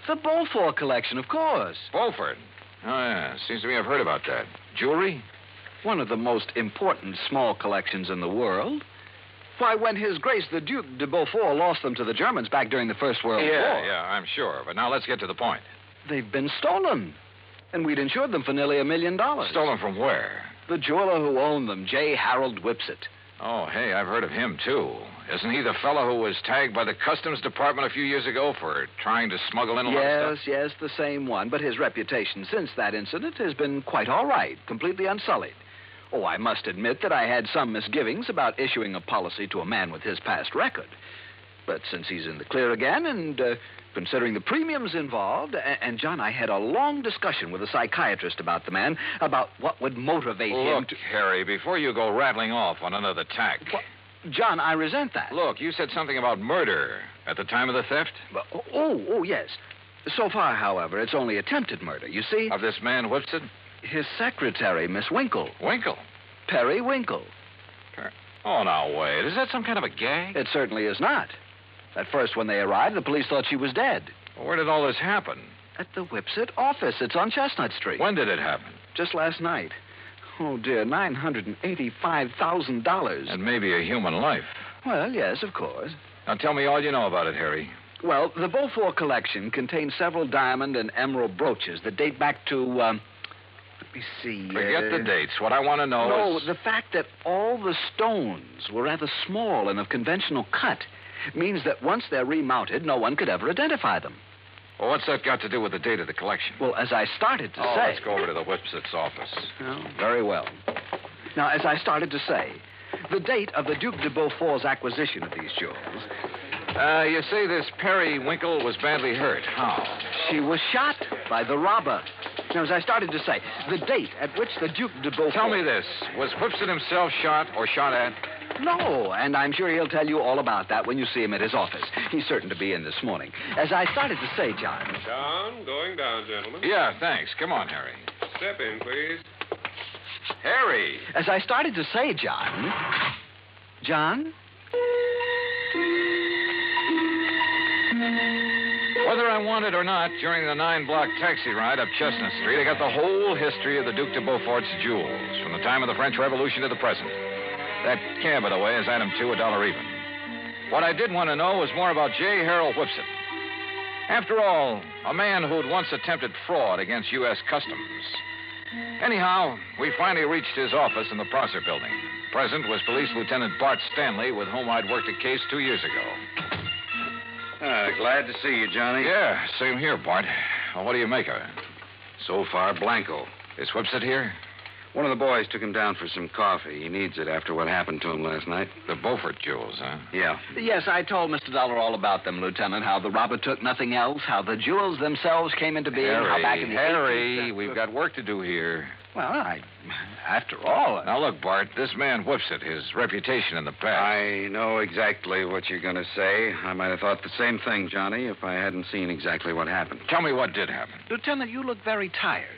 The Beaufort collection, of course. Beaufort? Oh, yeah. Seems to me I've heard about that. Jewelry? One of the most important small collections in the world. Why, when His Grace the Duke de Beaufort lost them to the Germans back during the First World War. Yeah, I'm sure. But now let's get to the point. They've been stolen. And we'd insured them for nearly $1 million. Stolen from where? The jeweler who owned them, J. Harold Whipsett. Oh, hey, I've heard of him, too. Isn't he the fellow who was tagged by the Customs Department a few years ago for trying to smuggle in a lot of stuff? Yes, the same one. But his reputation since that incident has been quite all right, completely unsullied. Oh, I must admit that I had some misgivings about issuing a policy to a man with his past record. But since he's in the clear again, and considering the premiums involved, and John, I had a long discussion with a psychiatrist about the man, about what would motivate him to... Look, Harry, before you go rattling off on another tack... John, I resent that. Look, you said something about murder at the time of the theft? Oh, yes. So far, however, it's only attempted murder, you see? Of this man, Whipsett? His secretary, Miss Winkle. Winkle? Perry Winkle. Oh, now, wait. Is that some kind of a gag? It certainly is not. At first, when they arrived, the police thought she was dead. Well, where did all this happen? At the Whipsett office. It's on Chestnut Street. When did it happen? Just last night. Oh, dear, $985,000. And maybe a human life. Well, yes, of course. Now, tell me all you know about it, Harry. Well, the Beaufort collection contains several diamond and emerald brooches that date back to, let me see. Forget the dates. What I want to know is... No, the fact that all the stones were rather small and of conventional cut means that once they're remounted, no one could ever identify them. Well, what's that got to do with the date of the collection? Well, as I started to say... let's go over to the Whipsett's office. Oh, very well. Now, as I started to say, the date of the Duke de Beaufort's acquisition of these jewels... you say this Perry Winkle was badly hurt. How? She was shot by the robber. Now, as I started to say, the date at which the Duke de Beaufort... Tell me this. Was Whipson himself shot or shot at? No, and I'm sure he'll tell you all about that when you see him at his office. He's certain to be in this morning. As I started to say, John... John, going down, gentlemen. Yeah, thanks. Come on, Harry. Step in, please. Harry! As I started to say, John... John? Whether I want it or not, during the 9-block taxi ride up Chestnut Street, I got the whole history of the Duc de Beaufort's jewels, from the time of the French Revolution to the present. That cab, by the way, is item 2, $1 even. What I did want to know was more about J. Harold Whipson. After all, a man who'd once attempted fraud against U.S. Customs. Anyhow, we finally reached his office in the Prosser building. Present was Police Lieutenant Bart Stanley, with whom I'd worked a case 2 years ago. Glad to see you, Johnny. Yeah, same here, Bart. Well, what do you make of it? So far, blanco. Is Whipson here? One of the boys took him down for some coffee. He needs it after what happened to him last night. The Beaufort jewels, huh? Yeah. Yes, I told Mr. Dollar all about them, Lieutenant, how the robber took nothing else, how the jewels themselves came into being, how back in the 18th... we've got work to do here. Well, after all... Now, look, Bart, this man Whipson, his reputation in the past... I know exactly what you're going to say. I might have thought the same thing, Johnny, if I hadn't seen exactly what happened. Tell me what did happen. Lieutenant, you look very tired.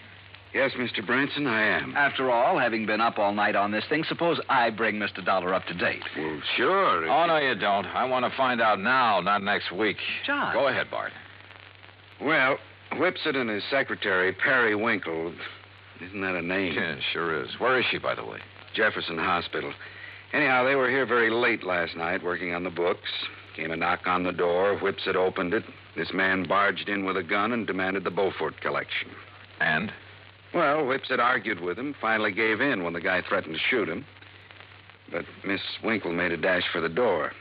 Yes, Mr. Branson, I am. After all, having been up all night on this thing, suppose I bring Mr. Dollar up to date. Well, sure. Oh, no, you don't. I want to find out now, not next week. John. Go ahead, Bart. Well, Whipson and his secretary, Perry Winkle... Isn't that a name? Yeah, sure is. Where is she, by the way? Jefferson Hospital. Anyhow, they were here very late last night working on the books. Came a knock on the door. Whipson opened it. This man barged in with a gun and demanded the Beaufort collection. And? Well, Whipson argued with him, finally gave in when the guy threatened to shoot him. But Miss Winkle made a dash for the door.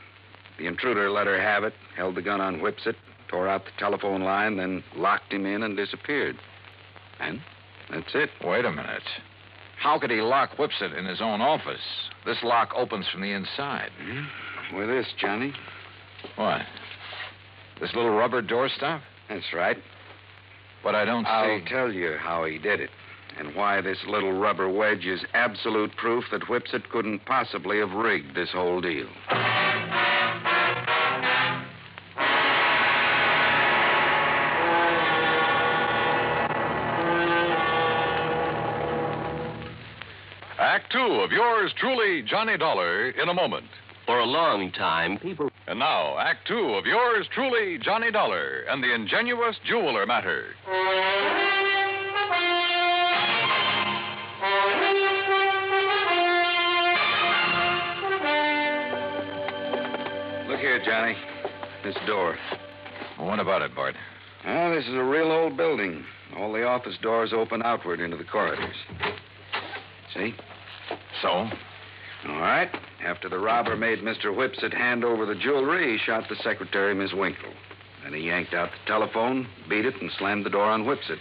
The intruder let her have it, held the gun on Whipson, tore out the telephone line, then locked him in and disappeared. And? That's it. Wait a minute. How could he lock Whipson in his own office? This lock opens from the inside. With this, Johnny. What? This little rubber doorstop? That's right. But I don't see... I'll tell you how he did it, and why this little rubber wedge is absolute proof that Whipson couldn't possibly have rigged this whole deal. Act 2 of yours truly, Johnny Dollar, in a moment. For a long time, people... And now, Act 2 of yours truly, Johnny Dollar, and the ingenious jeweler matter. Look here, Johnny. This door. What about it, Bart? Well, this is a real old building. All the office doors open outward into the corridors. See? So? All right. After the robber made Mr. Whipson hand over the jewelry, he shot the secretary, Miss Winkle. Then he yanked out the telephone, beat it, and slammed the door on Whipson.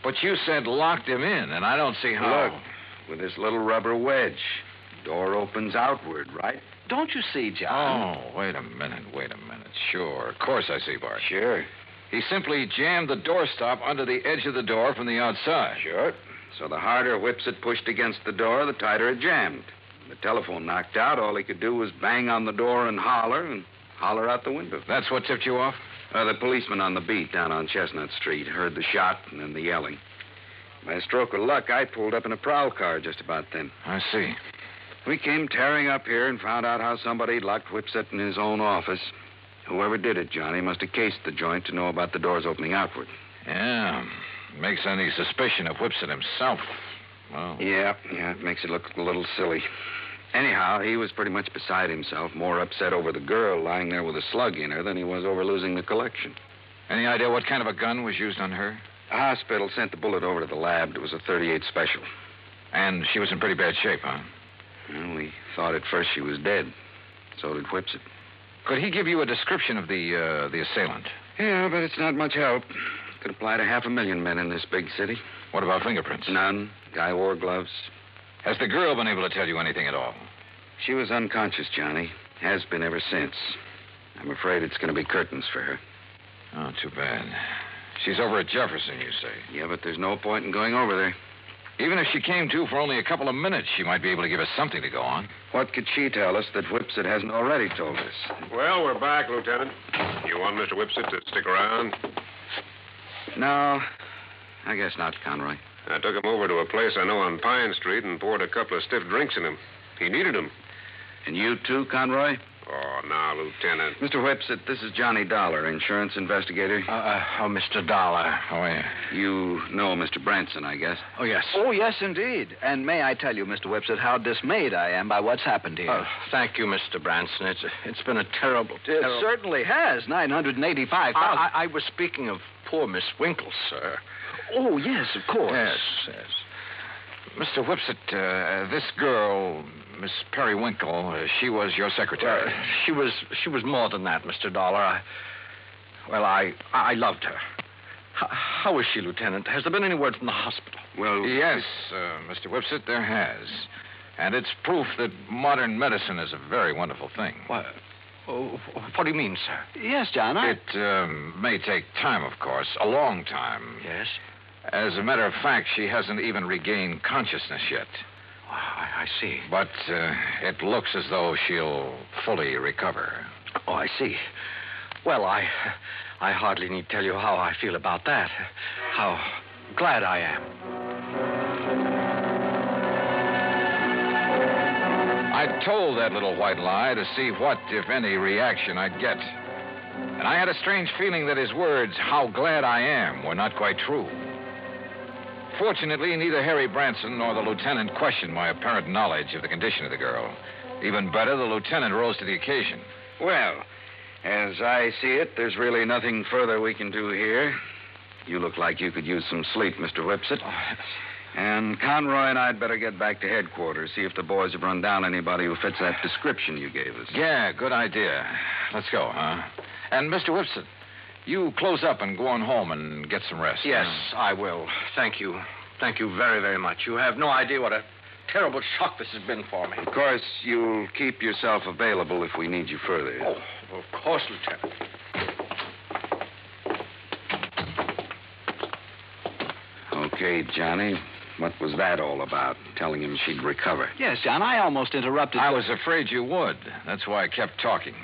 But you said locked him in, and I don't see how... Look, with this little rubber wedge, door opens outward, right? Don't you see, John? Oh, wait a minute. Sure, of course I see, Bart. Sure. He simply jammed the doorstop under the edge of the door from the outside. Sure. So the harder Whipson pushed against the door, the tighter it jammed. The telephone knocked out. All he could do was bang on the door and holler out the window. That's what tipped you off? The policeman on the beat down on Chestnut Street heard the shot and then the yelling. By a stroke of luck, I pulled up in a prowl car just about then. I see. We came tearing up here and found out how somebody'd locked Whipson in his own office. Whoever did it, Johnny, must have cased the joint to know about the doors opening outward. Yeah. Makes any suspicion of Whipson himself. Well... Yeah, it makes it look a little silly. Anyhow, he was pretty much beside himself, more upset over the girl lying there with a slug in her than he was over losing the collection. Any idea what kind of a gun was used on her? The hospital sent the bullet over to the lab. It was a .38 special. And she was in pretty bad shape, huh? Well, we thought at first she was dead. So did Whipson. Could he give you a description of the assailant? Yeah, but it's not much help. Could apply to 500,000 men in this big city. What about fingerprints? None. Guy wore gloves. Has the girl been able to tell you anything at all? She was unconscious, Johnny. Has been ever since. I'm afraid it's going to be curtains for her. Oh, too bad. She's over at Jefferson, you say? Yeah, but there's no point in going over there. Even if she came to for only a couple of minutes, she might be able to give us something to go on. What could she tell us that Whipsit hasn't already told us? Well, we're back, Lieutenant. You want Mr. Whipsit to stick around? No, I guess not, Conroy. I took him over to a place I know on Pine Street and poured a couple of stiff drinks in him. He needed them. And you too, Conroy? Oh, now, Lieutenant. Mr. Whipsit, this is Johnny Dollar, insurance investigator. Mr. Dollar. How are you? You know Mr. Branson, I guess. Oh, yes. Oh, yes, indeed. And may I tell you, Mr. Whipsit, how dismayed I am by what's happened here. Thank you, Mr. Branson. It's been a terrible. It certainly has. $985,000. I was speaking of poor Miss Winkle, sir. Oh, yes, of course. Yes. Mr. Whipsit, this girl, Miss Periwinkle, she was your secretary. She was more than that, Mr. Dollar. I loved her. How is she, Lieutenant? Has there been any word from the hospital? Well, yes, Mr. Whipsit, there has. And it's proof that modern medicine is a very wonderful thing. What do you mean, sir? Yes, John, It may take time, of course, a long time. Yes? As a matter of fact, she hasn't even regained consciousness yet. I see. But it looks as though she'll fully recover. Oh, I see. Well, I hardly need tell you how I feel about that. How glad I am. I told that little white lie to see what, if any, reaction I'd get. And I had a strange feeling that his words, "how glad I am," were not quite true. Fortunately, neither Harry Branson nor the lieutenant questioned my apparent knowledge of the condition of the girl. Even better, the lieutenant rose to the occasion. Well, as I see it, there's really nothing further we can do here. You look like you could use some sleep, Mr. Whipsit. And Conroy and I'd better get back to headquarters, see if the boys have run down anybody who fits that description you gave us. Yeah, good idea. Let's go, huh? And Mr. Whipsit, you close up and go on home and get some rest. Yes, I will. Thank you. Thank you very, very much. You have no idea what a terrible shock this has been for me. Of course, you'll keep yourself available if we need you further. Oh, of course, Lieutenant. Okay, Johnny. What was that all about? Telling him she'd recover. Yes, John, I almost interrupted. I was afraid you would. That's why I kept talking.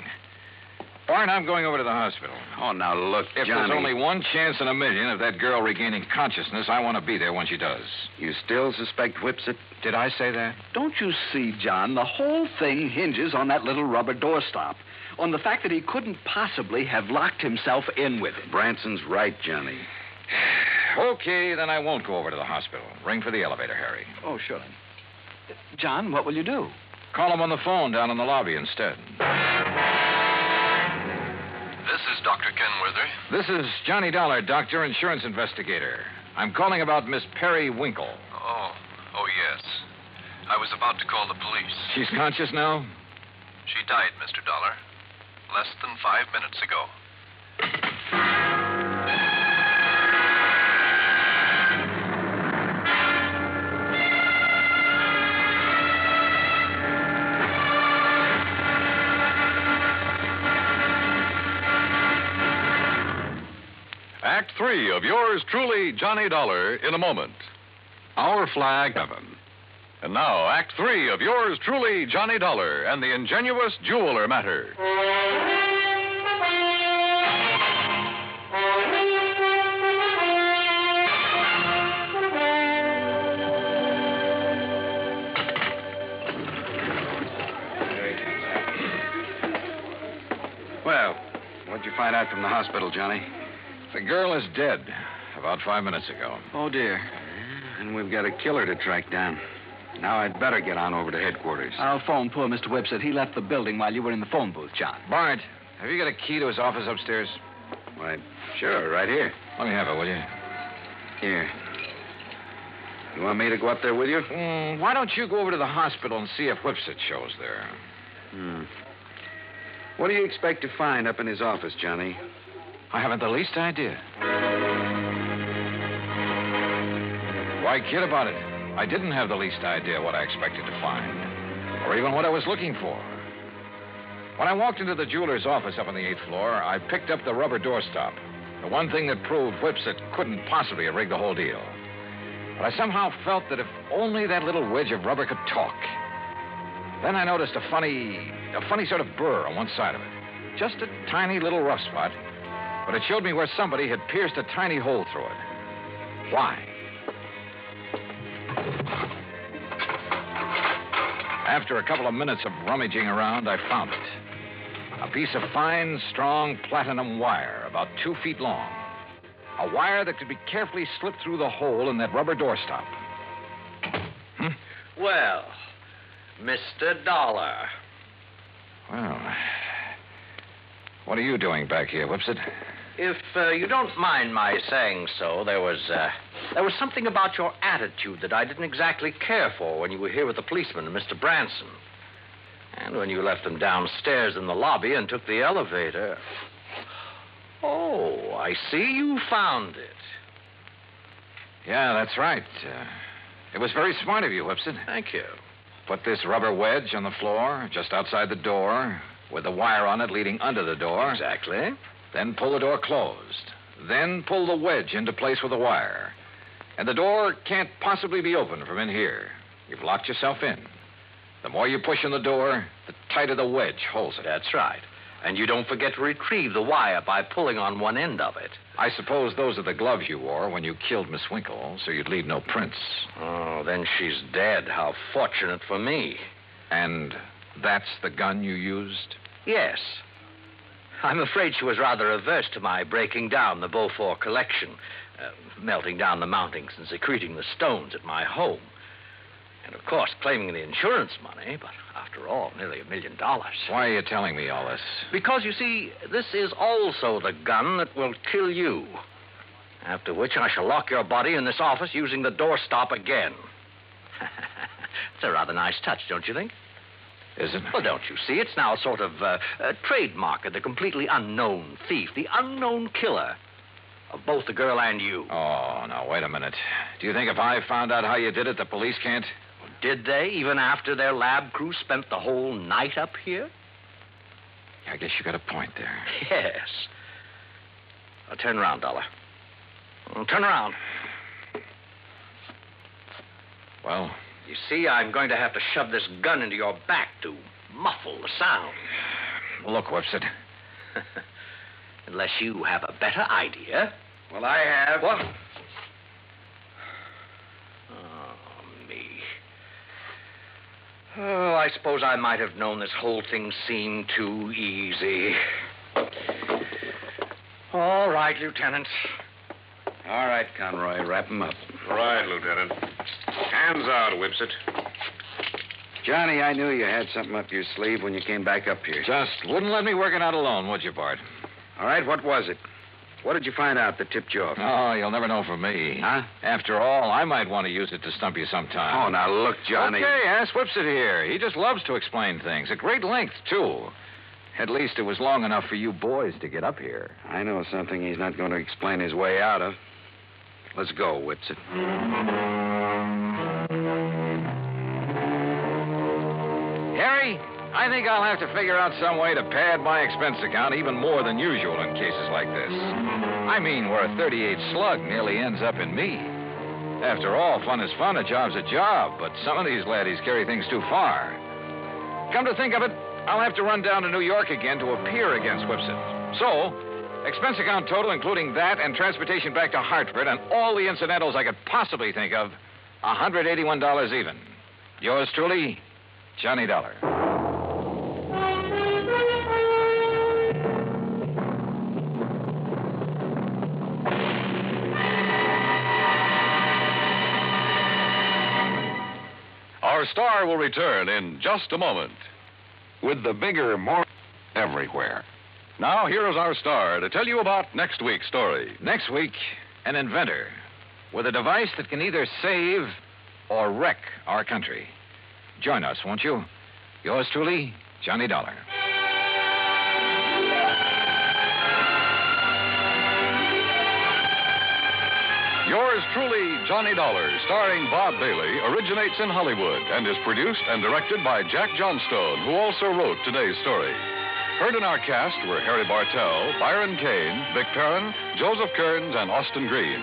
Bart, I'm going over to the hospital. Oh, now look, If Johnny. there's only one chance in a million of that girl regaining consciousness, I want to be there when she does. You still suspect Whipsit? Did I say that? Don't you see, John, the whole thing hinges on that little rubber doorstop. On the fact that he couldn't possibly have locked himself in with it. Branson's right, Johnny. Okay, then I won't go over to the hospital. Ring for the elevator, Harry. Oh, sure. John, what will you do? Call him on the phone down in the lobby instead. This is Dr. Kenworthy. This is Johnny Dollar, doctor, insurance investigator. I'm calling about Miss Periwinkle. Oh, yes. I was about to call the police. She's conscious now? She died, Mr. Dollar, less than 5 minutes ago. Act 3 of yours truly, Johnny Dollar, in a moment. Our flag, heaven. And now, Act 3 of yours truly, Johnny Dollar, and the ingenious jeweler matter. Well, what'd you find out from the hospital, Johnny? The girl is dead about 5 minutes ago. Oh, dear. And we've got a killer to track down. Now I'd better get on over to headquarters. I'll phone poor Mr. Whipsit. He left the building while you were in the phone booth, John. Bart, have you got a key to his office upstairs? Why, sure, right here. Let me have it, will you? Here. You want me to go up there with you? Why don't you go over to the hospital and see if Whipsit shows there? What do you expect to find up in his office, Johnny? I haven't the least idea. Why kid about it? I didn't have the least idea what I expected to find, or even what I was looking for. When I walked into the jeweler's office up on the 8th floor, I picked up the rubber doorstop. The one thing that proved Whipsit couldn't possibly have rigged the whole deal. But I somehow felt that if only that little wedge of rubber could talk. Then I noticed a funny sort of burr on one side of it. Just a tiny little rough spot. But it showed me where somebody had pierced a tiny hole through it. Why? After a couple of minutes of rummaging around, I found it. A piece of fine, strong platinum wire, about 2 feet long. A wire that could be carefully slipped through the hole in that rubber doorstop. Well, Mr. Dollar. Well, what are you doing back here, Whipsit? If you don't mind my saying so, there was something about your attitude that I didn't exactly care for when you were here with the policeman and Mr. Branson. And when you left them downstairs in the lobby and took the elevator. Oh, I see you found it. Yeah, that's right. It was very smart of you, Whipsit. Thank you. Put this rubber wedge on the floor, just outside the door, with the wire on it leading under the door. Exactly. Then pull the door closed. Then pull the wedge into place with the wire. And the door can't possibly be opened from in here. You've locked yourself in. The more you push on the door, the tighter the wedge holds it. That's right. And you don't forget to retrieve the wire by pulling on one end of it. I suppose those are the gloves you wore when you killed Miss Winkle, so you'd leave no prints. Oh, then she's dead. How fortunate for me. And that's the gun you used? Yes. I'm afraid she was rather averse to my breaking down the Beaufort collection, melting down the mountings and secreting the stones at my home. And, of course, claiming the insurance money, but after all, nearly $1 million. Why are you telling me all this? Because, you see, this is also the gun that will kill you. After which I shall lock your body in this office using the doorstop again. It's a rather nice touch, don't you think? Is it? Well, don't you see? It's now a sort of a trademark of the completely unknown thief, the unknown killer of both the girl and you. Oh, now, wait a minute. Do you think if I found out how you did it, the police can't? Did they, even after their lab crew spent the whole night up here? I guess you got a point there. Yes. Now, turn around, Dollar. Turn around. Well? You see, I'm going to have to shove this gun into your back to muffle the sound. Look, Whipsit. Unless you have a better idea. Well, I have. What? Oh, me. Oh, I suppose I might have known this whole thing seemed too easy. All right, Lieutenant. All right, Conroy, wrap him up. Right, Lieutenant. Hands out, Whipsit. Johnny, I knew you had something up your sleeve when you came back up here. Just wouldn't let me work it out alone, would you, Bart? All right, what was it? What did you find out that tipped you off? Oh, you'll never know from me. Huh? After all, I might want to use it to stump you sometime. Oh, now look, Johnny. Okay, ask Whipsit here. He just loves to explain things. At great length, too. At least it was long enough for you boys to get up here. I know something he's not going to explain his way out of. Let's go, Whipsit. Harry, I think I'll have to figure out some way to pad my expense account even more than usual in cases like this. I mean, where a .38 slug nearly ends up in me. After all, fun is fun, a job's a job, but some of these laddies carry things too far. Come to think of it, I'll have to run down to New York again to appear against Whipsit. So, expense account total, including that and transportation back to Hartford and all the incidentals I could possibly think of, $181 even. Yours truly, Johnny Dollar. Our star will return in just a moment with the bigger, more everywhere. Now, here is our star to tell you about next week's story. Next week, an inventor with a device that can either save or wreck our country. Join us, won't you? Yours truly, Johnny Dollar. Yours truly, Johnny Dollar, starring Bob Bailey, originates in Hollywood and is produced and directed by Jack Johnstone, who also wrote today's story. Heard in our cast were Harry Bartell, Byron Kane, Vic Perrin, Joseph Kearns, and Austin Green.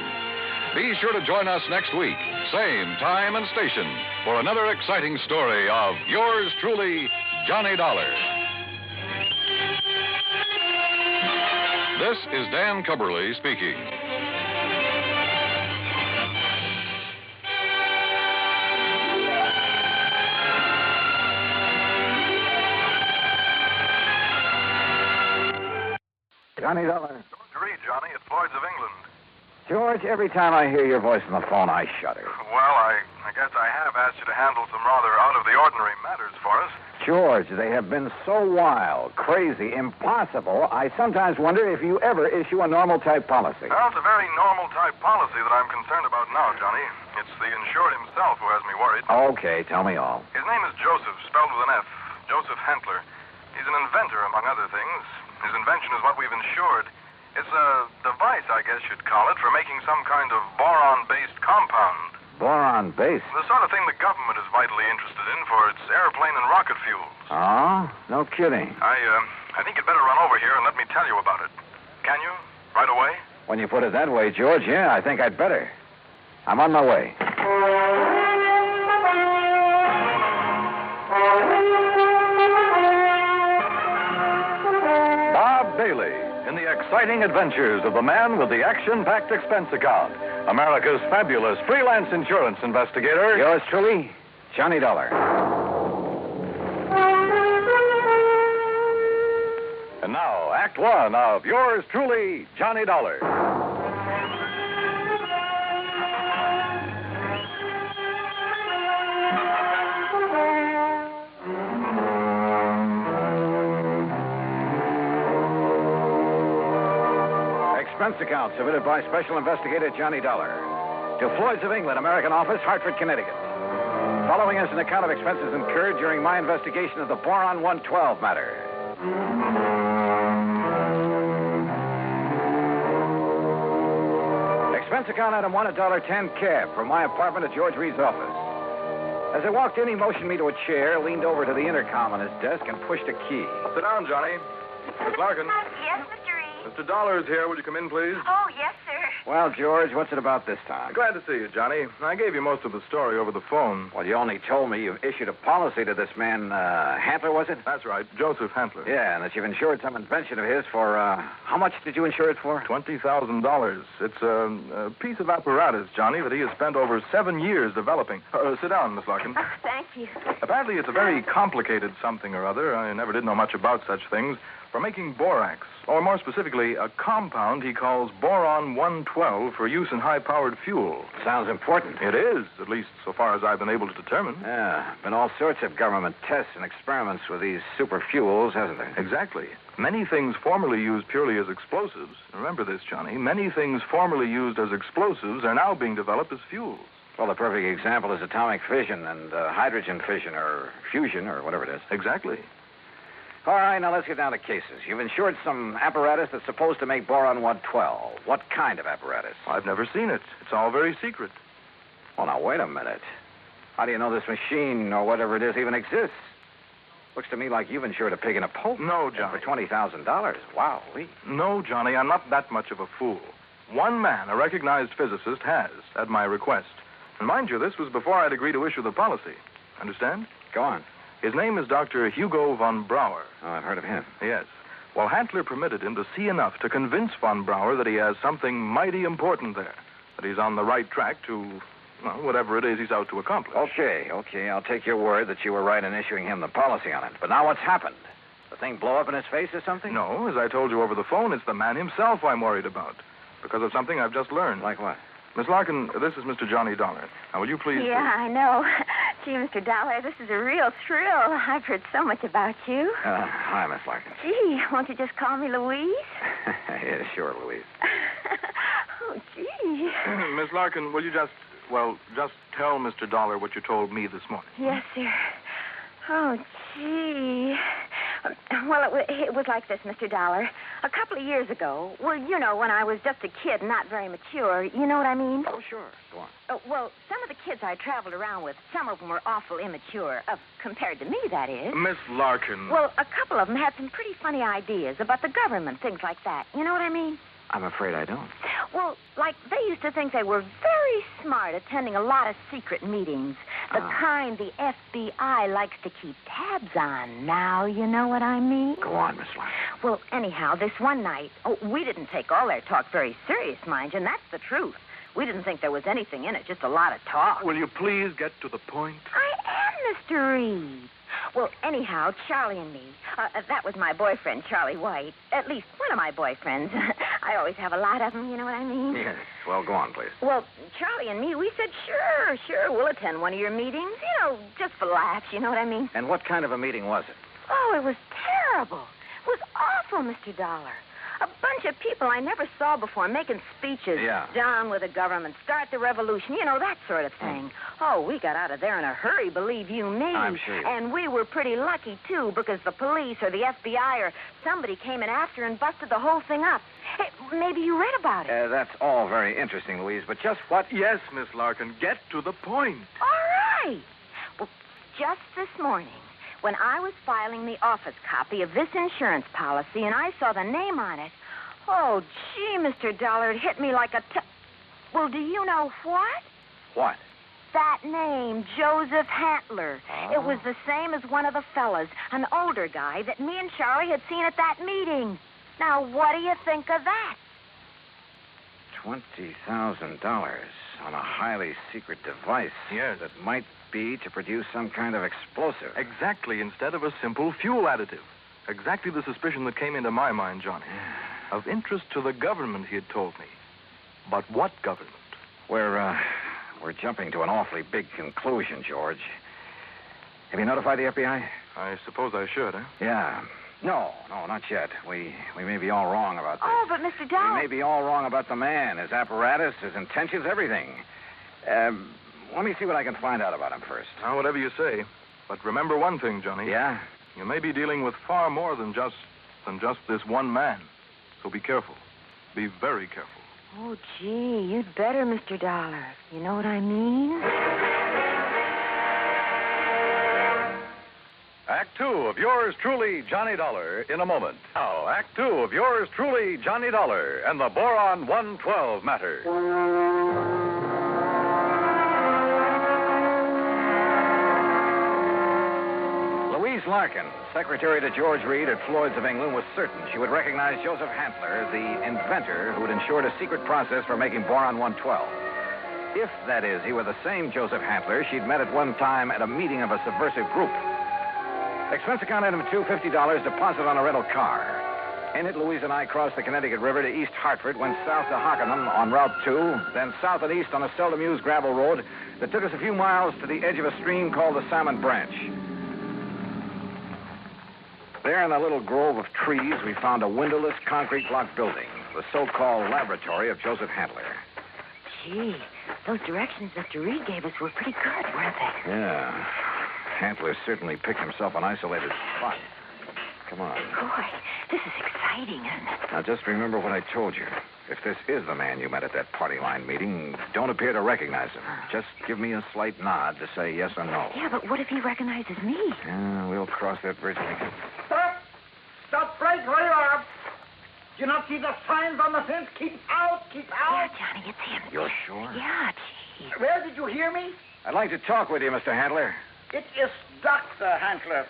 Be sure to join us next week, same time and station, for another exciting story of yours truly, Johnny Dollar. This is Dan Cubberly speaking. Johnny Dollar. Good to read, Johnny. It's Lloyd's of England. George, every time I hear your voice on the phone, I shudder. Well, I guess I have asked you to handle some rather out-of-the-ordinary matters for us. George, they have been so wild, crazy, impossible, I sometimes wonder if you ever issue a normal-type policy. Well, it's a very normal-type policy that I'm concerned about now, Johnny. It's the insured himself who has me worried. Okay, tell me all. His name is Joseph, spelled with an F. Joseph Hentler. He's an inventor, among other things. His invention is what we've insured. It's a device, I guess you'd call it, for making some kind of boron-based compound. Boron-based? The sort of thing the government is vitally interested in for its airplane and rocket fuels. Oh? No kidding. I think you'd better run over here and let me tell you about it. Can you? Right away? When you put it that way, George, yeah, I think I'd better. I'm on my way. Bob Bailey in the exciting adventures of the man with the action-packed expense account, America's fabulous freelance insurance investigator. Yours truly, Johnny Dollar. And now, Act One of yours truly, Johnny Dollar. Expense account submitted by Special Investigator Johnny Dollar to Floyd's of England, American Office, Hartford, Connecticut. Following is an account of expenses incurred during my investigation of the Boron 112 matter. Expense account item 1, $1.10 cab from my apartment to George Reed's office. As I walked in, he motioned me to a chair, leaned over to the intercom on his desk, and pushed a key. Sit down, Johnny. Miss Larkin. Yes, Mr. Reed? Mr. Dollar is here. Would you come in, please? Oh, yes, sir. Well, George, what's it about this time? Glad to see you, Johnny. I gave you most of the story over the phone. Well, you only told me you've issued a policy to this man, Hantler, was it? That's right, Joseph Hentler. Yeah, and that you've insured some invention of his for, how much did you insure it for? $20,000. It's a piece of apparatus, Johnny, that he has spent over 7 years developing. Sit down, Miss Larkin. Oh, thank you. Apparently, it's a very complicated something or other. I never did know much about such things. For making borax, or more specifically, a compound he calls boron 112 for use in high-powered fuel. Sounds important. It is, at least so far as I've been able to determine. Yeah, been all sorts of government tests and experiments with these super fuels, hasn't there? Exactly. Many things formerly used purely as explosives, remember this, Johnny, many things formerly used as explosives are now being developed as fuels. Well, the perfect example is atomic fission and hydrogen fission or fusion or whatever it is. Exactly. All right, now let's get down to cases. You've insured some apparatus that's supposed to make boron 112. What kind of apparatus? I've never seen it. It's all very secret. Well, now, wait a minute. How do you know this machine or whatever it is even exists? Looks to me like you've insured a pig in a poke. No, Johnny. For $20,000. Wow. No, Johnny, I'm not that much of a fool. One man, a recognized physicist, has, at my request. And mind you, this was before I'd agree to issue the policy. Understand? Go on. His name is Dr. Hugo von Brauer. Oh, I've heard of him. Yes. Well, Hantler permitted him to see enough to convince von Brauer that he has something mighty important there, that he's on the right track to, well, whatever it is he's out to accomplish. Okay. I'll take your word that you were right in issuing him the policy on it. But now what's happened? The thing blow up in his face or something? No, as I told you over the phone, it's the man himself I'm worried about, because of something I've just learned. Like what? Miss Larkin, this is Mr. Johnny Dollar. Now, will you please... Yeah, I know. Gee, Mr. Dollar, this is a real thrill. I've heard so much about you. Hi, Miss Larkin. Gee, won't you just call me Louise? Yeah, sure, Louise. Oh, gee. Miss Larkin, will you just tell Mr. Dollar what you told me this morning? Yes, sir. Oh, gee. Well, it was like this, Mr. Dollar. A couple of years ago, well, you know, when I was just a kid, not very mature, you know what I mean? Oh, sure. Go on. Well, some of the kids I traveled around with, some of them were awful immature, compared to me, that is. Miss Larkin. Well, a couple of them had some pretty funny ideas about the government, things like that. You know what I mean? I'm afraid I don't. Well, like, they used to think they were very smart attending a lot of secret meetings. The kind the FBI likes to keep tabs on. Now, you know what I mean? Go on, Miss Larkin. Well, anyhow, this one night, we didn't take all their talk very serious, mind you, and that's the truth. We didn't think there was anything in it, just a lot of talk. Will you please get to the point? I am, Mr. Reed. Well, anyhow, Charlie and me, that was my boyfriend, Charlie White. At least one of my boyfriends. I always have a lot of them, you know what I mean? Yes. Well, go on, please. Well, Charlie and me, we said, sure, we'll attend one of your meetings. You know, just for laughs, you know what I mean? And what kind of a meeting was it? Oh, it was terrible. It was awful, Mr. Dollar. A bunch of people I never saw before making speeches. Yeah. Down with the government, start the revolution, you know, that sort of thing. Oh, we got out of there in a hurry, believe you me. I'm sure. And we were pretty lucky, too, because the police or the FBI or somebody came in after and busted the whole thing up. Hey, maybe you read about it. That's all very interesting, Louise, but just what... Yes, Miss Larkin, get to the point. All right. Well, just this morning, when I was filing the office copy of this insurance policy and I saw the name on it, oh, gee, Mr. Dollar, it hit me like a Well, do you know what? What? That name, Joseph Hantler. Oh. It was the same as one of the fellas, an older guy that me and Charlie had seen at that meeting. Now, what do you think of that? $20,000 on a highly secret device. Yes. That might be to produce some kind of explosive. Exactly, instead of a simple fuel additive. Exactly the suspicion that came into my mind, Johnny. Of interest to the government, he had told me. But what government? We're jumping to an awfully big conclusion, George. Have you notified the FBI? I suppose I should, huh? Yeah. No, not yet. We may be all wrong about this. Oh, but Mr. Dollar... We may be all wrong about the man, his apparatus, his intentions, everything. Let me see what I can find out about him first. Now, whatever you say. But remember one thing, Johnny. Yeah? You may be dealing with far more than just this one man. So be careful. Be very careful. Oh, gee, you'd better, Mr. Dollar. You know what I mean? Act two of yours truly, Johnny Dollar, in a moment. Now, Act two of yours truly, Johnny Dollar, and the Boron 112 matter. Louise Larkin, secretary to George Reed at Floyd's of England, was certain she would recognize Joseph Hantler, the inventor who had ensured a secret process for making Boron 112. If, that is, he were the same Joseph Hantler she'd met at one time at a meeting of a subversive group. Expense account item 2, $50, deposit on a rental car. In it, Louise and I crossed the Connecticut River to East Hartford, went south to Hockenham on Route 2, then south and east on a seldom used gravel road that took us a few miles to the edge of a stream called the Salmon Branch. There in a little grove of trees, we found a windowless concrete block building, the so-called laboratory of Joseph Hantler. Gee, those directions Mr. Reed gave us were pretty good, weren't they? Yeah. Hantler certainly picked himself an isolated spot. Come on. Boy, this is exciting, isn't it? Now, just remember what I told you. If this is the man you met at that party line meeting, don't appear to recognize him. Just give me a slight nod to say yes or no. Yeah, but what if he recognizes me? Yeah, we'll cross that bridge when we get... Stop! Stop right where you are! Do you not see the signs on the fence? Keep out! Keep out! Yeah, Johnny, it's him. You're sure? Yeah, gee. Where did you hear me? I'd like to talk with you, Mr. Hantler. It is Dr. Hantler.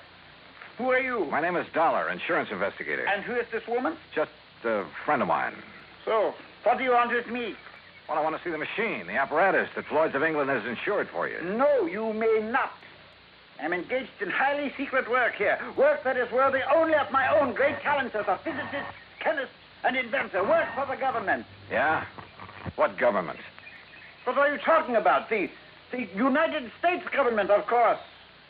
Who are you? My name is Dollar, insurance investigator. And who is this woman? Just a friend of mine. So, what do you want with me? Well, I want to see the machine, the apparatus that Floyd's of England has insured for you. No, you may not. I'm engaged in highly secret work here. Work that is worthy only of my own great talents as a physicist, chemist, and inventor. Work for the government. Yeah? What government? What are you talking about? The United States government, of course.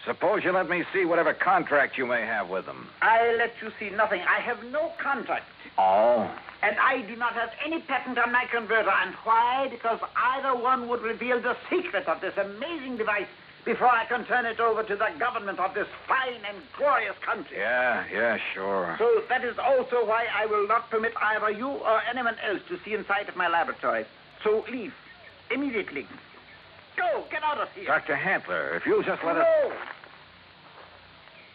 Suppose you let me see whatever contract you may have with them. I let you see nothing. I have no contract. Oh? And I do not have any patent on my converter. And why? Because either one would reveal the secret of this amazing device before I can turn it over to the government of this fine and glorious country. Yeah, sure. So that is also why I will not permit either you or anyone else to see inside of my laboratory. So leave. Immediately. Go, get out of here. Dr. Hantler, if you'll just let us... No.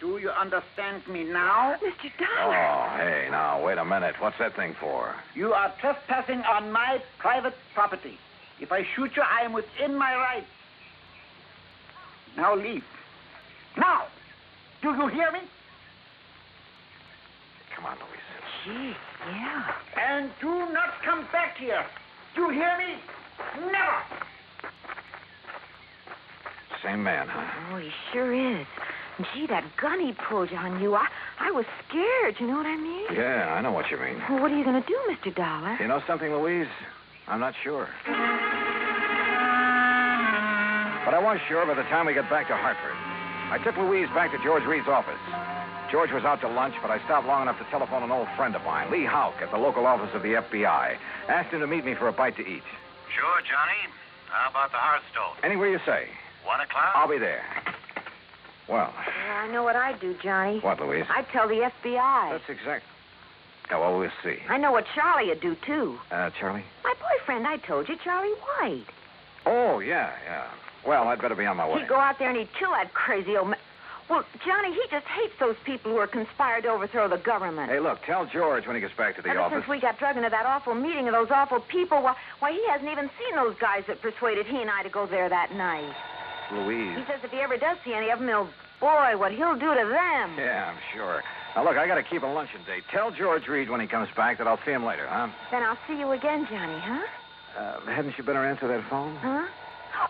Do you understand me now? Mr. Dollar. Oh, hey, now, wait a minute. What's that thing for? You are trespassing on my private property. If I shoot you, I am within my rights. Now leave. Now! Do you hear me? Come on, Louise. Gee, yeah. And do not come back here. Do you hear me? Never! Same man, huh? Oh, he sure is. Gee, that gun he pulled on you, I was scared, you know what I mean? Yeah, I know what you mean. Well, what are you going to do, Mr. Dollar? You know something, Louise? I'm not sure. But I was sure by the time we got back to Hartford. I took Louise back to George Reed's office. George was out to lunch, but I stopped long enough to telephone an old friend of mine, Lee Houck, at the local office of the FBI. Asked him to meet me for a bite to eat. Sure, Johnny. How about the Hearthstone? Anywhere you say. 1 o'clock? I'll be there. Well. Yeah, I know what I'd do, Johnny. What, Louise? I'd tell the FBI. That's exact. Yeah, well, we'll see. I know what Charlie would do, too. Charlie? My boyfriend, I told you, Charlie White. Oh, yeah. Well, I'd better be on my way. He'd go out there and he'd kill that crazy old man. Well, Johnny, he just hates those people who are conspired to overthrow the government. Hey, look, tell George when he gets back to the Ever office. since we got drug into that awful meeting of those awful people, why, he hasn't even seen those guys that persuaded he and I to go there that night. Louise. He says if he ever does see any of them, boy, what he'll do to them. Yeah, I'm sure. Now, look, I got to keep a luncheon date. Tell George Reed when he comes back that I'll see him later, huh? Then I'll see you again, Johnny, huh? Hadn't you better answer that phone? Huh?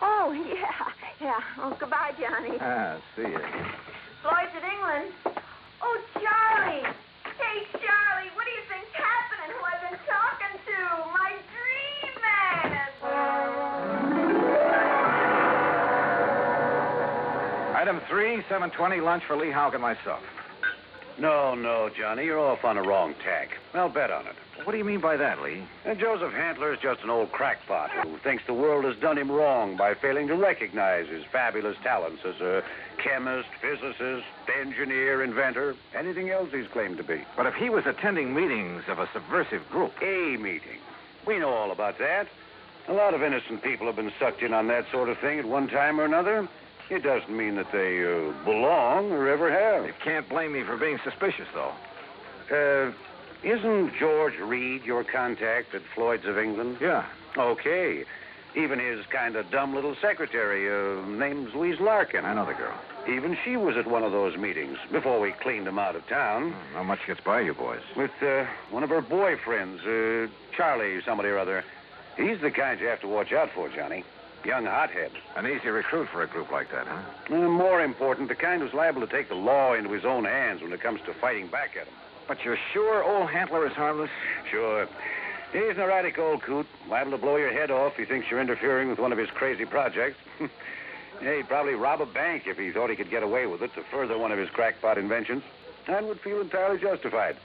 Oh, yeah. Oh, goodbye, Johnny. See you. Lloyd's of England. Oh, Charlie. Hey, Charlie, what do you think's happening? Who I've been talking to? My dream man. Item 3, 7:20, lunch for Lee Houck and myself. No, Johnny, you're off on a wrong tack. I'll bet on it. What do you mean by that, Lee? And Joseph Hantler's just an old crackpot who thinks the world has done him wrong by failing to recognize his fabulous talents as a chemist, physicist, engineer, inventor, anything else he's claimed to be. But if he was attending meetings of a subversive group... A meeting. We know all about that. A lot of innocent people have been sucked in on that sort of thing at one time or another. It doesn't mean that they belong or ever have. You can't blame me for being suspicious, though. Isn't George Reed your contact at Floyd's of England? Yeah. Okay. Even his kind of dumb little secretary, name's Louise Larkin. I know the girl. Even she was at one of those meetings before we cleaned him out of town. Not much gets by you boys. With one of her boyfriends, Charlie somebody or other. He's the kind you have to watch out for, Johnny. Young hothead. An easy recruit for a group like that, huh? More important, the kind who's liable to take the law into his own hands when it comes to fighting back at him. But you're sure old Hantler is harmless? Sure. He's an erratic old coot, liable to blow your head off if he thinks you're interfering with one of his crazy projects. He'd probably rob a bank if he thought he could get away with it to further one of his crackpot inventions, and would feel entirely justified.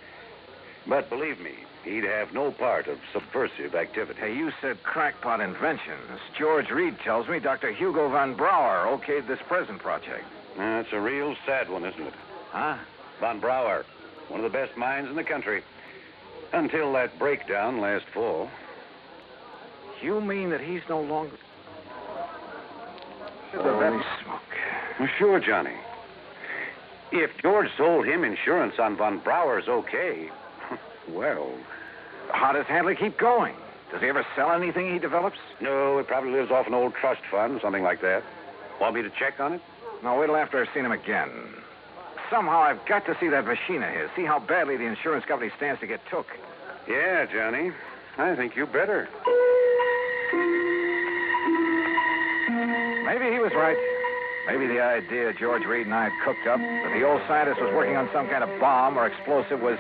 But believe me, he'd have no part of subversive activity. Hey, you said crackpot inventions. George Reed tells me Dr. Hugo von Brauer okayed this present project. That's a real sad one, isn't it? Huh? Von Brauer, one of the best minds in the country. Until that breakdown last fall. You mean that he's no longer... Holy smoke. Well, sure, Johnny. If George sold him insurance on Von Brauer's okay, well... How does Handley keep going? Does he ever sell anything he develops? No, he probably lives off an old trust fund, something like that. Want me to check on it? No, wait till after I've seen him again. Somehow I've got to see that machine of his, see how badly the insurance company stands to get took. Yeah, Johnny. I think you better. Maybe he was right. Maybe the idea George Reed and I had cooked up, that the old scientist was working on some kind of bomb or explosive, was...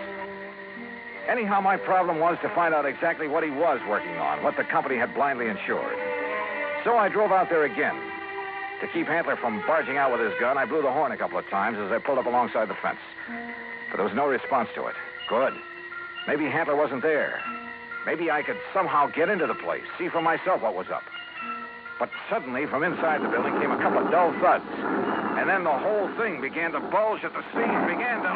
Anyhow, my problem was to find out exactly what he was working on, what the company had blindly insured. So I drove out there again. To keep Hantler from barging out with his gun, I blew the horn a couple of times as I pulled up alongside the fence. But there was no response to it. Good. Maybe Hantler wasn't there. Maybe I could somehow get into the place, see for myself what was up. But suddenly, from inside the building came a couple of dull thuds. And then the whole thing began to bulge at the seams, began to...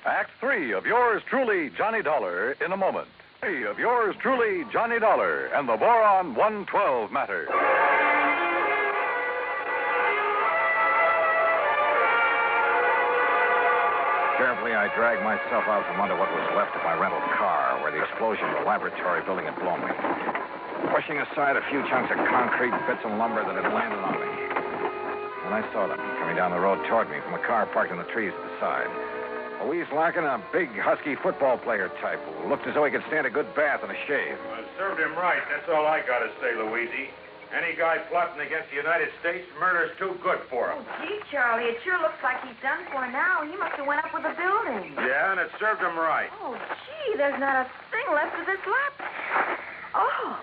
Act 3 of yours truly, Johnny Dollar, in a moment. 3 of yours truly, Johnny Dollar, and the Boron 112 matter. Carefully, I dragged myself out from under what was left of my rental car, where the explosion of the laboratory building had blown me, pushing aside a few chunks of concrete, bits of lumber that had landed on me. And I saw them coming down the road toward me from a car parked in the trees at the side. Louise Larkin, a big, husky football player type who looked as though he could stand a good bath and a shave. Well, served him right. That's all I got to say, Louise. Any guy plotting against the United States, murder's too good for him. Oh, gee, Charlie, it sure looks like he's done for now. He must have went up with the building. Yeah, and it served him right. Oh, gee, there's not a thing left of this lap. Oh,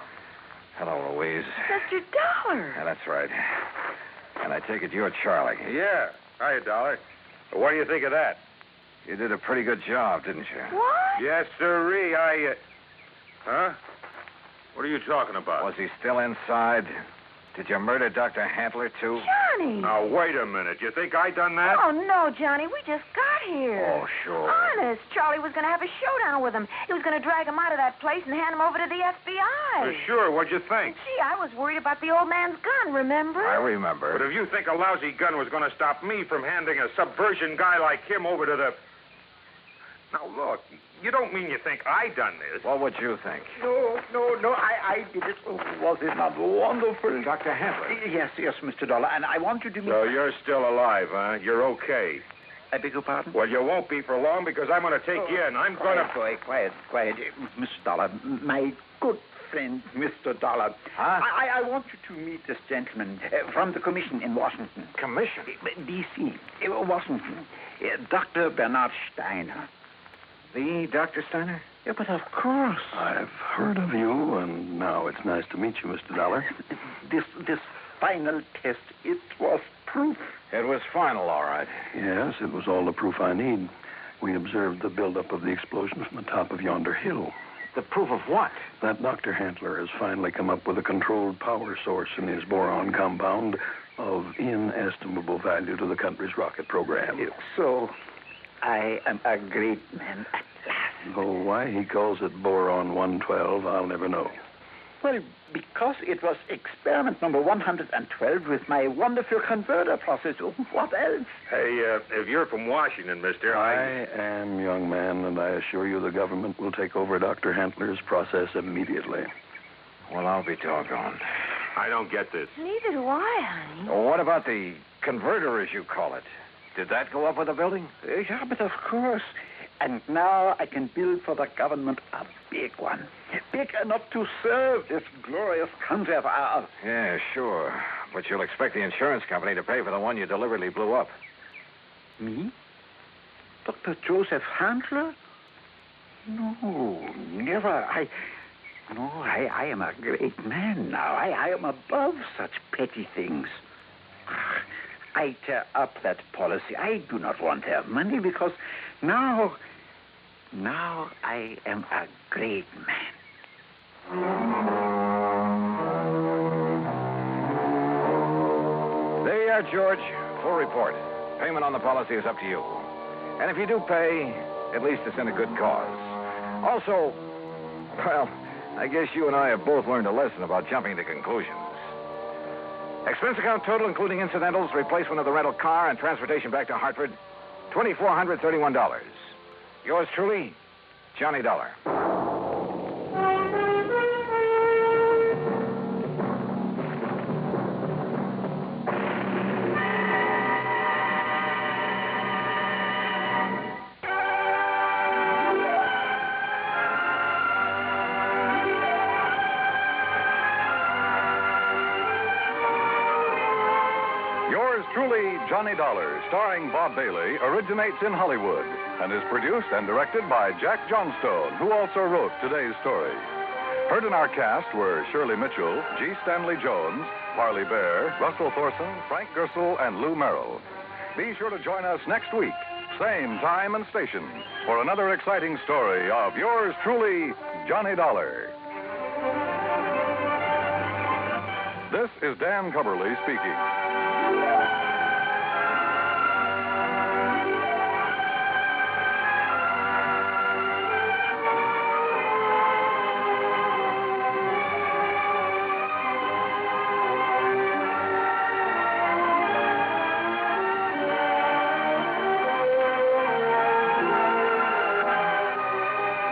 Hello, Louise. Mr. Dollar. Yeah, that's right. And I take it you're Charlie. Yeah. Hiya, Dollar. What do you think of that? You did a pretty good job, didn't you? What? Yes, sirree. Huh? What are you talking about? Was he still inside? Did you murder Dr. Handler, too? Johnny! Now, wait a minute. You think I done that? Oh, no, Johnny. We just got here. Oh, sure. Honest. Charlie was going to have a showdown with him. He was going to drag him out of that place and hand him over to the FBI. Sure. What'd you think? Gee, I was worried about the old man's gun, remember? I remember. But if you think a lousy gun was going to stop me from handing a subversion guy like him over to the... Now, look, you don't mean you think I done this. What would you think? No, I did it. Oh, was it not wonderful? Dr. Handler. Yes, Mr. Dollar, and I want you to meet... So you're still alive, huh? You're okay. I beg your pardon? Well, you won't be for long because I'm going to take you in. I'm going to... Quiet. Mr. Dollar, my good friend, Mr. Dollar. Huh? I want you to meet this gentleman from the commission in Washington. Commission? D.C., Washington. Dr. Bernard Steiner. The Dr. Steiner? Yeah, but of course. I've heard of you, and now it's nice to meet you, Mr. Dollar. This final test, it was proof. It was final, all right. Yes, it was all the proof I need. We observed the buildup of the explosion from the top of yonder hill. The proof of what? That Dr. Handler has finally come up with a controlled power source in his boron compound of inestimable value to the country's rocket program. So, I am a great man at last. Though why he calls it boron 112, I'll never know. Well, because it was experiment number 112 with my wonderful converter process. What else? Hey, if you're from Washington, mister, I am, young man, and I assure you the government will take over Dr. Handler's process immediately. Well, I'll be doggone. I don't get this. Neither do I, honey. Well, what about the converter, as you call it? Did that go up with the building? Yeah, but of course. And now I can build for the government a big one. Big enough to serve this glorious country of ours. Yeah, sure. But you'll expect the insurance company to pay for the one you deliberately blew up. Me? Dr. Joseph Handler? No, never. I am a great man now. I am above such petty things. I tear up that policy. I do not want their money because now I am a great man. There you are, George. Full report. Payment on the policy is up to you. And if you do pay, at least it's in a good cause. Also, well, I guess you and I have both learned a lesson about jumping to conclusions. Expense account total, including incidentals, replacement of the rental car, and transportation back to Hartford, $2,431. Yours truly, Johnny Dollar. Truly, Johnny Dollar, starring Bob Bailey, originates in Hollywood and is produced and directed by Jack Johnstone, who also wrote today's story. Heard in our cast were Shirley Mitchell, G. Stanley Jones, Parley Bear, Russell Thorson, Frank Gersel, and Lou Merrill. Be sure to join us next week, same time and station, for another exciting story of yours truly, Johnny Dollar. This is Dan Cumberly speaking.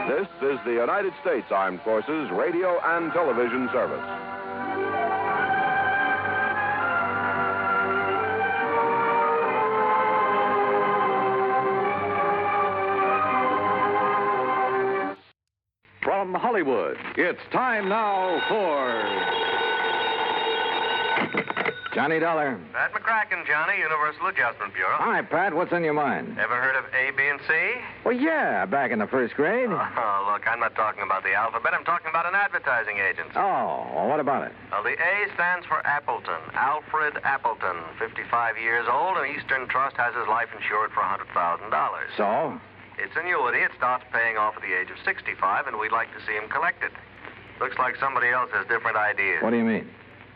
This is the United States Armed Forces Radio and Television Service. From Hollywood, it's time now for Johnny Dollar. Pat McCracken, Johnny, Universal Adjustment Bureau. Hi, Pat. What's on your mind? Ever heard of A, B, and C? Well, yeah, back in the first grade. Oh, look, I'm not talking about the alphabet. I'm talking about an advertising agency. Oh, well, what about it? Well, the A stands for Appleton. Alfred Appleton, 55 years old, and Eastern Trust has his life insured for $100,000. So? It's annuity. It starts paying off at the age of 65, and we'd like to see him collect it. Looks like somebody else has different ideas. What do you mean?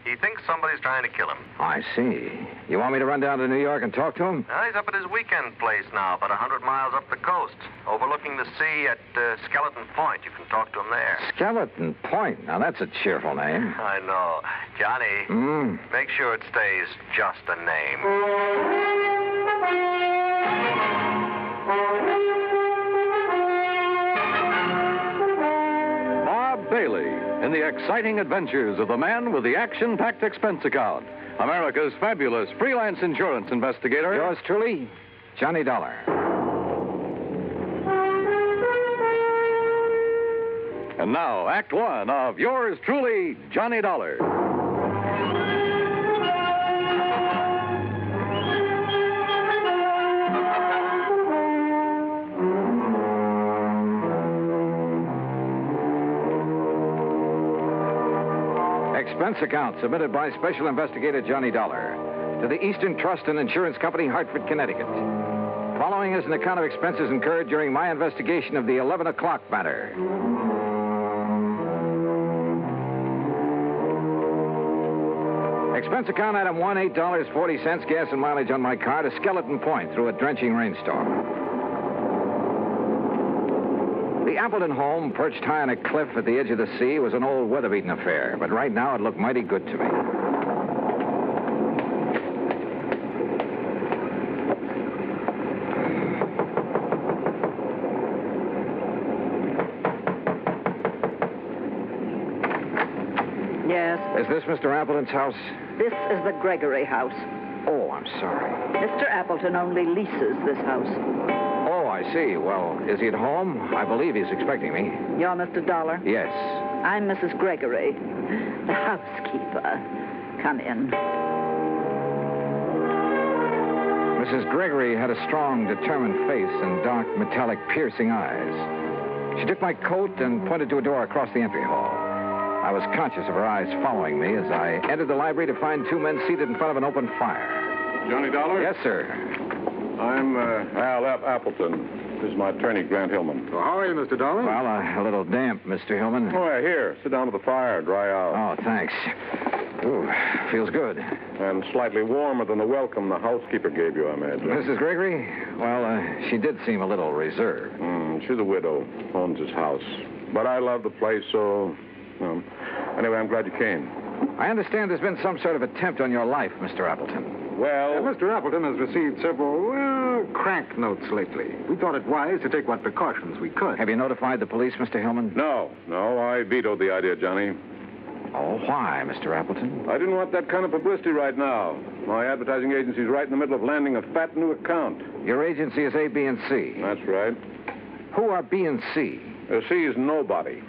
He thinks somebody's trying to kill him. I see. You want me to run down to New York and talk to him? Well, he's up at his weekend place now, about 100 miles up the coast, overlooking the sea at Skeleton Point. You can talk to him there. Skeleton Point. Now, that's a cheerful name. I know. Johnny, make sure it stays just a name. Bob Bailey in the exciting adventures of the man with the action-packed expense account, America's fabulous freelance insurance investigator. Yours truly, Johnny Dollar. And now, Act One of yours truly, Johnny Dollar. Expense account submitted by Special Investigator Johnny Dollar to the Eastern Trust and Insurance Company, Hartford, Connecticut. Following is an account of expenses incurred during my investigation of the 11 o'clock matter. Expense account item 1, $8.40 gas and mileage on my car to Skeleton Point through a drenching rainstorm. The Appleton home, perched high on a cliff at the edge of the sea, was an old weather-beaten affair, but right now it looked mighty good to me. Yes. Is this Mr. Appleton's house? This is the Gregory house. Oh, I'm sorry. Mr. Appleton only leases this house. Oh, I see. Well, is he at home? I believe he's expecting me. You're Mr. Dollar? Yes. I'm Mrs. Gregory, the housekeeper. Come in. Mrs. Gregory had a strong, determined face and dark, metallic, piercing eyes. She took my coat and pointed to a door across the entry hall. I was conscious of her eyes following me as I entered the library to find two men seated in front of an open fire. Johnny Dollar? Yes, sir. I'm Al Appleton. This is my attorney, Grant Hillman. Well, how are you, Mr. Dollar? Well, a little damp, Mr. Hillman. Oh, yeah, here. Sit down to the fire, dry out. Oh, thanks. Ooh, feels good. And slightly warmer than the welcome the housekeeper gave you, I imagine. Mrs. Gregory? Well, she did seem a little reserved. She's a widow, owns his house. But I love the place, so... anyway, I'm glad you came. I understand there's been some sort of attempt on your life, Mr. Appleton. Well... Mr. Appleton has received several, crank notes lately. We thought it wise to take what precautions we could. Have you notified the police, Mr. Hillman? No, I vetoed the idea, Johnny. Oh, why, Mr. Appleton? I didn't want that kind of publicity right now. My advertising agency's right in the middle of landing a fat new account. Your agency is A, B, and C. That's right. Who are B and C? C is nobody.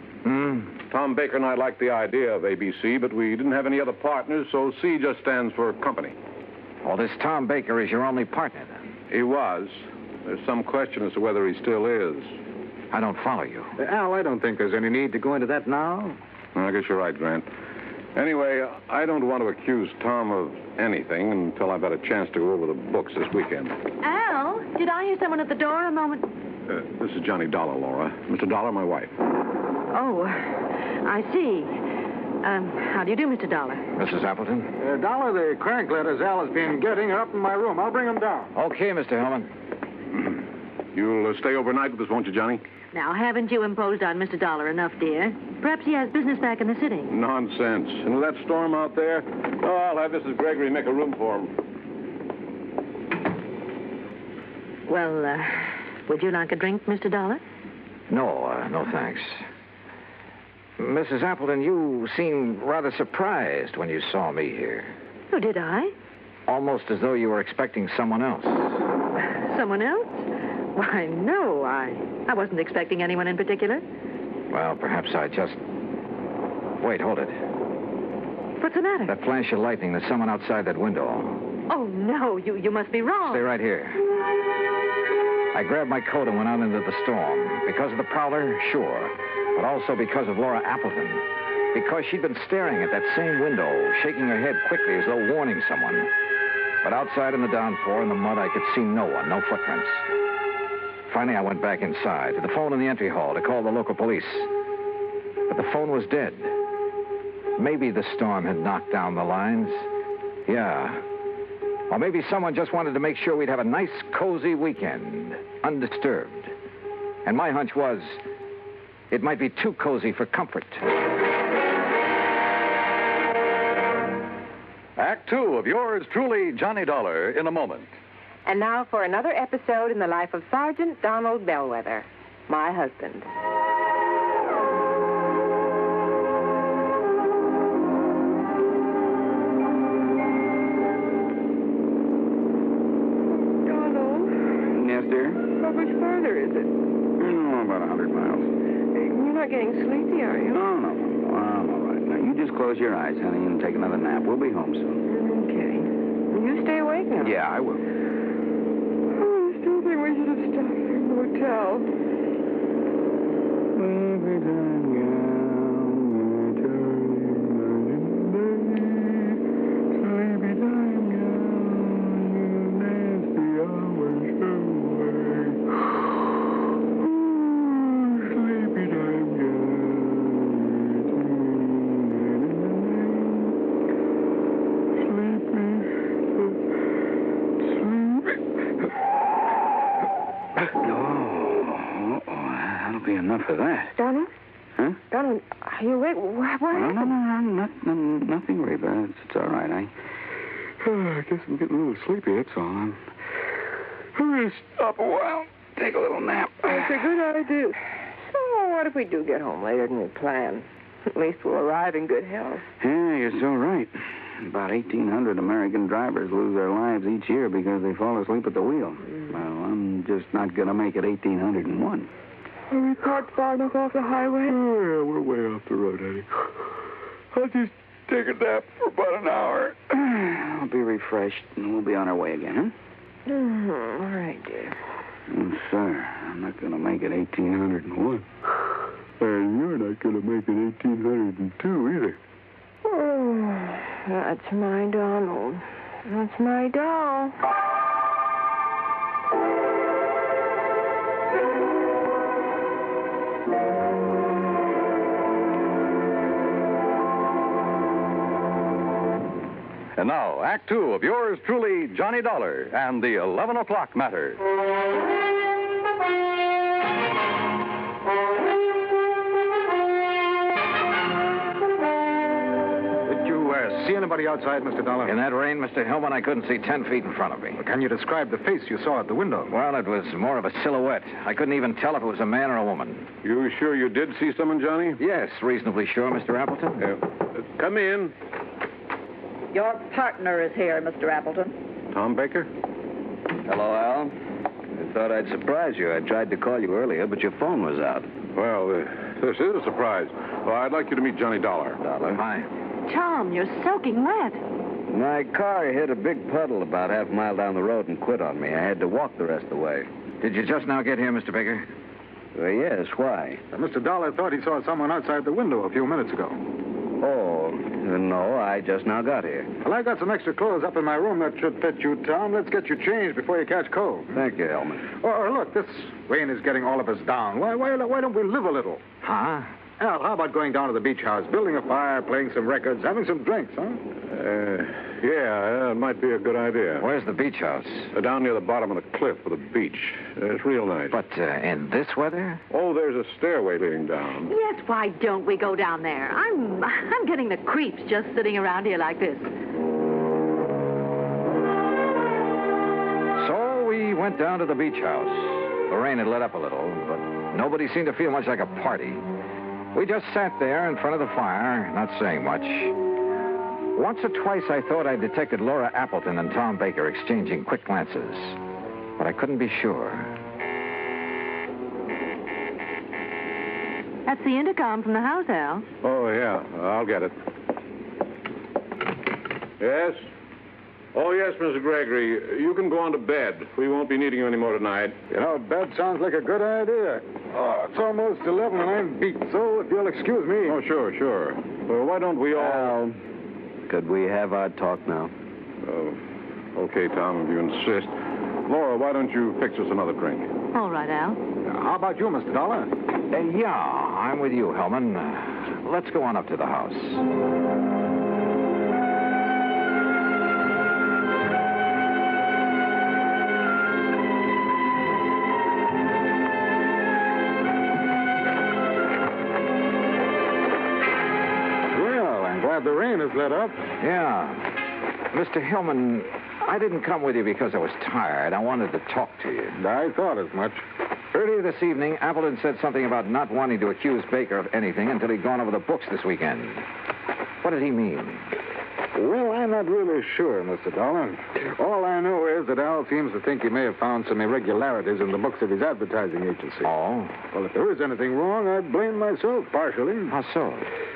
Tom Baker and I liked the idea of ABC, but we didn't have any other partners, so C just stands for company. Well, this Tom Baker is your only partner, then? He was. There's some question as to whether he still is. I don't follow you. Al, I don't think there's any need to go into that now. I guess you're right, Grant. Anyway, I don't want to accuse Tom of anything until I've had a chance to go over the books this weekend. Al, did I hear someone at the door a moment? This is Johnny Dollar, Laura. Mr. Dollar, my wife. Oh, I see. How do you do, Mr. Dollar? Mrs. Appleton? Dollar, the crank letters Al has been getting are up in my room. I'll bring them down. Okay, Mr. Hellman. You'll stay overnight with us, won't you, Johnny? Now, haven't you imposed on Mr. Dollar enough, dear? Perhaps he has business back in the city. Nonsense. And with that storm out there, I'll have Mrs. Gregory make a room for him. Well, would you like a drink, Mr. Dollar? No, thanks. Mrs. Appleton, you seemed rather surprised when you saw me here. Oh, did I? Almost as though you were expecting someone else. Someone else? Why, no, I wasn't expecting anyone in particular. Well, perhaps I just... Wait, hold it. What's the matter? That flash of lightning, there's someone outside that window. Oh, no, you must be wrong. Stay right here. I grabbed my coat and went out into the storm. Because of the prowler, sure. But also because of Laura Appleton. Because she'd been staring at that same window, shaking her head quickly as though warning someone. But outside in the downpour, in the mud, I could see no one, no footprints. Finally, I went back inside, to the phone in the entry hall to call the local police. But the phone was dead. Maybe the storm had knocked down the lines. Yeah. Or maybe someone just wanted to make sure we'd have a nice, cozy weekend, undisturbed. And my hunch was, it might be too cozy for comfort. Act two of yours truly, Johnny Dollar, in a moment. And now for another episode in the life of Sergeant Donald Bellwether, my husband. Donald? Yes, dear? How much farther is it? Oh, about 100 miles. You're not getting sleepy, are you? Oh, no. I'm all right. Now, you just close your eyes, honey, and take another nap. We'll be home soon. Okay. You stay awake now. Yeah, I will. I still think we should have stopped in the hotel. Enough of that. Donald? Huh? Donald, are you awake? What happened? No, nothing, Reba. It's all right. I guess I'm getting a little sleepy, that's all. I'm going to stop a while, take a little nap. That's a good idea. So, what if we do get home later than we planned? At least we'll arrive in good health. Yeah, you're so right. About 1,800 American drivers lose their lives each year because they fall asleep at the wheel. Well, I'm just not going to make it 1,801. Are we parked far enough off the highway? Oh, yeah, we're way off the road, honey. I'll just take a nap for about an hour. I'll be refreshed, and we'll be on our way again, huh? All right, dear. Oh, sir, I'm not going to make it 1,801. And you're not going to make it 1,802 either. Oh, that's my Donald. That's my doll. And now, Act two of yours truly, Johnny Dollar, and the 11 o'clock matter. Did you see anybody outside, Mr. Dollar? In that rain, Mr. Hellman, I couldn't see 10 feet in front of me. Can you describe the face you saw at the window? Well, it was more of a silhouette. I couldn't even tell if it was a man or a woman. You sure you did see someone, Johnny? Yes, reasonably sure, Mr. Appleton. Come in. Your partner is here, Mr. Appleton. Tom Baker? Hello, Al. I thought I'd surprise you. I tried to call you earlier, but your phone was out. Well, this is a surprise. Well, I'd like you to meet Johnny Dollar. Hi. Tom, you're soaking wet. My car hit a big puddle about half a mile down the road and quit on me. I had to walk the rest of the way. Did you just now get here, Mr. Baker? Yes, why? Mr. Dollar thought he saw someone outside the window a few minutes ago. Oh, no, I just now got here. Well, I got some extra clothes up in my room that should fit you, Tom. Let's get you changed before you catch cold. Thank you, Hellman. Oh, look, this rain is getting all of us down. Why don't we live a little? Huh? Al, how about going down to the beach house, building a fire, playing some records, having some drinks, huh? Yeah, it might be a good idea. Where's the beach house? Down near the bottom of the cliff with a beach. It's real nice. But in this weather? Oh, there's a stairway leading down. Yes, why don't we go down there? I'm getting the creeps just sitting around here like this. So we went down to the beach house. The rain had let up a little, but nobody seemed to feel much like a party. We just sat there in front of the fire, not saying much. Once or twice I thought I detected Laura Appleton and Tom Baker exchanging quick glances, but I couldn't be sure. That's the intercom from the house, Al. Oh, yeah. I'll get it. Yes? Oh, yes, Mr. Gregory. You can go on to bed. We won't be needing you anymore tonight. You know, bed sounds like a good idea. Oh, it's almost 11 and I'm beat, so if you'll excuse me. Oh, sure. Well, why don't we all... Could we have our talk now? Okay, Tom, if you insist. Laura, why don't you fix us another drink? All right, Al. How about you, Mr. Dollar? Yeah, I'm with you, Hellman. Let's go on up to the house. The rain has let up. Yeah. Mr. Hillman, I didn't come with you because I was tired. I wanted to talk to you. I thought as much. Earlier this evening, Appleton said something about not wanting to accuse Baker of anything until he'd gone over the books this weekend. What did he mean? Well, I'm not really sure, Mr. Dollar. All I know is that Al seems to think he may have found some irregularities in the books of his advertising agency. Oh? Well, if there is anything wrong, I blame myself partially. How so?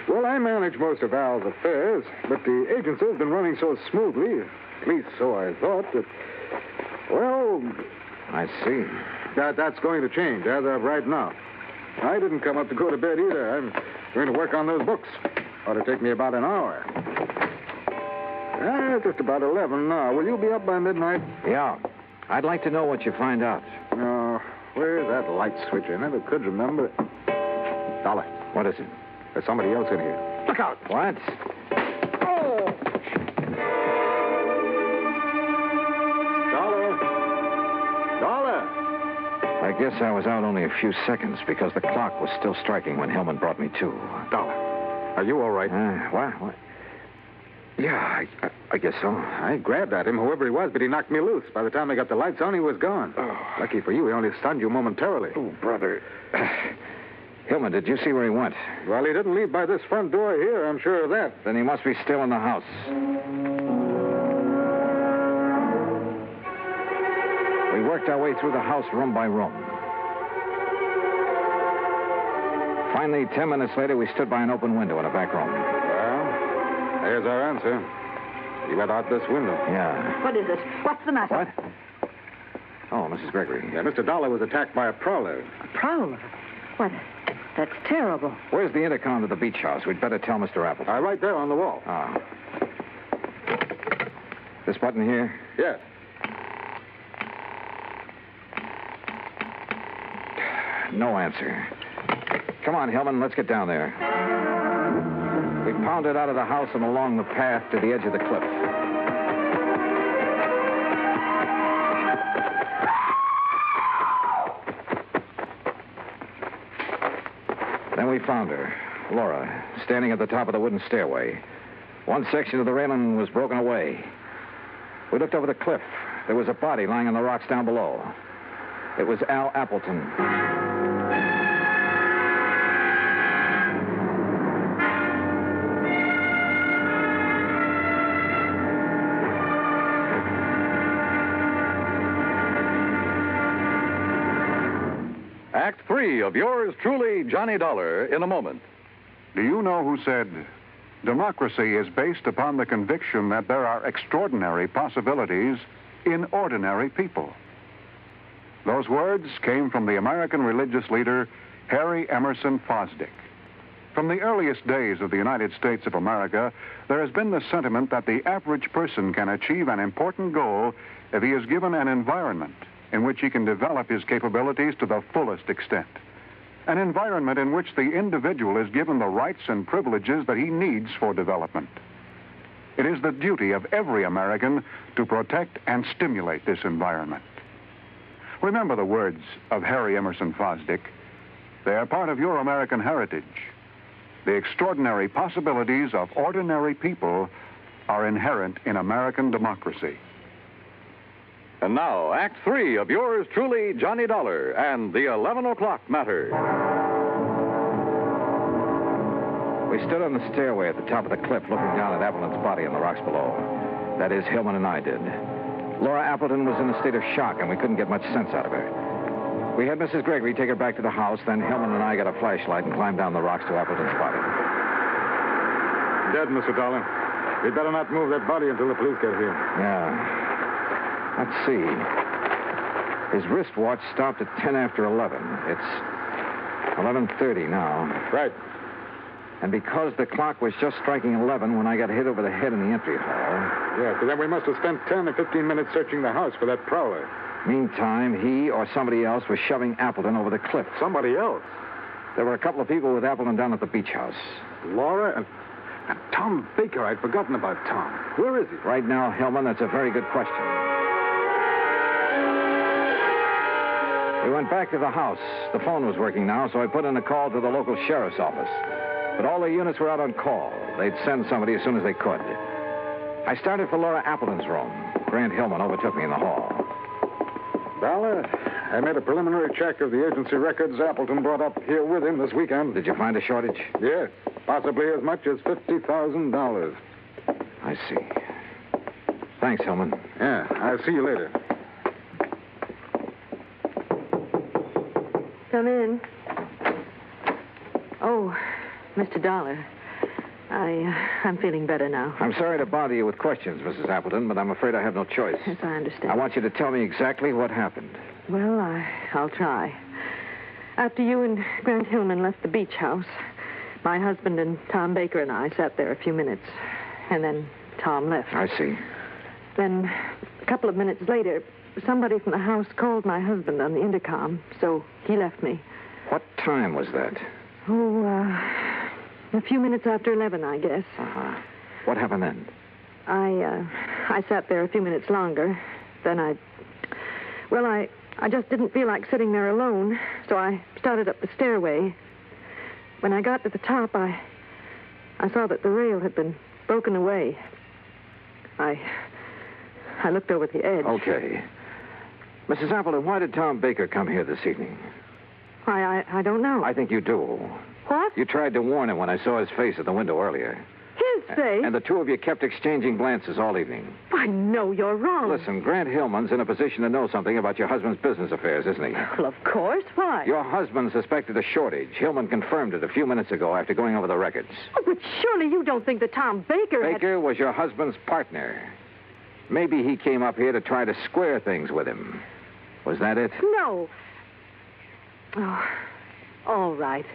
Well, I manage most of Al's affairs, but the agency has been running so smoothly, at least so I thought, that, well... I see. That's going to change as of right now. I didn't come up to go to bed either. I'm going to work on those books. Ought to take me about an hour. Just about 11 now. Will you be up by midnight? Yeah. I'd like to know what you find out. Where's that light switch? I never could remember. Dollar. What is it? There's somebody else in here. Look out. What? Oh! Dollar! I guess I was out only a few seconds because the clock was still striking when Hillman brought me to. Dollar, are you all right? What? Yeah, I guess so. I grabbed at him, whoever he was, but he knocked me loose. By the time they got the lights on, he was gone. Oh. Lucky for you, he only stunned you momentarily. Oh, brother. Hillman, did you see where he went? Well, he didn't leave by this front door here, I'm sure of that. Then he must be still in the house. We worked our way through the house room by room. Finally, 10 minutes later, we stood by an open window in a back room. Well, there's our answer. He went out this window. Yeah. What is it? What's the matter? What? Oh, Mrs. Gregory. Yeah, Mr. Dollar was attacked by a prowler. A prowler? What? That's terrible. Where's the intercom to the beach house? We'd better tell Mr. Appleton. Right there on the wall. This button here? Yes. No answer. Come on, Hillman, let's get down there. We pounded out of the house and along the path to the edge of the cliff. Then we found her, Laura, standing at the top of the wooden stairway. One section of the railing was broken away. We looked over the cliff. There was a body lying on the rocks down below. It was Al Appleton. Act 3 of yours truly, Johnny Dollar, in a moment. Do you know who said, democracy is based upon the conviction that there are extraordinary possibilities in ordinary people? Those words came from the American religious leader, Harry Emerson Fosdick. From the earliest days of the United States of America, there has been the sentiment that the average person can achieve an important goal if he is given an environment in which he can develop his capabilities to the fullest extent. An environment in which the individual is given the rights and privileges that he needs for development. It is the duty of every American to protect and stimulate this environment. Remember the words of Harry Emerson Fosdick. They are part of your American heritage. The extraordinary possibilities of ordinary people are inherent in American democracy. And now, Act 3 of yours truly, Johnny Dollar, and the 11 o'clock matter. We stood on the stairway at the top of the cliff looking down at Appleton's body in the rocks below. That is, Hillman and I did. Laura Appleton was in a state of shock, and we couldn't get much sense out of her. We had Mrs. Gregory take her back to the house, then Hillman and I got a flashlight and climbed down the rocks to Appleton's body. Dead, Mr. Dollar. We'd better not move that body until the police get here. Yeah. Let's see. His wristwatch stopped at 10 after 11. It's 11:30 now. Right. And because the clock was just striking 11 when I got hit over the head in the entry hall... Yeah, so then we must have spent 10 or 15 minutes searching the house for that prowler. Meantime, he or somebody else was shoving Appleton over the cliff. Somebody else? There were a couple of people with Appleton down at the beach house. Laura and Tom Baker. I'd forgotten about Tom. Where is he? Right now, Hillman, that's a very good question. We went back to the house. The phone was working now, so I put in a call to the local sheriff's office. But all the units were out on call. They'd send somebody as soon as they could. I started for Laura Appleton's room. Grant Hillman overtook me in the hall. Dollar, I made a preliminary check of the agency records Appleton brought up here with him this weekend. Did you find a shortage? Yes, possibly as much as $50,000. I see. Thanks, Hillman. Yeah, I'll see you later. Come in. Oh, Mr. Dollar. I'm feeling better now. I'm sorry to bother you with questions, Mrs. Appleton, but I'm afraid I have no choice. Yes, I understand. I want you to tell me exactly what happened. Well, I'll try. After you and Grant Hillman left the beach house, my husband and Tom Baker and I sat there a few minutes, and then Tom left. I see. Then, a couple of minutes later, somebody from the house called my husband on the intercom, so he left me. What time was that? Oh, a few minutes after 11, I guess. Uh-huh. What happened then? I sat there a few minutes longer. Then I just didn't feel like sitting there alone, so I started up the stairway. When I got to the top, I saw that the rail had been broken away. I looked over the edge. Okay. Mrs. Appleton, why did Tom Baker come here this evening? Why, I don't know. I think you do. What? You tried to warn him when I saw his face at the window earlier. His face? And the two of you kept exchanging glances all evening. Why, no, you're wrong. Listen, Grant Hillman's in a position to know something about your husband's business affairs, isn't he? Well, of course. Why? Your husband suspected a shortage. Hillman confirmed it a few minutes ago after going over the records. Oh, but surely you don't think that Tom Baker Baker was your husband's partner. Maybe he came up here to try to square things with him. Was that it? No. Oh, all right.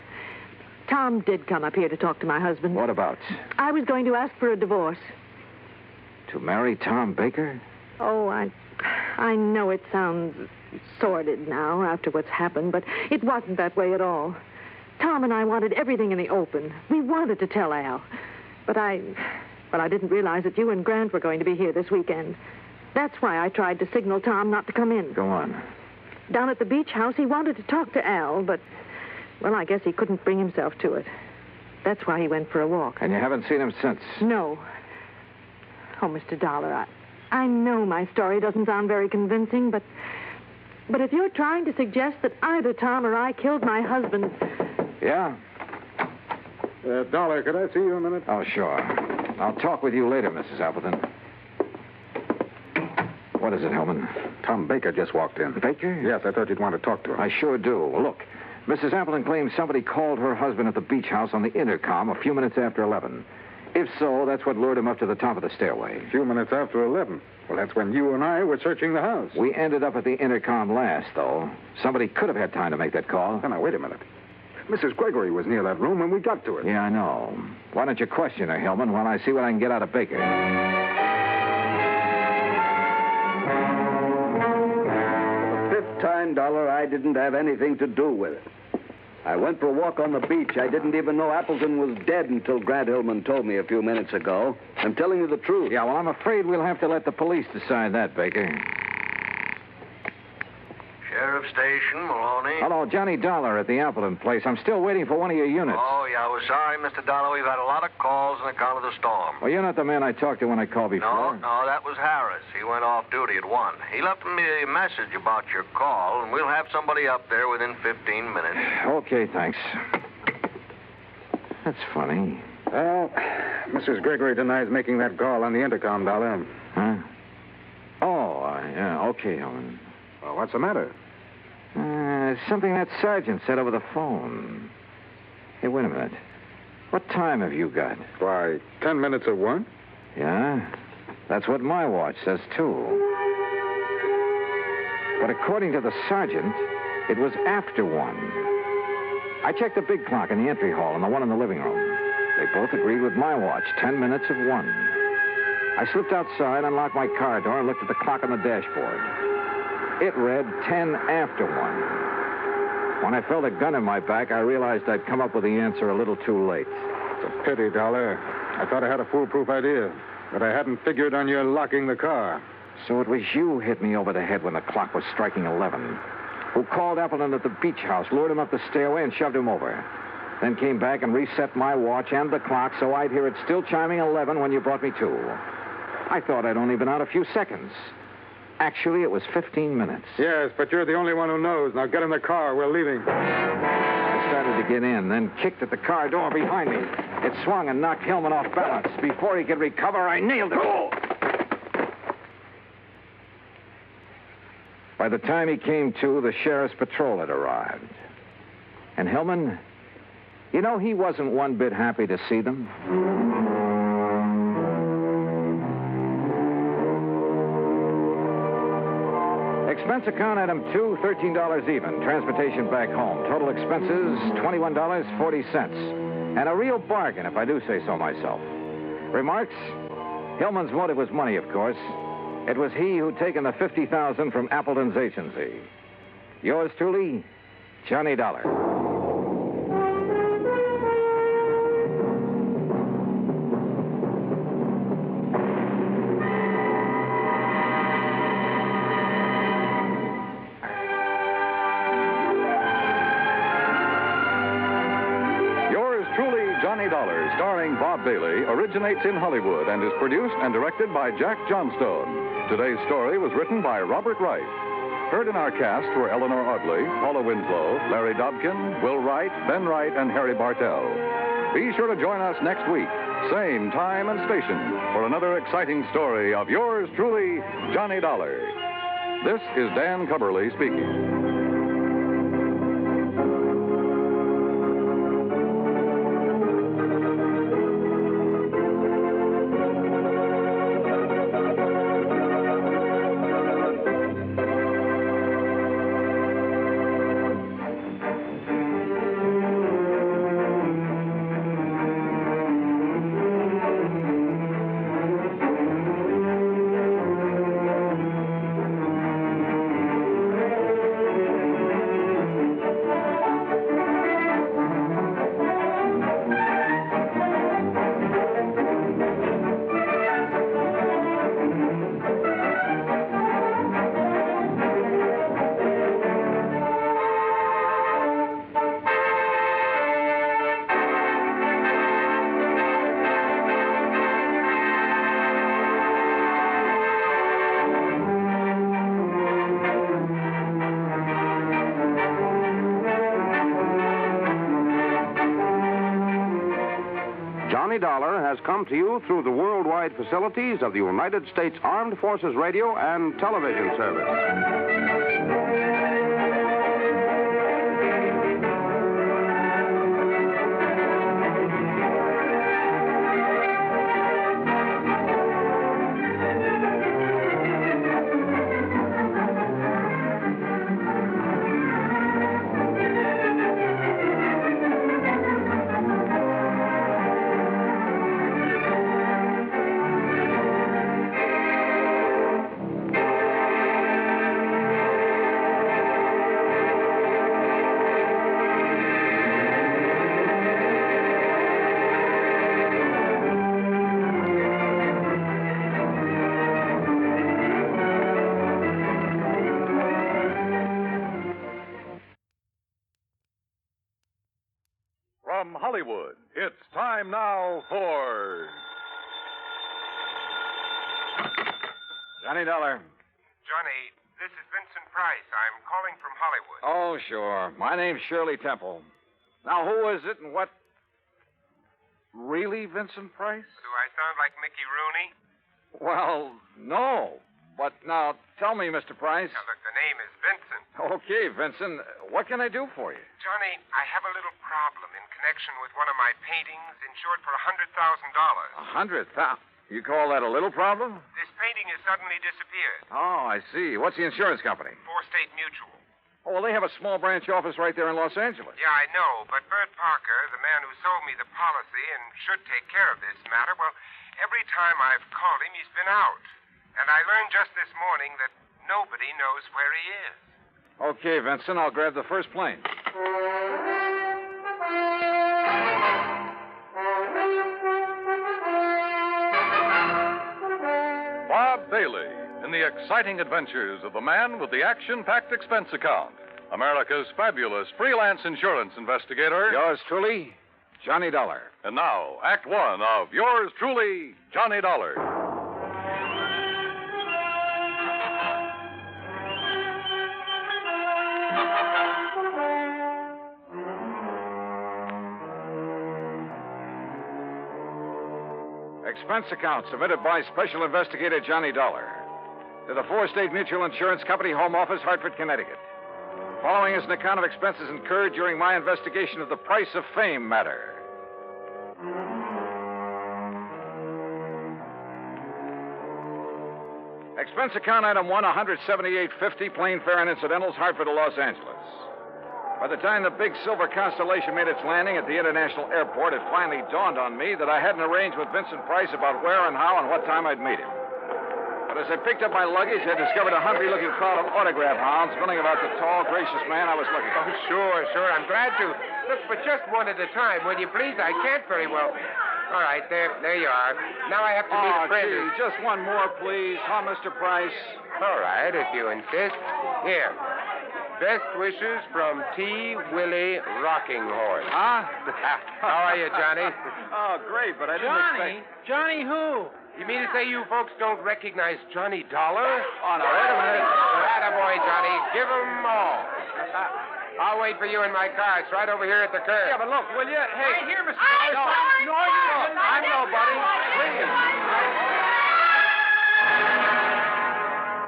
Tom did come up here to talk to my husband. What about? I was going to ask for a divorce. To marry Tom Baker? Oh, I know it sounds sordid now after what's happened, but it wasn't that way at all. Tom and I wanted everything in the open. We wanted to tell Al. But I didn't realize that you and Grant were going to be here this weekend. That's why I tried to signal Tom not to come in. Go on. Down at the beach house, he wanted to talk to Al, but... well, I guess he couldn't bring himself to it. That's why he went for a walk. And you haven't seen him since? No. Oh, Mr. Dollar, I know my story doesn't sound very convincing, but if you're trying to suggest that either Tom or I killed my husband... Yeah? Dollar, could I see you a minute? Oh, sure. I'll talk with you later, Mrs. Appleton. What is it, Hillman? Tom Baker just walked in. Baker? Yes, I thought you'd want to talk to him. I sure do. Well, look, Mrs. Appleton claims somebody called her husband at the beach house on the intercom a few minutes after 11. If so, that's what lured him up to the top of the stairway. A few minutes after 11. Well, that's when you and I were searching the house. We ended up at the intercom last, though. Somebody could have had time to make that call. Now, wait a minute. Mrs. Gregory was near that room when we got to it. Yeah, I know. Why don't you question her, Hillman, while I see what I can get out of Baker? For the fifth time, Dollar, I didn't have anything to do with it. I went for a walk on the beach. I didn't even know Appleton was dead until Grant Hillman told me a few minutes ago. I'm telling you the truth. Yeah, well, I'm afraid we'll have to let the police decide that, Baker. Sheriff Station, Maloney. Hello, Johnny Dollar at the Appleton place. I'm still waiting for one of your units. Oh, yeah, we're sorry, Mr. Dollar. We've had a lot of calls on account of the storm. Well, you're not the man I talked to when I called before. No, that was Harris. He went off duty at 1. He left me a message about your call, and we'll have somebody up there within 15 minutes. Okay, thanks. That's funny. Well, Mrs. Gregory denies making that call on the intercom, Dollar. Huh? Oh, yeah, okay, Helen. Well, what's the matter? Something that sergeant said over the phone. Hey, wait a minute. What time have you got? Why, 10 minutes of 1. Yeah? That's what my watch says, too. But according to the sergeant, it was after 1. I checked the big clock in the entry hall and the one in the living room. They both agreed with my watch, 10 minutes of 1. I slipped outside, unlocked my car door, and looked at the clock on the dashboard. It read 10 after 1. When I felt a gun in my back, I realized I'd come up with the answer a little too late. It's a pity, Dollar. I thought I had a foolproof idea, but I hadn't figured on your locking the car. So it was you hit me over the head when the clock was striking 11. Who called Appleton at the beach house, lured him up the stairway, and shoved him over. Then came back and reset my watch and the clock so I'd hear it still chiming 11 when you brought me to. I thought I'd only been out a few seconds. Actually, it was 15 minutes. Yes, but you're the only one who knows. Now get in the car. We're leaving. I started to get in, then kicked at the car door behind me. It swung and knocked Hillman off balance. Before he could recover, I nailed him. Oh! By the time he came to, the sheriff's patrol had arrived. And Hillman, you know, he wasn't one bit happy to see them. Expense account item 2, $13 even. Transportation back home. Total expenses, $21.40. And a real bargain, if I do say so myself. Remarks? Hillman's motive was money, of course. It was he who'd taken the $50,000 from Appleton's agency. Yours truly, Johnny Dollar. Johnny Dollar, starring Bob Bailey, originates in Hollywood and is produced and directed by Jack Johnstone. Today's story was written by Robert Wright. Heard in our cast were Eleanor Audley, Paula Winslow, Larry Dobkin, Will Wright, Ben Wright, and Harry Bartell. Be sure to join us next week, same time and station, for another exciting story of yours truly, Johnny Dollar. This is Dan Cubberly speaking. Johnny Dollar has come to you through the worldwide facilities of the United States Armed Forces Radio and Television Service. From Hollywood, it's time now for... Johnny Dollar. Johnny, this is Vincent Price. I'm calling from Hollywood. Oh, sure. My name's Shirley Temple. Now, who is it and what... Really, Vincent Price? Do I sound like Mickey Rooney? Well, no. But now, tell me, Mr. Price. Now, look, the name is Vincent. Okay, Vincent. What can I do for you? Johnny, I have a little problem in connection with one of my paintings insured for $100,000. $100,000? You call that a little problem? This painting has suddenly disappeared. Oh, I see. What's the insurance company? State Mutual. Oh, well, they have a small branch office right there in Los Angeles. Yeah, I know, but Bert Parker, the man who sold me the policy and should take care of this matter, well, every time I've called him, he's been out. And I learned just this morning that nobody knows where he is. Okay, Vincent, I'll grab the first plane. Bob Bailey in the exciting adventures of the man with the action-packed expense account. America's fabulous freelance insurance investigator. Yours truly, Johnny Dollar. And now, Act One of yours truly, Johnny Dollar. Expense account submitted by Special Investigator Johnny Dollar to the State Mutual Insurance Company, Home Office, Hartford, Connecticut. Following is an account of expenses incurred during my investigation of the Price of Fame matter. Expense account item 1, $178.50, plane fare and incidentals, Hartford to Los Angeles. By the time the big silver Constellation made its landing at the international airport, it finally dawned on me that I hadn't arranged with Vincent Price about where and how and what time I'd meet him. But as I picked up my luggage, I discovered a hungry-looking crowd of autograph hounds milling about the tall, gracious man I was looking for. Oh, sure. I'm glad to. Look, but just one at a time, will you please? I can't very well. All right, there you are. Now I have to meet a friend. Gee, just one more, please. Huh, Mr. Price? All right, if you insist. Here. Best wishes from T. Willie Rocking Horse. Huh? How are you, Johnny? Oh, great, but I didn't expect... Johnny who? You mean to say you folks don't recognize Johnny Dollar? Oh, no, wait a minute. Attaboy, Johnny. Give 'em all. I'll wait for you in my car. It's right over here at the curb. Yeah, but look, will you? Hey. Right here, Mr. Price. No, I'm nobody. Please.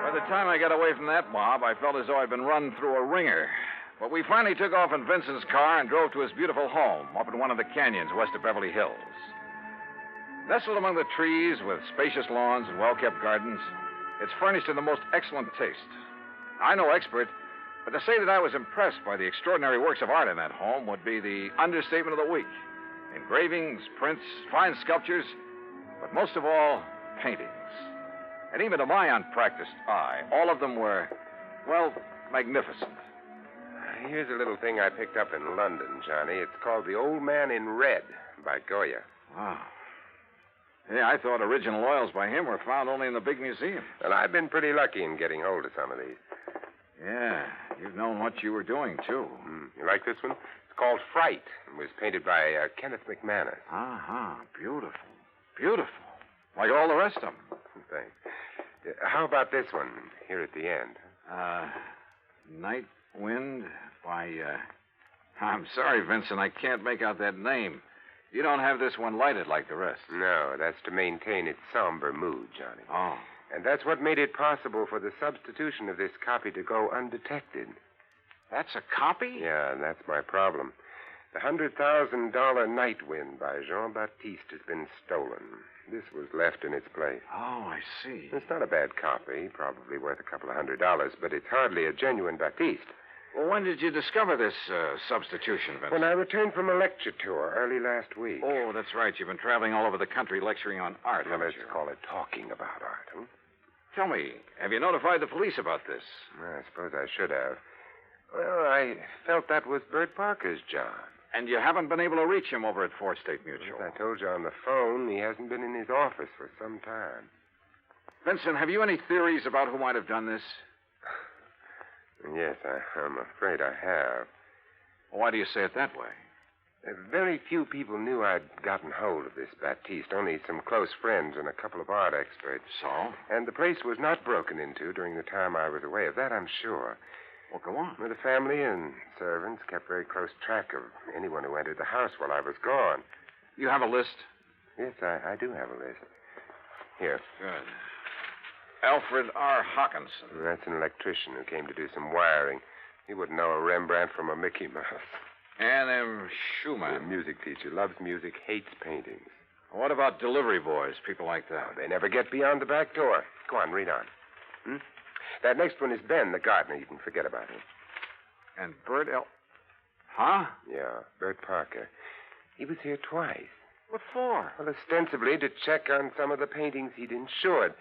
By the time I got away from that mob, I felt as though I'd been run through a ringer. But we finally took off in Vincent's car and drove to his beautiful home up in one of the canyons west of Beverly Hills. Nestled among the trees with spacious lawns and well-kept gardens, it's furnished in the most excellent taste. I'm no expert, but to say that I was impressed by the extraordinary works of art in that home would be the understatement of the week. Engravings, prints, fine sculptures, but most of all, paintings. And even to my unpracticed eye, all of them were, well, magnificent. Here's a little thing I picked up in London, Johnny. It's called The Old Man in Red by Goya. Wow. Yeah, I thought original oils by him were found only in the big museum. Well, I've been pretty lucky in getting hold of some of these. Yeah, you've known what you were doing, too. You like this one? It's called Fright. It was painted by Kenneth McManus. Beautiful. Beautiful. Like all the rest of them. Thanks. How about this one, here at the end? Night Wind by, I'm sorry, Vincent, I can't make out that name. You don't have this one lighted like the rest. No, that's to maintain its somber mood, Johnny. Oh. And that's what made it possible for the substitution of this copy to go undetected. That's a copy? Yeah, and that's my problem. The $100,000 Night Wind by Jean-Baptiste has been stolen. This was left in its place. Oh, I see. It's not a bad copy, probably worth a couple of $100, but it's hardly a genuine Baptiste. Well, when did you discover this substitution, Vincent? When I returned from a lecture tour early last week. Oh, that's right. You've been traveling all over the country lecturing on art, Well, haven't let's you? call it talking about art, huh? Tell me, have you notified the police about this? I suppose I should have. Well, I felt that was Bert Parker's job. And you haven't been able to reach him over at State Mutual? As I told you on the phone, he hasn't been in his office for some time. Vincent, have you any theories about who might have done this? Yes, I'm afraid I have. Why do you say it that way? Very few people knew I'd gotten hold of this Baptiste, only some close friends and a couple of art experts. So? And the place was not broken into during the time I was away. Of that, I'm sure. Well, go on. The family and servants kept very close track of anyone who entered the house while I was gone. You have a list? Yes, I do have a list. Here. Good. Alfred R. Hawkinson. That's an electrician who came to do some wiring. He wouldn't know a Rembrandt from a Mickey Mouse. Ann M. Schumann. A music teacher. Loves music, hates paintings. What about delivery boys, people like that? They never get beyond the back door. Go on, read on. That next one is Ben, the gardener. You can forget about him. And Bert L. Huh? Yeah, Bert Parker. He was here twice. What for? Well, ostensibly to check on some of the paintings he'd insured.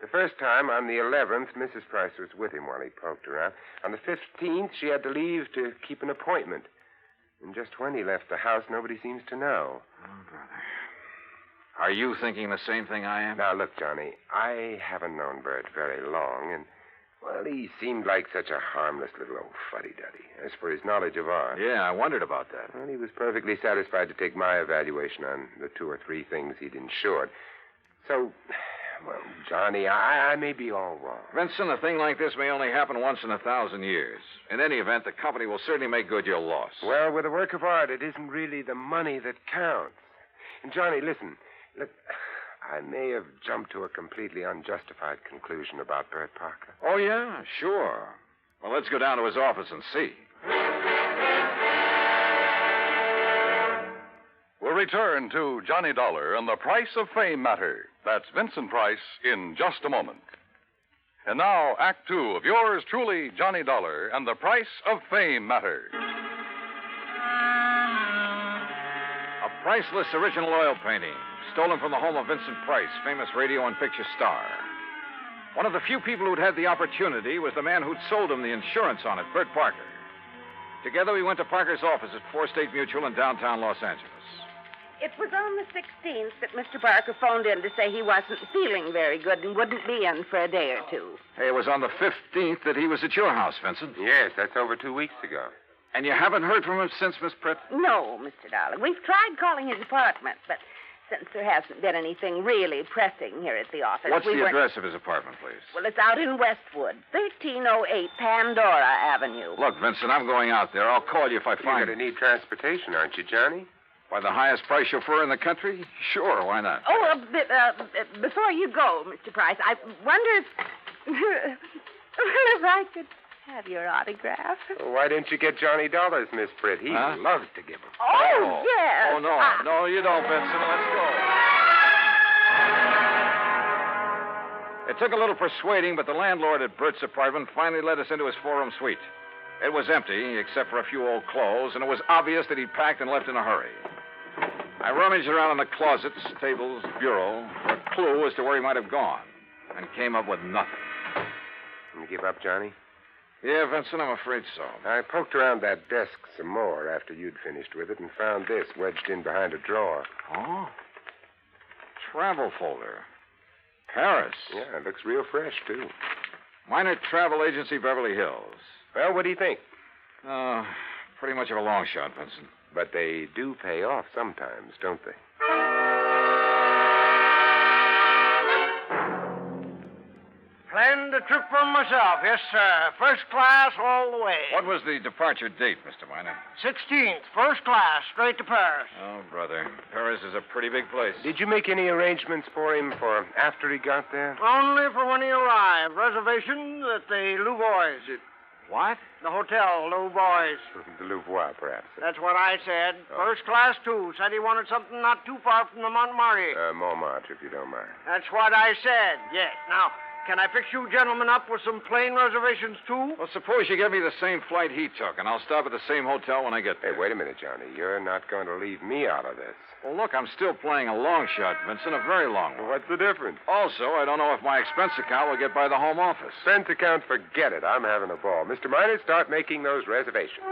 The first time, on the 11th, Mrs. Price was with him while he poked around. On the 15th, she had to leave to keep an appointment. And just when he left the house, nobody seems to know. Oh, brother. Are you thinking the same thing I am? Now, look, Johnny, I haven't known Bert very long, and, well, he seemed like such a harmless little old fuddy-duddy. As for his knowledge of art... Yeah, I wondered about that. Well, he was perfectly satisfied to take my evaluation on the 2 or 3 things he'd insured. So, well, Johnny, I may be all wrong. Vincent, a thing like this may only happen once in 1,000 years. In any event, the company will certainly make good your loss. Well, with a work of art, it isn't really the money that counts. And, Johnny, listen. Look, I may have jumped to a completely unjustified conclusion about Bert Parker. Oh, yeah? Sure. Well, let's go down to his office and see. We'll return to Johnny Dollar and the Price of Fame matter. That's Vincent Price in just a moment. And now, Act 2 of yours truly, Johnny Dollar and the Price of Fame matter. A priceless original oil painting, stolen from the home of Vincent Price, famous radio and picture star. One of the few people who'd had the opportunity was the man who'd sold him the insurance on it, Bert Parker. Together, we went to Parker's office at 4 State Mutual in downtown Los Angeles. It was on the 16th that Mr. Parker phoned in to say he wasn't feeling very good and wouldn't be in for a day or two. Hey, it was on the 15th that he was at your house, Vincent. Yes, that's over 2 weeks ago. And you haven't heard from him since, Miss Pritt? No, Mr. Dollar. We've tried calling his apartment, but since there hasn't been anything really pressing here at the office... What's the address of his apartment, please? Well, it's out in Westwood, 1308 Pandora Avenue. Look, Vincent, I'm going out there. I'll call you if I find... You're going to need transportation, aren't you, Johnny? By the highest price chauffeur in the country? Sure, why not? Oh, before you go, Mr. Price, I wonder if... if I could have your autograph. Well, why didn't you get Johnny Dollars, Miss Britt? He loves to give them. Oh, yes. Oh, no. No, you don't, Vincent. Let's go. It took a little persuading, but the landlord at Bert's apartment finally let us into his 4-room suite. It was empty, except for a few old clothes, and it was obvious that he'd packed and left in a hurry. I rummaged around in the closets, tables, bureau, for a clue as to where he might have gone, and came up with nothing. You give up, Johnny? Yeah, Vincent, I'm afraid so. I poked around that desk some more after you'd finished with it and found this wedged in behind a drawer. Oh? Travel folder. Paris. Yeah, it looks real fresh, too. Minor Travel Agency, Beverly Hills. Well, what do you think? Pretty much of a long shot, Vincent. But they do pay off sometimes, don't they? Planned a trip for myself, yes, sir. First class all the way. What was the departure date, Mr. Miner? 16th, first class, straight to Paris. Oh, brother. Paris is a pretty big place. Did you make any arrangements for him for after he got there? Only for when he arrived. Reservation at the Louvois. What? The hotel, Louvois. The Louvois, perhaps. That's what I said. First class, too. Said he wanted something not too far from the Montmartre. Montmartre, if you don't mind. That's what I said, yes. Now, can I fix you gentlemen up with some plane reservations, too? Well, suppose you give me the same flight he took, and I'll stop at the same hotel when I get there. Hey, wait a minute, Johnny. You're not going to leave me out of this. Well, look, I'm still playing a long shot, Vincent, a very long one. What's the difference? Also, I don't know if my expense account will get by the home office. Expense account, forget it. I'm having a ball. Mr. Miner, start making those reservations.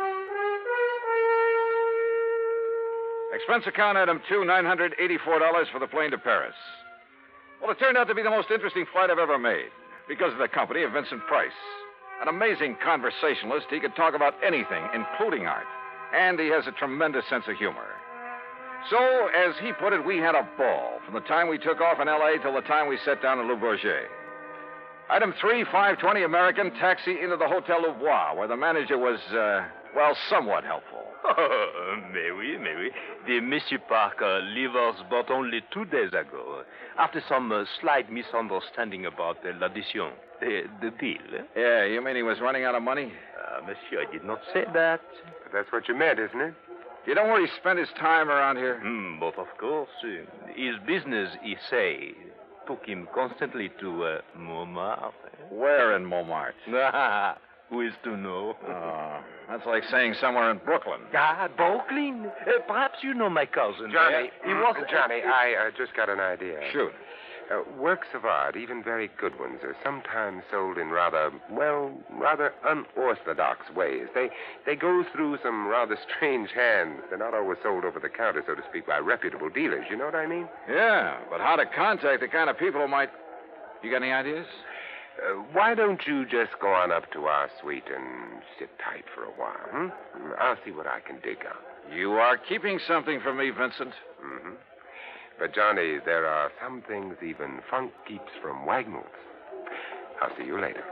Expense account item 2, $984 for the plane to Paris. Well, it turned out to be the most interesting flight I've ever made because of the company of Vincent Price. An amazing conversationalist, he could talk about anything, including art. And he has a tremendous sense of humor. So, as he put it, we had a ball from the time we took off in L.A. till the time we set down in Le Bourget. Item 3, 520 American, taxi into the Hotel Louvois, where the manager was, somewhat helpful. Oh, mais oui. The Monsieur Parker leave us but only 2 days ago, after some slight misunderstanding about l'addition, the deal. Yeah, you mean he was running out of money? Monsieur, I did not say that. But that's what you meant, isn't it? You know where he spent his time around here? But of course, his business, he say, took him constantly to Montmartre. Where in Montmartre? Who is to know? Oh, that's like saying somewhere in Brooklyn. Brooklyn? Perhaps you know my cousin. Johnny, He was... Johnny, I just got an idea. Shoot. Works of art, even very good ones, are sometimes sold in rather unorthodox ways. They go through some rather strange hands. They're not always sold over the counter, so to speak, by reputable dealers. You know what I mean? Yeah, but how to contact the kind of people who might... You got any ideas? Why don't you just go on up to our suite and sit tight for a while, I'll see what I can dig up. You are keeping something from me, Vincent. Mm-hmm. But, Johnny, there are some things even funk keeps from Wagnalls. I'll see you later.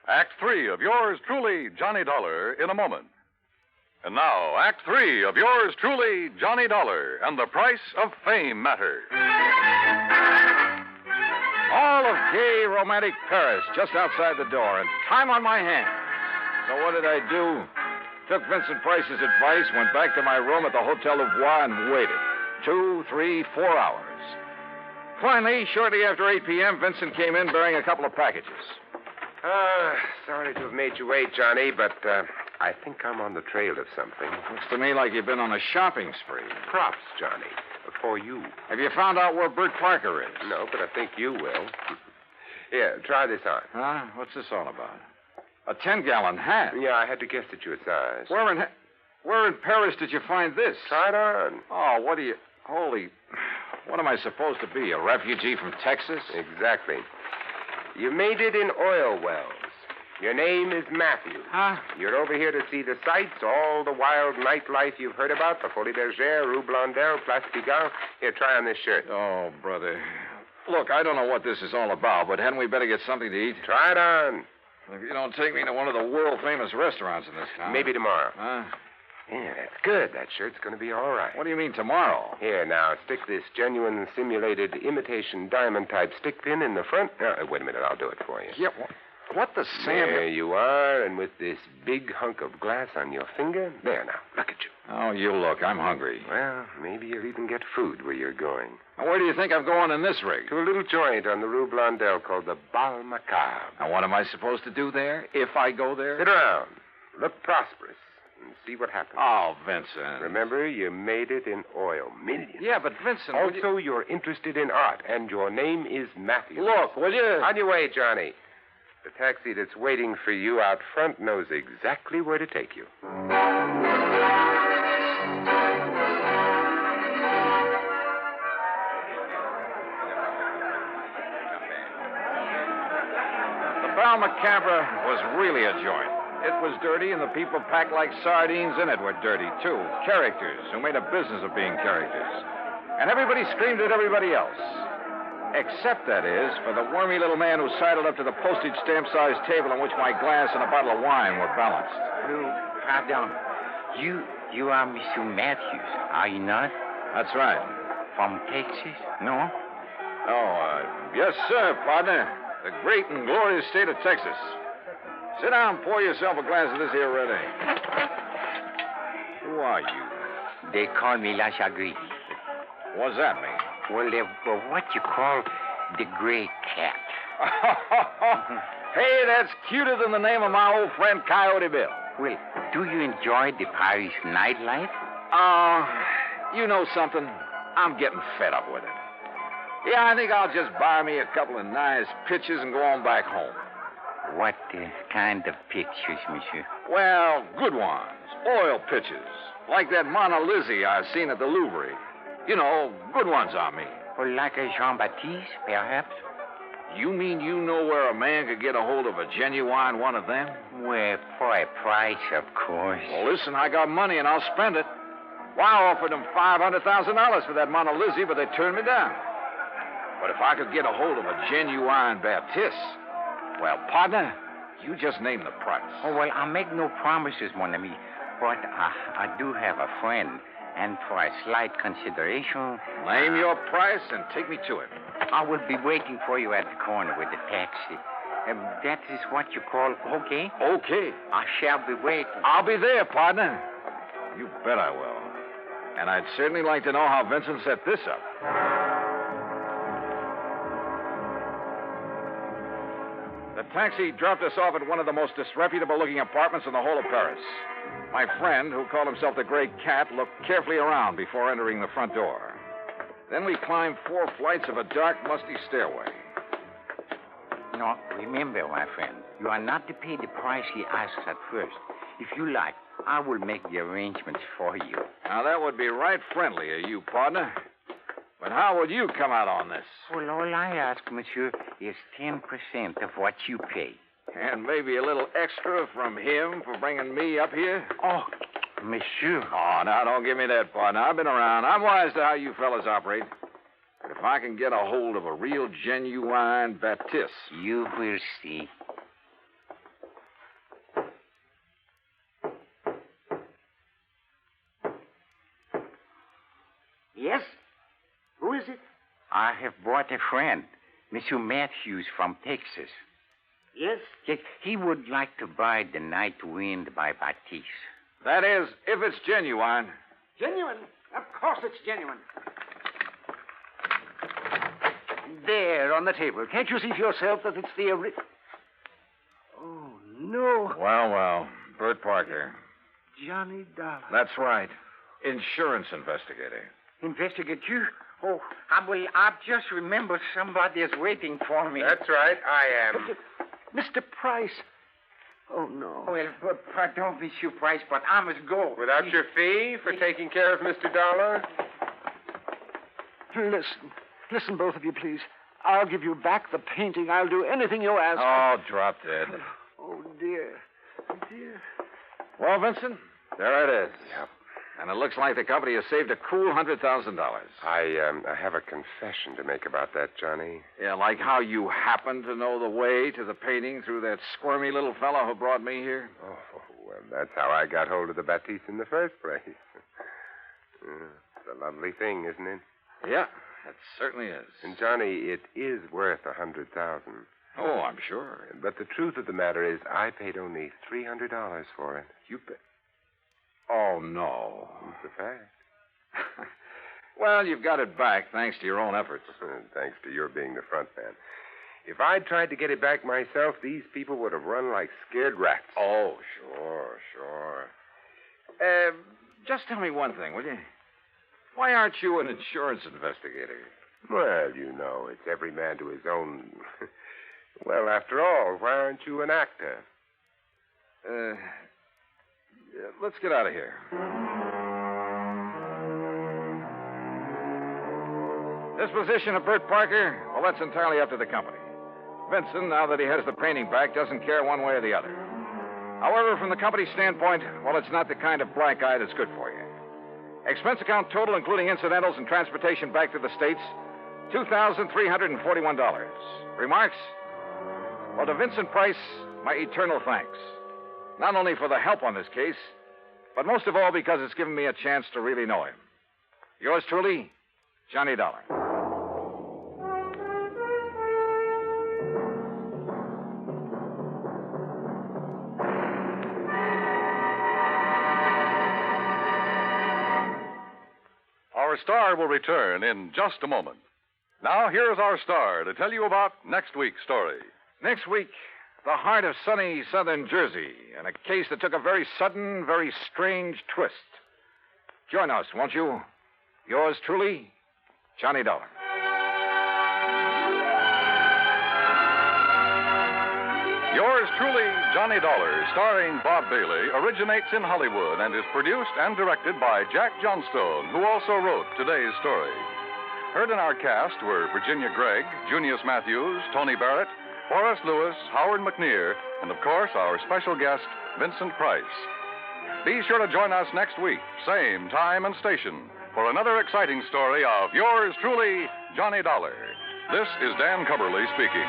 Act 3 of yours truly, Johnny Dollar, in a moment. And now, Act 3 of yours truly, Johnny Dollar, and the price of fame matter. All of gay, romantic Paris just outside the door, and time on my hands. So what did I do? Took Vincent Price's advice, went back to my room at the Hotel Louvois, and waited. 2, 3, 4 hours. Finally, shortly after 8 p.m., Vincent came in bearing a couple of packages. Sorry to have made you wait, Johnny, but I think I'm on the trail of something. Looks to me like you've been on a shopping spree. Props, Johnny, for you. Have you found out where Bert Parker is? No, but I think you will. Here, try this on. Huh? What's this all about? A 10-gallon hat? Yeah, I had to guess at your size. Where in Paris did you find this? Try it on. Oh, what am I supposed to be, a refugee from Texas? Exactly. You made it in oil wells. Your name is Matthew. Huh? You're over here to see the sights, all the wild nightlife you've heard about, the Folie Bergère, Rue Blondel, Place Pigalle. Here, try on this shirt. Oh, brother. Look, I don't know what this is all about, but hadn't we better get something to eat? Try it on. If you don't take me to one of the world-famous restaurants in this town. Maybe tomorrow. Huh? Yeah, that's good. That shirt's going to be all right. What do you mean tomorrow? Here, now, stick this genuine simulated imitation diamond-type stick pin in the front. Wait a minute, I'll do it for you. Yeah, what the Sam... There you are, and with this big hunk of glass on your finger. There, now, look at you. Oh, you look. I'm hungry. Well, maybe you'll even get food where you're going. Now, where do you think I'm going in this rig? To a little joint on the Rue Blondel called the Bal Macabre. Now, what am I supposed to do there, if I go there? Sit around. Look prosperous. And see what happens. Oh, Vincent. Remember, you made it in oil. Millions. Yeah, but Vincent... Also, you're interested in art, and your name is Matthew. Look, will you... On your way, Johnny. The taxi that's waiting for you out front knows exactly where to take you. The Bal Macabre was really a joint. It was dirty, and the people packed like sardines in it were dirty, too. Characters who made a business of being characters. And everybody screamed at everybody else. Except, that is, for the wormy little man who sidled up to the postage stamp-sized table on which my glass and a bottle of wine were balanced. Pardon. You are Monsieur Matthews, are you not? That's right. From Texas, no? Oh, yes, sir, partner. The great and glorious state of Texas. Sit down and pour yourself a glass of this here red ale. Who are you? They call me La Chagrin. What's that mean? Well, they're what you call the gray cat. Hey, that's cuter than the name of my old friend Coyote Bill. Well, do you enjoy the Paris nightlife? You know something? I'm getting fed up with it. Yeah, I think I'll just buy me a couple of nice pictures and go on back home. What kind of pictures, monsieur? Well, good ones. Oil pictures. Like that Mona Lisa I've seen at the Louvre. You know, good ones, I mean. Well, like a Jean-Baptiste, perhaps? You mean you know where a man could get a hold of a genuine one of them? Well, for a price, of course. Well, listen, I got money and I'll spend it. Well, I offered them $500,000 for that Mona Lisa, but they turned me down. But if I could get a hold of a genuine Baptiste, well, partner, you just name the price. Oh, well, I'll make no promises, mon ami. But I do have a friend, and for a slight consideration... Name your price and take me to him. I will be waiting for you at the corner with the taxi. That is what you call okay? Okay. I shall be waiting. I'll be there, partner. You bet I will. And I'd certainly like to know how Vincent set this up. The taxi dropped us off at one of the most disreputable-looking apartments in the whole of Paris. My friend, who called himself the Gray Cat, looked carefully around before entering the front door. Then we climbed 4 flights of a dark, musty stairway. No, remember, my friend, you are not to pay the price he asks at first. If you like, I will make the arrangements for you. Now, that would be right friendly of you, partner. But how would you come out on this? Well, all I ask, monsieur, is 10% of what you pay. And maybe a little extra from him for bringing me up here? Oh, monsieur. Oh, now, don't give me that, partner. I've been around. I'm wise to how you fellas operate. But if I can get a hold of a real, genuine Baptiste... You will see. Yes? Who is it? I have brought a friend, Monsieur Matthews from Texas. Yes? Yes, he would like to buy The Night Wind by Baptiste. That is, if it's genuine. Genuine? Of course it's genuine. There, on the table. Can't you see for yourself that it's the Oh, no. Well, Bert Parker. Johnny Dollar. That's right. Insurance investigator. Investigate you? Oh, I've just remembered somebody is waiting for me. That's right, I am. Mr. Price. Oh, no. Well, pardon, Monsieur Price, but I must go. Without your fee for taking care of Mr. Dollar? Listen, both of you, please. I'll give you back the painting. I'll do anything you ask. Oh, drop dead. Oh, dear. Dear. Well, Vincent, there it is. Yep. And it looks like the company has saved a cool $100,000. I have a confession to make about that, Johnny. Yeah, like how you happen to know the way to the painting through that squirmy little fellow who brought me here. Oh, well, that's how I got hold of the Baptiste in the first place. It's a lovely thing, isn't it? Yeah, it certainly is. And, Johnny, it is worth $100,000. Oh, I'm sure. But the truth of the matter is I paid only $300 for it. You bet. Oh, no. It's a fact. Well, you've got it back, thanks to your own efforts. Thanks to your being the front man. If I'd tried to get it back myself, these people would have run like scared rats. Oh, sure. Just tell me one thing, will you? Why aren't you an insurance investigator? Well, you know, it's every man to his own. Well, after all, why aren't you an actor? Let's get out of here. Disposition of Bert Parker? Well, that's entirely up to the company. Vincent, now that he has the painting back, doesn't care one way or the other. However, from the company's standpoint, well, it's not the kind of black eye that's good for you. Expense account total, including incidentals and transportation back to the States, $2,341. Remarks? Well, to Vincent Price, my eternal thanks. Not only for the help on this case, but most of all because it's given me a chance to really know him. Yours truly, Johnny Dollar. Our star will return in just a moment. Now, here's our star to tell you about next week's story. Next week, the heart of sunny southern Jersey, and a case that took a very sudden, very strange twist. Join us, won't you? Yours truly, Johnny Dollar. Yours truly, Johnny Dollar, starring Bob Bailey, originates in Hollywood and is produced and directed by Jack Johnstone, who also wrote today's story. Heard in our cast were Virginia Gregg, Junius Matthews, Tony Barrett, Forrest Lewis, Howard McNear, and of course our special guest, Vincent Price. Be sure to join us next week, same time and station, for another exciting story of yours truly, Johnny Dollar. This is Dan Cumberly speaking.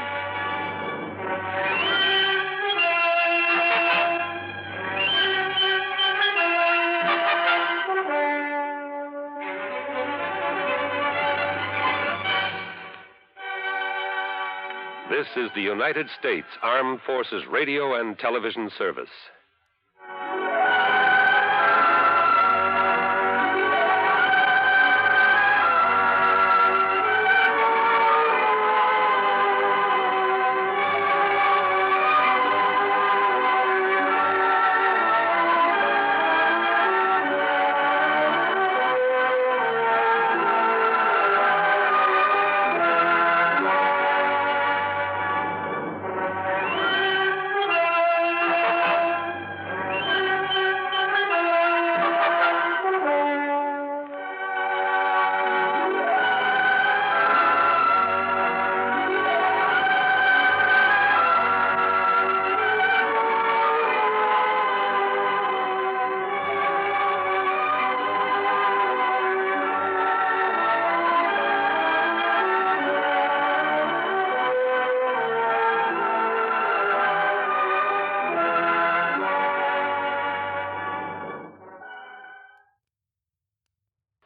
This is the United States Armed Forces Radio and Television Service.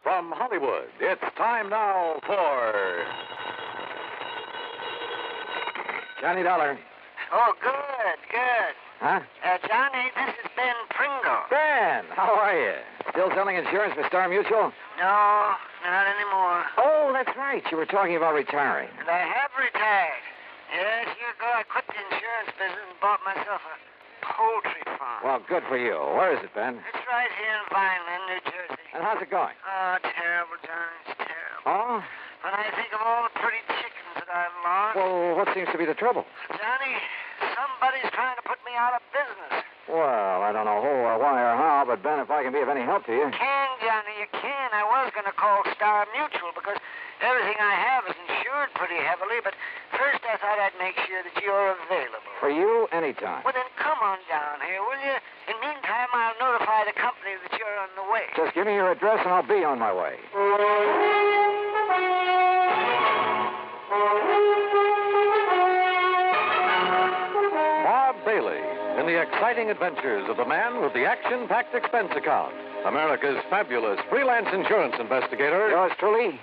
From Hollywood, it's time now for Johnny Dollar. Oh, good. Huh? Johnny, this is Ben Pringle. Ben, how are you? Still selling insurance for Star Mutual? No, not anymore. Oh, that's right. You were talking about retiring. And I have retired. Yes, year ago I quit the insurance business and bought myself a poultry farm. Well, good for you. Where is it, Ben? It's right here in Vineland, New Jersey. And how's it going? Oh, terrible, Johnny. It's terrible. Oh? When I think of all the pretty chickens that I've lost. Well, what seems to be the trouble? Johnny, somebody's trying to put me out of business. Well, I don't know who or why or how, but Ben, if I can be of any help to you. You can, Johnny, you can. I was going to call Star Mutual because everything I have is insured pretty heavily, but first I thought I'd make sure that you're available. For you, anytime. Well, then come on down here, will you? In the meantime, I'll notify the company that you're on the way. Just give me your address and I'll be on my way. Bob Bailey in the exciting adventures of the man with the action-packed expense account. America's fabulous freelance insurance investigator. Yours truly,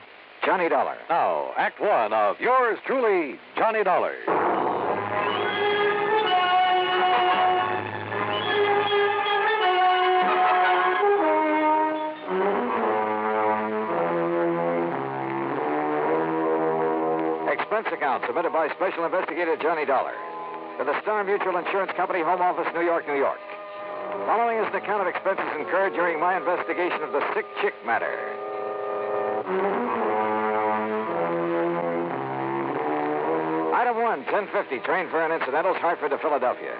Johnny Dollar. Now, Act One of yours truly, Johnny Dollar. Expense account submitted by Special Investigator Johnny Dollar to the Star Mutual Insurance Company, Home Office, New York, New York. Following is an account of expenses incurred during my investigation of the sick chick matter. Item 1, 1050, train fare and incidentals, Hartford to Philadelphia.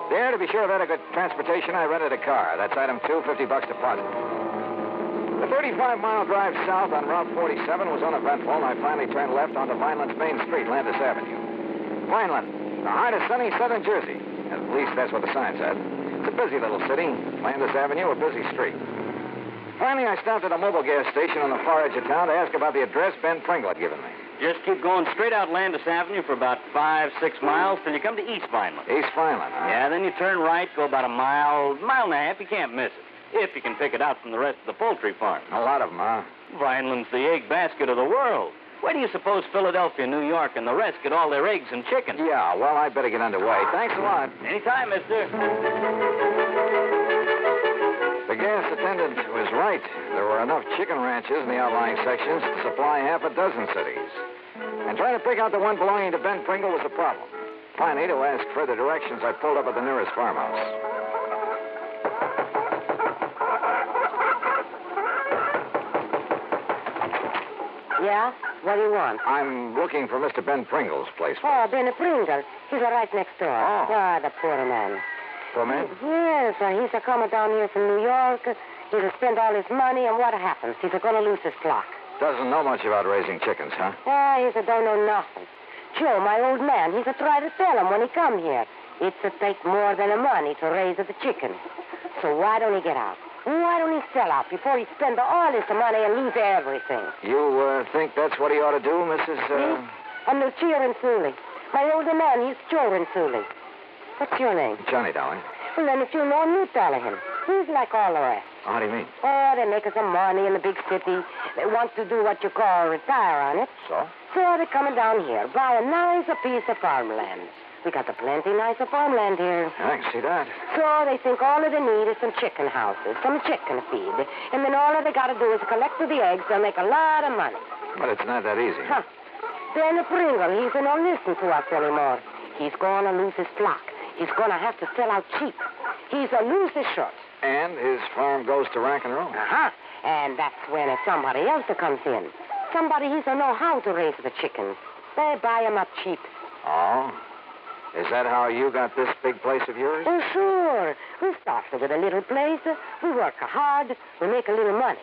There, to be sure of adequate transportation, I rented a car. That's item 2, $50 deposit. The 35-mile drive south on Route 47 was uneventful, and I finally turned left onto Vineland's main street, Landis Avenue. Vineland, the heart of sunny southern Jersey. At least that's what the sign said. It's a busy little city. Landis Avenue, a busy street. Finally, I stopped at a mobile gas station on the far edge of town to ask about the address Ben Pringle had given me. Just keep going straight out Landis Avenue for about 5-6 miles till you come to East Vineland. East Vineland, huh? Yeah, then you turn right, go about a mile and a half. You can't miss it. If you can pick it out from the rest of the poultry farm. A lot of them, huh? Vineland's the egg basket of the world. Where do you suppose Philadelphia, New York, and the rest get all their eggs and chicken? Yeah, well, I'd better get underway. Thanks a lot. Anytime, mister. The gas attendant was right. There were enough chicken ranches in the outlying sections to supply half a dozen cities. And trying to pick out the one belonging to Ben Pringle was a problem. Finally, to ask further directions, I pulled up at the nearest farmhouse. Yeah? What do you want? I'm looking for Mr. Ben Pringle's place. Oh, Ben Pringle. He's right next door. Oh. Yeah, the poor man. Poor man? Yes, he's a coming down here from New York. He'll spend all his money, and what happens? He's going to lose his flock. doesn't know much about raising chickens, huh? He don't know nothing. Joe, my old man, he's a try to tell him when he come here. It's a take more than the money to raise the chicken. So why don't he get out? Why don't he sell out before he spend all his money and lose everything? You think that's what he ought to do, Mrs. Me? I'm Lucia Rinzuli. My older man, he's Joe Rinzuli. What's your name? Johnny, darling. Well, then if you know him, you tell him. He's like all the rest. How do you mean? Oh, they make some money in the big city. They want to do what you call retire on it. So? So they're coming down here, buy a nice piece of farmland. We got a plenty nicer farmland here. I can see that. So they think all they need is some chicken houses, some chicken feed. And then all they got to do is collect the eggs. They'll make a lot of money. But it's not that easy. Huh. Then the Pringle, he's not listen to us anymore. He's going to lose his flock. He's going to have to sell out cheap. He's a lose his shirts. And his farm goes to rack and roll. Uh-huh. And that's when somebody else comes in. Somebody he don't know how to raise the chickens. They buy 'em up cheap. Oh? Is that how you got this big place of yours? Oh, sure. We started with a little place. We work hard. We make a little money.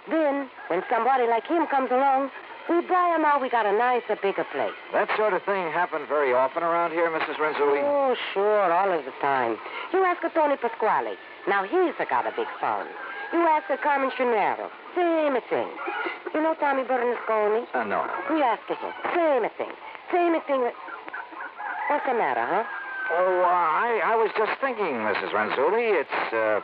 Then, when somebody like him comes along, we buy 'em out. We got a nicer, bigger place. That sort of thing happened very often around here, Mrs. Rinzuli? Oh, sure, all of the time. You ask Tony Pasquale. Now, he's got a big farm. You ask Carmen Chinero. Same thing. You know Tommy Bernasconi? No. We ask him. Same thing. Same thing. What's the matter, huh? Oh, I was just thinking, Mrs. Rinzuli, it's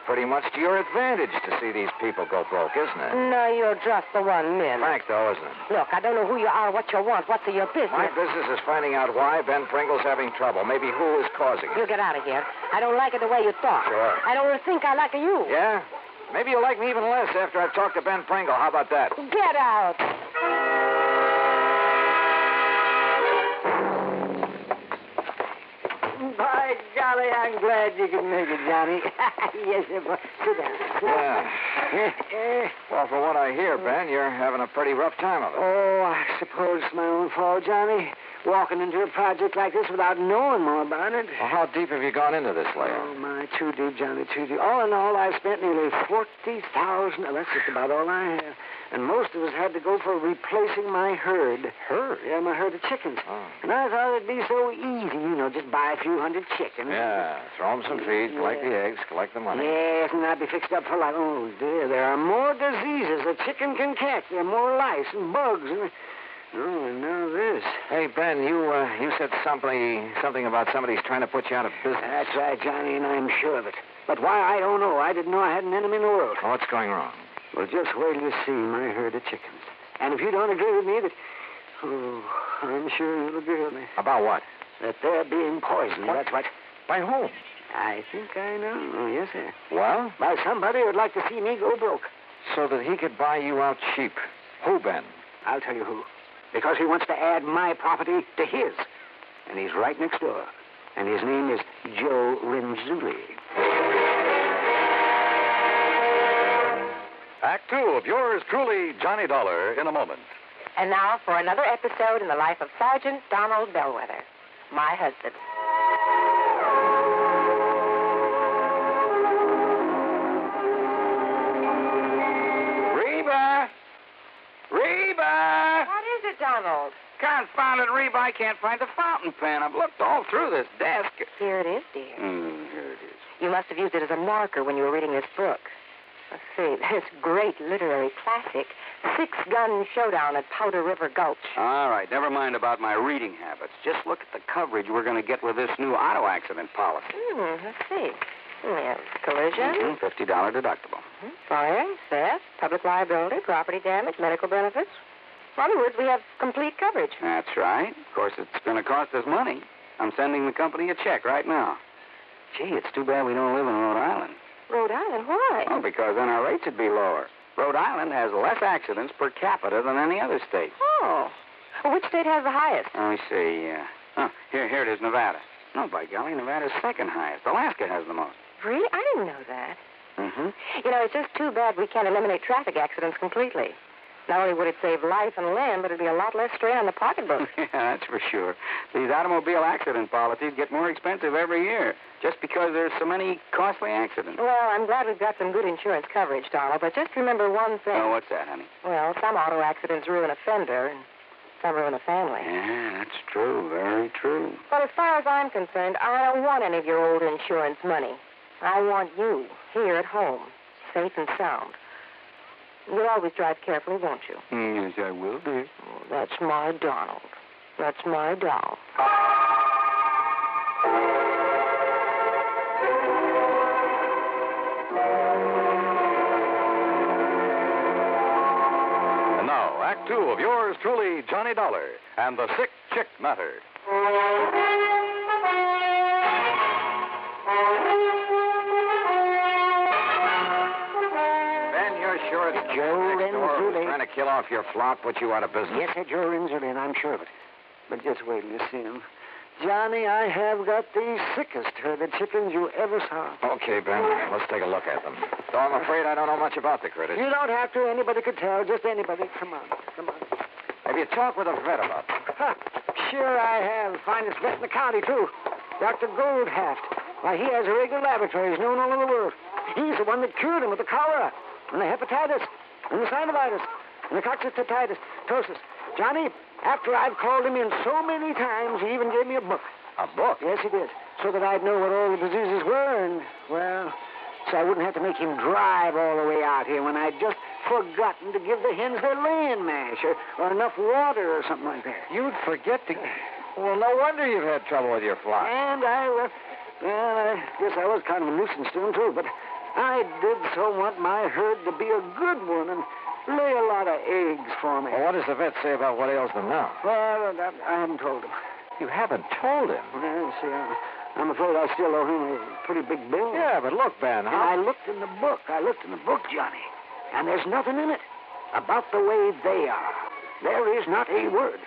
pretty much to your advantage to see these people go broke, isn't it? No, you're just the one man. Frank, though, isn't it? Look, I don't know who you are, what you want, what's your business. My business is finding out why Ben Pringle's having trouble. Maybe who is causing it. You get out of here. I don't like it the way you talk. Sure. I don't think I like you. Yeah? Maybe you'll like me even less after I've talked to Ben Pringle. How about that? Get out. By golly, I'm glad you could make it, Johnny. Yes, sir. Sit down. Yeah. Well, from what I hear, Ben, you're having a pretty rough time of it. Oh, I suppose it's my own fault, Johnny. Walking into a project like this without knowing more about it. Well, how deep have you gone into this, Leo? Oh, my, too deep, Johnny, too deep. All in all, I spent nearly $40,000. That's just about all I have. And most of us had to go for replacing my herd. Herd? Yeah, my herd of chickens. Oh. And I thought it'd be so easy, just buy a few hundred chickens. Yeah, throw them some feed, collect the eggs, collect the money. Yes, and I'd be fixed up for life. Oh, dear, there are more diseases a chicken can catch. There are more lice and bugs. Oh, and now this. Hey, Ben, you said something about somebody's trying to put you out of business. That's right, Johnny, and I'm sure of it. But why, I don't know. I didn't know I had an enemy in the world. Well, what's going wrong? Well, just wait till you see my herd of chickens. And if you don't agree with me that... Oh, I'm sure you'll agree with me. About what? That they're being poisoned, What? that's what. By whom? I think I know. Oh, yes, sir. Well? By somebody who'd like to see me go broke. So that he could buy you out cheap. Who, Ben? I'll tell you who. Because he wants to add my property to his. And he's right next door. And his name is Joe Rinzuli. Act 2 of yours truly, Johnny Dollar, in a moment. And now for another episode in the life of Sergeant Donald Bellwether, my husband. Reba! Reba! What is it, Donald? Confounded Reba, I can't find the fountain pen. I've looked all through this desk. Here it is, dear. Here it is. You must have used it as a marker when you were reading this book. Let's see, this great literary classic, Six-Gun Showdown at Powder River Gulch. All right, never mind about my reading habits. Just look at the coverage we're going to get with this new auto accident policy. Let's see. Yeah, collision, $50 deductible. fire, theft, public liability, property damage, medical benefits. In other words, we have complete coverage. That's right. Of course, it's going to cost us money. I'm sending the company a check right now. Gee, it's too bad we don't live in Rhode Island. Rhode Island, why? Well, because then our rates would be lower. Rhode Island has less accidents per capita than any other state. Oh. Well, which state has the highest? Let me see. Here it is, Nevada. No, by golly, Nevada's second highest. Alaska has the most. Really? I didn't know that. Mm-hmm. You know, it's just too bad we can't eliminate traffic accidents completely. Not only would it save life and limb, but it'd be a lot less strain on the pocketbook. Yeah, that's for sure. These automobile accident policies get more expensive every year just because there's so many costly accidents. Well, I'm glad we've got some good insurance coverage, Donald, but just remember one thing. Oh, what's that, honey? Well, some auto accidents ruin a fender, and some ruin a family. Yeah, that's true. Very true. But as far as I'm concerned, I don't want any of your old insurance money. I want you here at home, safe and sound. You'll always drive carefully, won't you? Yes, I will, dear. Oh, that's my Donald. That's my doll. And now, Act Two of yours truly, Johnny Dollar, and the Sick Chick Matter. Sure, it's Joe Renzulli trying to kill off your flock, put you out of business. Yes, sir, Joe Renzulli, and I'm sure of it. But just wait till you see him. Johnny, I have got the sickest herd of chickens you ever saw. Okay, Ben, let's take a look at them. Though I'm afraid I don't know much about the critters. You don't have to. Anybody could tell. Just anybody. Come on. Have you talked with a vet about them? Huh. Sure I have. Finest vet in the county, too. Dr. Goldhaft. Why, he has a regular laboratory. He's known all over the world. He's the one that cured him with the cholera, and the hepatitis, and the synovitis, and the coccytitis, ptosis. Johnny, after I've called him in so many times, he even gave me a book. A book? Yes, he did. So that I'd know what all the diseases were, and, well, so I wouldn't have to make him drive all the way out here when I'd just forgotten to give the hens their laying mash or enough water or something like that. You'd forget to... Well, no wonder you've had trouble with your flock. And I guess I was kind of a nuisance to him, too, but I did so want my herd to be a good one and lay a lot of eggs for me. Well, what does the vet say about what ails them now? Well, I haven't told him. You haven't told him? Well, see, I'm afraid I still owe him a pretty big bill. Yeah, but look, Ben, And I looked in the book. Johnny, and there's nothing in it about the way they are. There is not a word.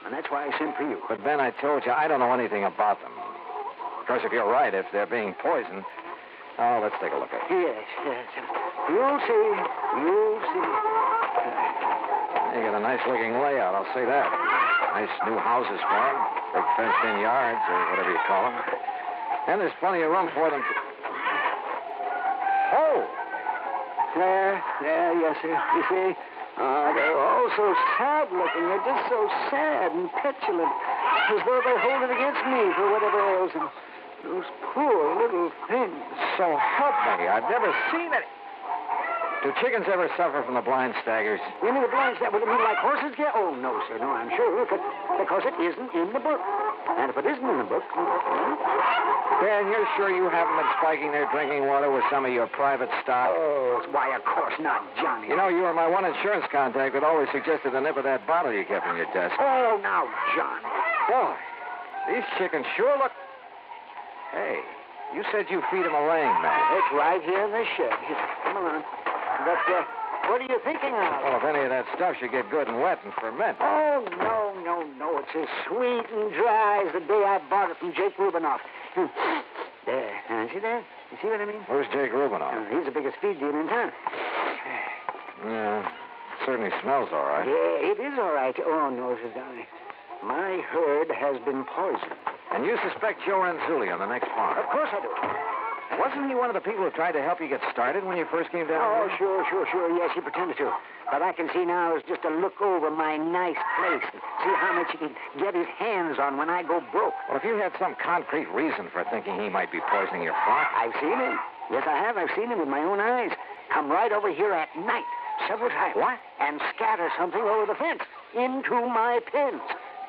And that's why I sent for you. But, Ben, I told you, I don't know anything about them. Of course, if you're right, if they're being poisoned... Oh, let's take a look at it. Yes. You'll see. You got a nice-looking layout, I'll say that. Nice new houses for them. Big fenced-in yards, or whatever you call them. And there's plenty of room for them to... Oh! Yes, sir. You see? They're all so sad-looking. They're just so sad and petulant. As though they hold it against me for whatever ails them. Those poor little things. So help me, I've never seen it. Do chickens ever suffer from the blind staggers? You mean the blind staggers? You mean like horses get? Oh, no, sir. No, I'm sure. Because it isn't in the book. And if it isn't in the book... Ben, you're sure you haven't been spiking their drinking water with some of your private stock? Oh, why, of course not, Johnny. You know, you were my one insurance contact that always suggested a nip of that bottle you kept in your desk. Oh, now, Johnny. Boy, these chickens sure look... Hey, you said you feed them a laying mash. It's right here in the shed. Come on. But, what are you thinking of? Well, if any of that stuff should get good and wet and ferment. Oh, no. It's as sweet and dry as the day I bought it from Jake Rubinoff. There. See that? You see what I mean? Who's Jake Rubinoff? He's the biggest feed dealer in town. Yeah, it certainly smells all right. Yeah, it is all right. Oh, no, Sir Johnny. My herd has been poisoned. And you suspect Joe Renzulli on the next farm? Of course I do. Wasn't he one of the people who tried to help you get started when you first came down Oh, here? sure. Yes, he pretended to. But I can see now is just to look over my nice place and see how much he can get his hands on when I go broke. Well, if you had some concrete reason for thinking he might be poisoning your flock... I've seen him. Yes, I have. I've seen him with my own eyes. Come right over here at night, several times. What? And scatter something over the fence into my pens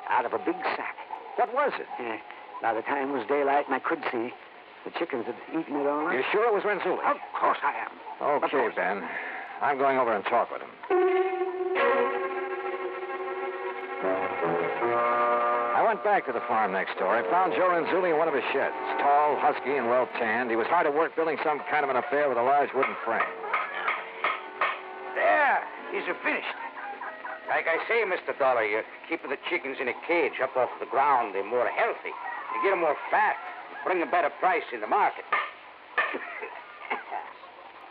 out of a big sack. What was it? By the time it was daylight and I could see, the chickens had eaten it all up. You sure it was Renzulli? Of course I am. Okay, Ben. I'm going over and talk with him. I went back to the farm next door. I found Joe Renzulli in one of his sheds. Tall, husky, and well-tanned. He was hard at work building some kind of an affair with a large wooden frame. There. These are finished. Like I say, Mr. Dollar, you're keeping the chickens in a cage up off the ground. They're more healthy. You get them more fat. Bring a better price in the market.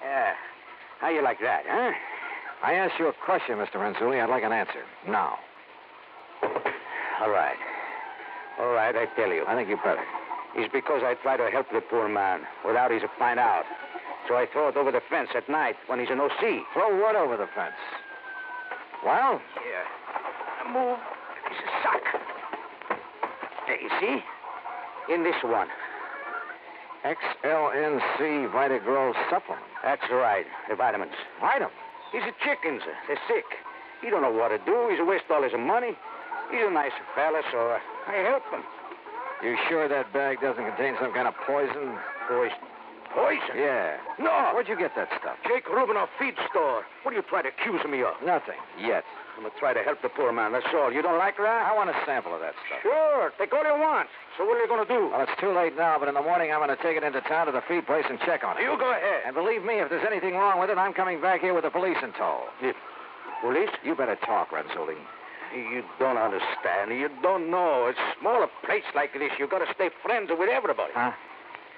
Yeah. How you like that, huh? I asked you a question, Mr. Renzulli. I'd like an answer. Now. All right. All right, I tell you. I think you better. It's because I try to help the poor man without he to find out. So I throw it over the fence at night when he's in O.C. Throw what over the fence? Well? Here. I move this sock. There, you see? In this one. XLNC Vitagrow supplement. That's right. The vitamins. Vitamins? He's a chickens. They're sick. He don't know what to do. He's a waste all his money. He's a nice fella, so I help him. You sure that bag doesn't contain some kind of poison? Poison? Poison? Yeah. No. Where'd you get that stuff? Jake Rubinoff feed store. What are you trying to accuse me of? Nothing. Yet. I'm going to try to help the poor man, that's all. You don't like that? I want a sample of that stuff. Sure. Take all you want. So what are you going to do? Well, it's too late now, but in the morning I'm going to take it into town to the feed place and check on it. You go ahead. And believe me, if there's anything wrong with it, I'm coming back here with the police in tow. Police? You better talk, Renzulli. You don't understand. You don't know. It's a smaller place like this. You got to stay friends with everybody. Huh?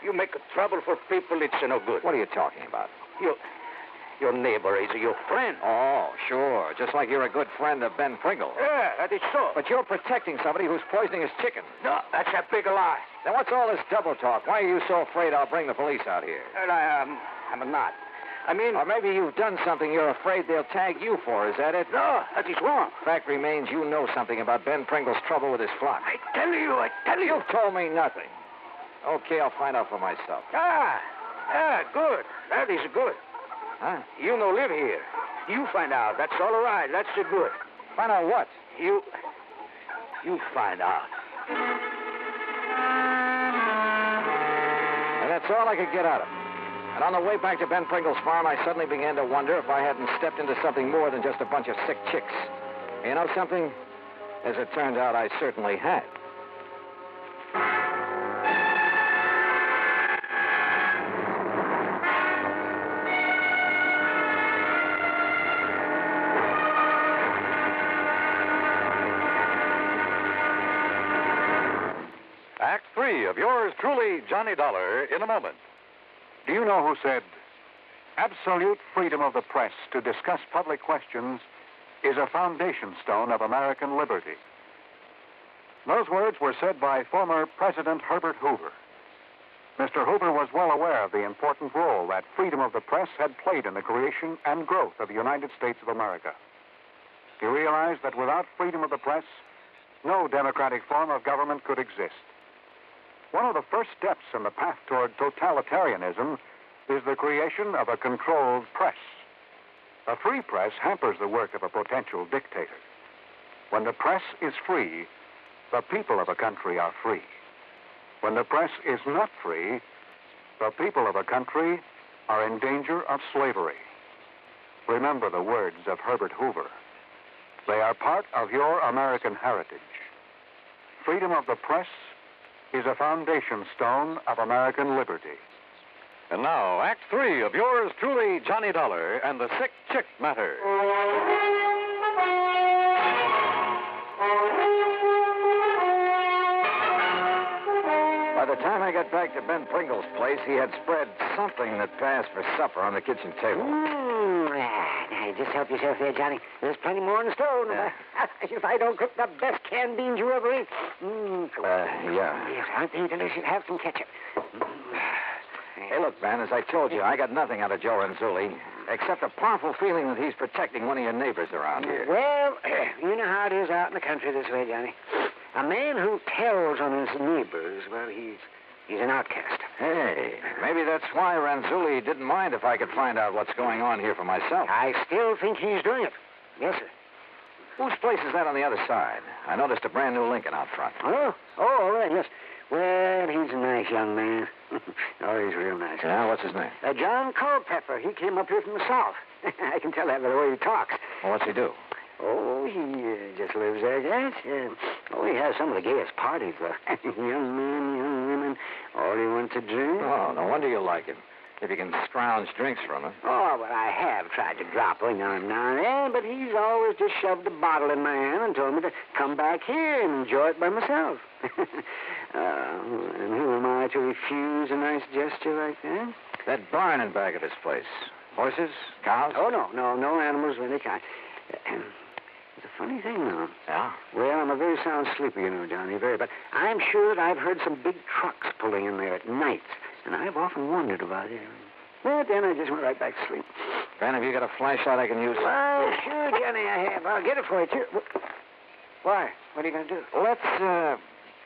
You make trouble for people, it's no good. What are you talking about? Your neighbor is your friend. Oh, sure. Just like you're a good friend of Ben Pringle. Yeah, that is so. But you're protecting somebody who's poisoning his chicken. No, that's a big lie. Then what's all this double talk? Why are you so afraid I'll bring the police out here? And I'm not. I mean... Or maybe you've done something you're afraid they'll tag you for. Is that it? No, that is wrong. Fact remains you know something about Ben Pringle's trouble with his flock. I tell you. You've told me nothing. Okay, I'll find out for myself. Good. That is good. Huh? You no live here. You find out. That's all right. That's good. Find out what? You find out. And that's all I could get out of him. And on the way back to Ben Pringle's farm, I suddenly began to wonder if I hadn't stepped into something more than just a bunch of sick chicks. You know something? As it turns out, I certainly had. Act 3 of yours truly, Johnny Dollar, in a moment. Do you know who said, absolute freedom of the press to discuss public questions is a foundation stone of American liberty? Those words were said by former President Herbert Hoover. Mr. Hoover was well aware of the important role that freedom of the press had played in the creation and growth of the United States of America. He realized that without freedom of the press, no democratic form of government could exist. One of the first steps in the path toward totalitarianism is the creation of a controlled press. A free press hampers the work of a potential dictator. When the press is free, the people of a country are free. When the press is not free, the people of a country are in danger of slavery. Remember the words of Herbert Hoover. They are part of your American heritage. Freedom of the press is a foundation stone of American liberty. And now, Act 3 of yours truly, Johnny Dollar and the Sick Chick Matter. By the time I got back to Ben Pringle's place, he had spread something that passed for supper on the kitchen table. Just help yourself there, Johnny. There's plenty more in the stove. If I don't cook the best canned beans you ever ate. Yeah. Yes, aren't they delicious? Have some ketchup. Hey, look, Ben, as I told you, I got nothing out of Joe Renzulli, except a powerful feeling that he's protecting one of your neighbors around here. Well, you know how it is out in the country this way, Johnny. A man who tells on his neighbors, well, he's an outcast. Hey, maybe that's why Renzulli didn't mind if I could find out what's going on here for myself. I still think he's doing it. Yes, sir. Whose place is that on the other side? I noticed a brand new Lincoln out front. Oh, all right, yes. Well, he's a nice young man. Oh, he's real nice. Yeah, what's his name? John Culpepper. He came up here from the South. I can tell that by the way he talks. Well, what's he do? Oh, he just lives there, yes. He has some of the gayest parties, though. Young men, young women, all he wants to drink. Oh, no wonder you like him. If you can scrounge drinks from him. Oh, well, I have tried to drop him now and then, but he's always just shoved a bottle in my hand and told me to come back here and enjoy it by myself. And who am I to refuse a nice gesture like that? That barn in back of this place. Horses? Cows? Oh, no animals of any kind. It's a funny thing, though. Yeah? Well, I'm a very sound sleeper, you know, Johnny, very. But I'm sure that I've heard some big trucks pulling in there at night, and I've often wondered about it. But then I just went right back to sleep. Ben, have you got a flashlight I can use? Well, sure, Johnny, I have. I'll get it for you, too. Why? What are you going to do? Let's,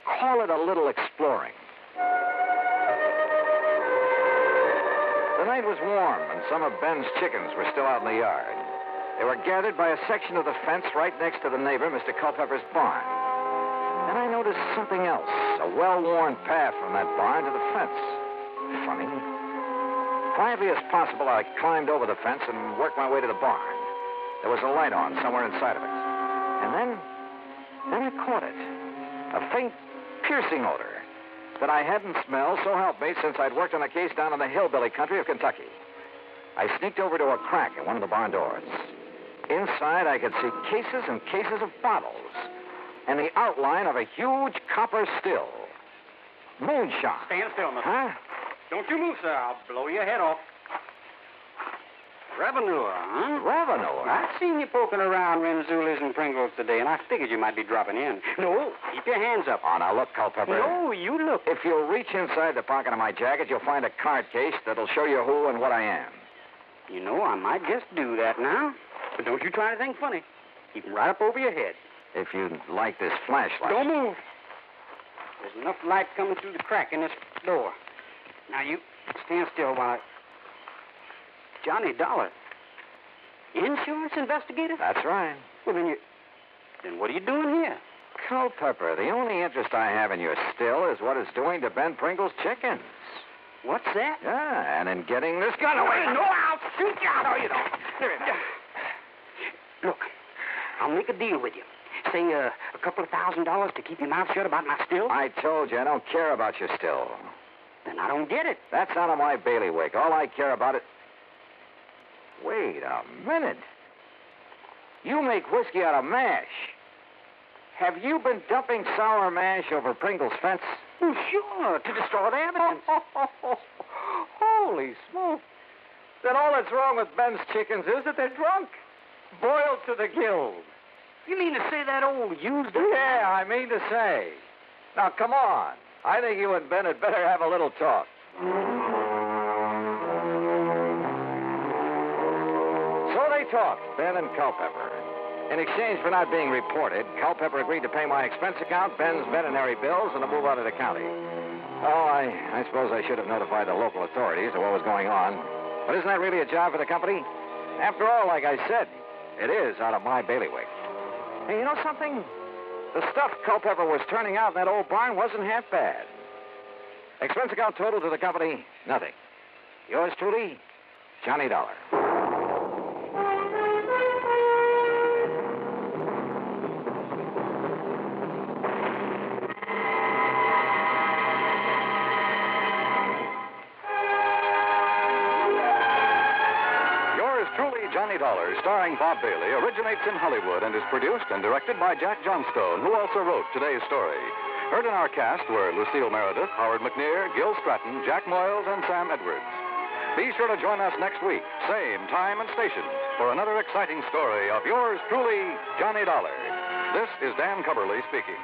call it a little exploring. The night was warm, and some of Ben's chickens were still out in the yard. They were gathered by a section of the fence right next to the neighbor, Mr. Culpepper's barn. And I noticed something else, a well-worn path from that barn to the fence. Funny. Quietly as possible, I climbed over the fence and worked my way to the barn. There was a light on somewhere inside of it. And then I caught it. A faint, piercing odor that I hadn't smelled, so help me, since I'd worked on a case down in the hillbilly country of Kentucky. I sneaked over to a crack at one of the barn doors. Inside, I could see cases and cases of bottles and the outline of a huge copper still. Moonshine. Stand still, mister. Huh? Don't you move, sir. I'll blow your head off. Revenue, huh? Revenue? I've seen you poking around Renzuli's and Pringles today, and I figured you might be dropping in. No, keep your hands up. Oh, now look, Culpepper. No, you look. If you'll reach inside the pocket of my jacket, you'll find a card case that'll show you who and what I am. You know, I might just do that now. But don't you try anything funny. Keep them right up over your head. If you'd like this flashlight. Don't move. There's enough light coming through the crack in this door. Now, you stand still while I... Johnny Dollar. Insurance investigator? That's right. Well, then what are you doing here? Culpepper, the only interest I have in your still is what it's doing to Ben Pringle's chickens. What's that? Yeah, and in getting this gun away. No, I'll shoot you. No, you don't. Look, I'll make a deal with you. Say a couple of $1,000 to keep your mouth shut about my still. I told you, I don't care about your still. Then I don't get it. That's out of my bailiwick. All I care about it... Wait a minute. You make whiskey out of mash. Have you been dumping sour mash over Pringle's fence? Oh, sure, to destroy the evidence. Holy smoke. Then all that's wrong with Ben's chickens is that they're drunk. Boiled to the gills. You mean to say that old used... Yeah, I mean to say. Now, come on. I think you and Ben had better have a little talk. So they talked, Ben and Culpepper. In exchange for not being reported, Culpepper agreed to pay my expense account, Ben's veterinary bills, and to move out of the county. Oh, I suppose I should have notified the local authorities of what was going on. But isn't that really a job for the company? After all, like I said, it is out of my bailiwick. Hey, you know something? The stuff Culpepper was turning out in that old barn wasn't half bad. Expense account total to the company, nothing. Yours truly, Johnny Dollar. Johnny Dollar, starring Bob Bailey, originates in Hollywood and is produced and directed by Jack Johnstone, who also wrote today's story. Heard in our cast were Lucille Meredith, Howard McNear, Gil Stratton, Jack Moyles, and Sam Edwards. Be sure to join us next week, same time and station, for another exciting story of yours truly, Johnny Dollar. This is Dan Cubberly speaking.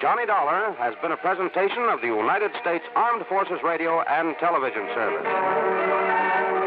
Johnny Dollar has been a presentation of the United States Armed Forces Radio and Television Service.